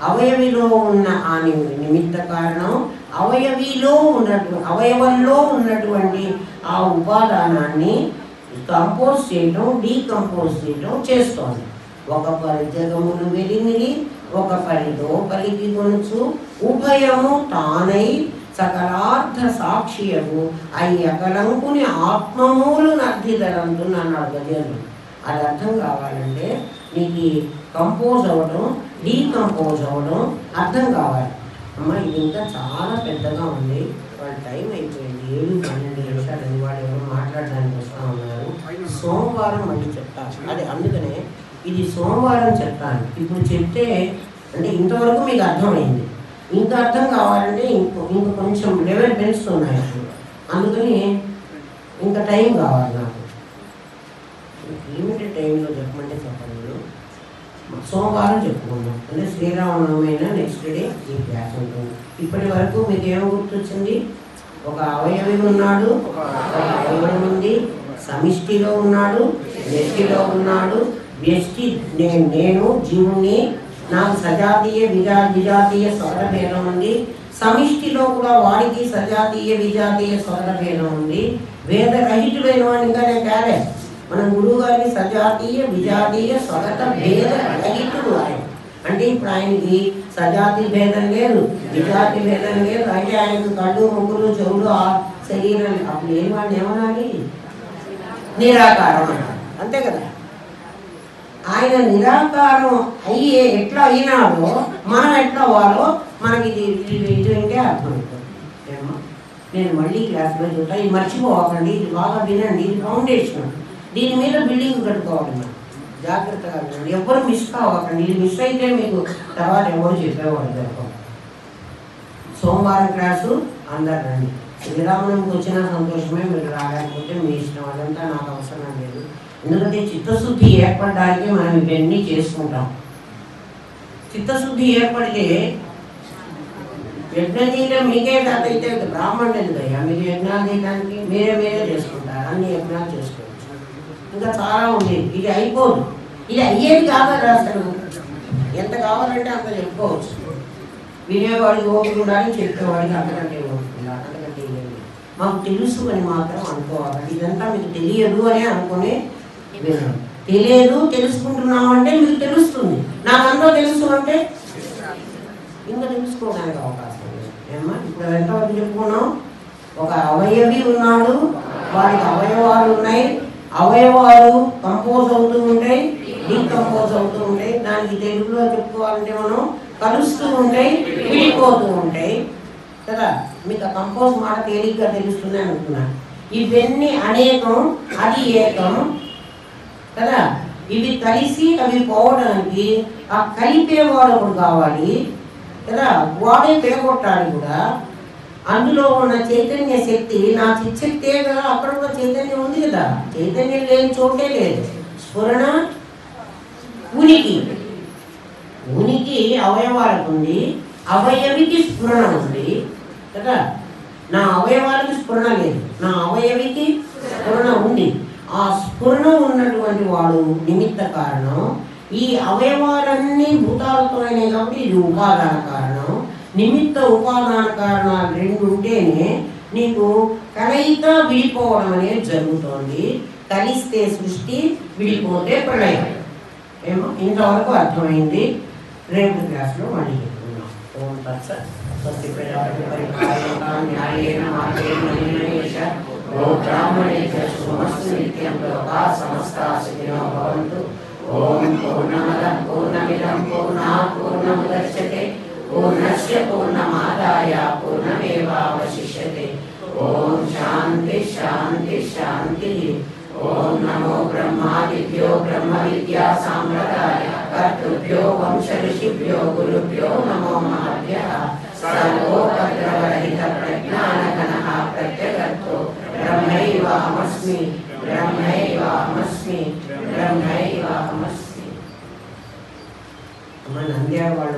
అవయవిలో ఉన్న ఆ నిమిత్త కారణం అవయవంలో ఉన్నటువంటి ఆ ఉపాదానాన్ని కంపోజ్ చేయటం, డీకంపోజ్ చేయటం చేస్తోంది. ఒక పరి జగములు వెలిమిలి ఒక పరిదో పలికి కొనుచు ఉభయము తానై సకలార్థ సాక్షియము అయ్యకలంకుని ఆత్మమూలు నర్ధిదలంతు అన్నాడు గజలు. అది అర్థం కావాలంటే నీకు కంపోజ్ అవ్వడం డీకంపోజ్ అవ్వడం అర్థం కావాలి. అమ్మ ఇది ఇంకా చాలా పెద్దగా ఉంది, వాళ్ళ టైం అయిపోయింది, 7-12 నిమిషాలు వాళ్ళు ఎవరు మాట్లాడడానికి వస్తూ ఉన్నారు. సోమవారం మళ్ళీ చెప్తాను. అది అందుకనే ఇది సోమవారం చెప్తాను. ఇప్పుడు చెప్తే అంటే ఇంతవరకు మీకు అర్థమైంది, ఇంకా అర్థం కావాలంటే ఇంక కొంచెం లెవెల్ పెంచుతున్నాయి. అందుకని ఇంకా టైం కావాలి నాకు. లిమిటెడ్ టైంలో చెప్పమంటే చెప్పండి. సోమవారం చెప్పుకుందాం, అంటే శ్రీరామనవమి నెక్స్ట్ డే ఈ క్లాస్ ఉంటుంది. ఇప్పటి వరకు మీకు ఏమో గుర్తొచ్చింది? ఒక అవయవి ఉన్నాడు, ఒక అవయవం ఉంది, సమిష్టిలో ఉన్నాడు, వ్యష్టిలో ఉన్నాడు. వ్యష్టి నేను జీవుని, నాకు సజాతీయ విజాతీయ స్వర భేదం ఉంది. సమిష్టిలో కూడా వాడికి సజాతీయ విజాతీయ స్వర భేదం ఉంది. వేదరహితుడైన వాడిని ఇంకా నేను తేలే. మన గురువు గారికి సజాతీయ విజాతీయ స్వగత భేద రహితుడు ఆయన. అంటే ఇప్పుడు ఆయనకి సజాతి భేదం లేదు, విజాతి భేదం లేదు. అంటే ఆయనకు కళ్ళు ముగ్గులు చెవులు ఆ శరీరం అప్పుడు ఏం వాడిని ఏమనాలి? నిరాకారం అన్నారు, అంతే కదా. ఆయన నిరాకారం అయ్యే ఎట్లా అయినాడో మనం ఎట్లా అవ్వాలో మనకి ఇది అంటే అర్థమవుతుంది. నేను మళ్ళీ క్లాస్లో చూద్దాం. ఇది మర్చిపోకండి, ఇది బాగా వినండి, ఇది ఫౌండేషన్. దీని మీద బిల్డింగ్ కట్టుకోవాలి మనం, జాగ్రత్తగా వినండి, ఎవరు మిస్ కావకండి. ఇది మిస్ అయితే మీకు తర్వాత ఎవరు చెప్పేవాడు జరగదు. సోమవారం క్లాసు అందరు రండి. శ్రీరామనవమికి వచ్చిన సంతోషమే, మీరు రాలేకపోతే మీ ఇష్టం, అదంతా నాకు అవసరం లేదు. ఎందుకంటే చిత్తశుద్ధి ఏర్పడడానికి మనం ఇవన్నీ చేసుకుంటాం. చిత్తశుద్ధి ఏర్పడితే యజ్ఞం చేయడం మీకే కాదు, అయితే బ్రాహ్మణుడు అయ్యా మీకు యజ్ఞాలు చేయడానికి మీరే చేసుకుంటారు, అన్ని యజ్ఞాలు చేసుకోవచ్చు. ఇంకా చాలా ఉంది, ఇది అయిపోదు, ఇది అయ్యేది కావాలి. అసలు ఎంత కావాలంటే అంత చెప్పుకోవచ్చు. వినేవాడికి ఓపిక ఉండాలి, చెప్పేవాడికి అంతకంటే ఓపిక ఉండాలి, అంతకంటే ఇవ్వండి. మాకు తెలుసు అని మాత్రం అనుకోవాలి. ఇదంతా మీకు తెలియదు అని అనుకుని వినండి. తెలియదు తెలుసుకుంటున్నామంటే మీకు తెలుస్తుంది. నాకంతా తెలుసు అంటే ఇంకా తెలుసుకోవడానికి అవకాశం లేదు. ఏమన్నా ఇప్పుడు ఎంతవరకు చెప్పుకున్నాం? ఒక అవయవి ఉన్నాడు, వాడికి అవయవాలు ఉన్నాయి. అవయవాలు కంపోజ్ అవుతూ ఉంటాయి, డీకంపోజ్ అవుతూ ఉంటాయి. దానికి తెలుగులో చెప్పుకోవాలంటే మనం కలుస్తూ ఉంటాయి, విడిపోతూ ఉంటాయి కదా. మీకు ఆ కంపోజ్ మాట తేలిగ్గా తెలుస్తుంది అనుకున్నాను. ఇవన్నీ అనేకం, అది ఏకం కదా. ఇవి కలిసి అవి పోవడానికి ఆ కలిపేవాడు ఒకడు కావాలి కదా, వాడే పేగొట్టాలి కూడా. అందులో ఉన్న చైతన్య శక్తి నా చిచ్చక్తే కదా, అక్కడ కూడా చైతన్యం ఉంది కదా. చైతన్యం లేని చోటే లేదు. స్ఫురణ ఉనికి అవయవాలకు ఉంది, అవయవికి స్ఫురణ ఉంది కదా. నా అవయవాలకి స్ఫురణ లేదు, నా అవయవికి స్ఫురణ ఉంది. ఆ స్ఫురణ ఉన్నటువంటి వాడు నిమిత్త కారణం. ఈ అవయవాలన్నీ భూతాలతో అయినాయి కాబట్టి ఇది ఉపాదాన కారణం. నిమిత్త ఉపాదాన కారణాలు రెండు ఉంటేనే నీకు కలయిక విడిపోవడం అనేది జరుగుతోంది. కలిస్తే సృష్టి, విడిపోతే ప్రళయం. ఏమో ఇంతవరకు అర్థమైంది. రేపు క్లాస్లో మళ్ళీ చెప్పుకున్నాం. ఓం తత్సత్. స్వస్తి ప్రజాపతి పరిపాలయంతాం న్యాయేన మార్గేణ నిర్ణయేష గోబ్రాహ్మణేభ్యః శుభమస్తు నిత్యం. లోకాః సమస్తాః సుఖినో భవంతు. ఓం పూర్ణమదః పూర్ణమిదం పూర్ణాత్ పూర్ణముదచ్యతే పూర్ణస్య పూర్ణమాదాయ పూర్ణమేవావశిష్యతే. ఓం శాంతి శాంతి శాంతి. ఓం నమో బ్రహ్మాదిభ్యో బ్రహ్మ విద్యా సామ్రాయ కర్తృభ్యో వంశ ఋషిభ్యో గురుభ్యో నమో మహాభ్యః. సర్వోపద్రవరహిత ప్రజ్ఞానఘనః ప్రత్యగర్తో బ్రహ్మైవాహమస్మి బ్రహ్మైవాహమస్మి బ్రహ్మైవాహమస్మి. మన నంద్యాల వాళ్ళ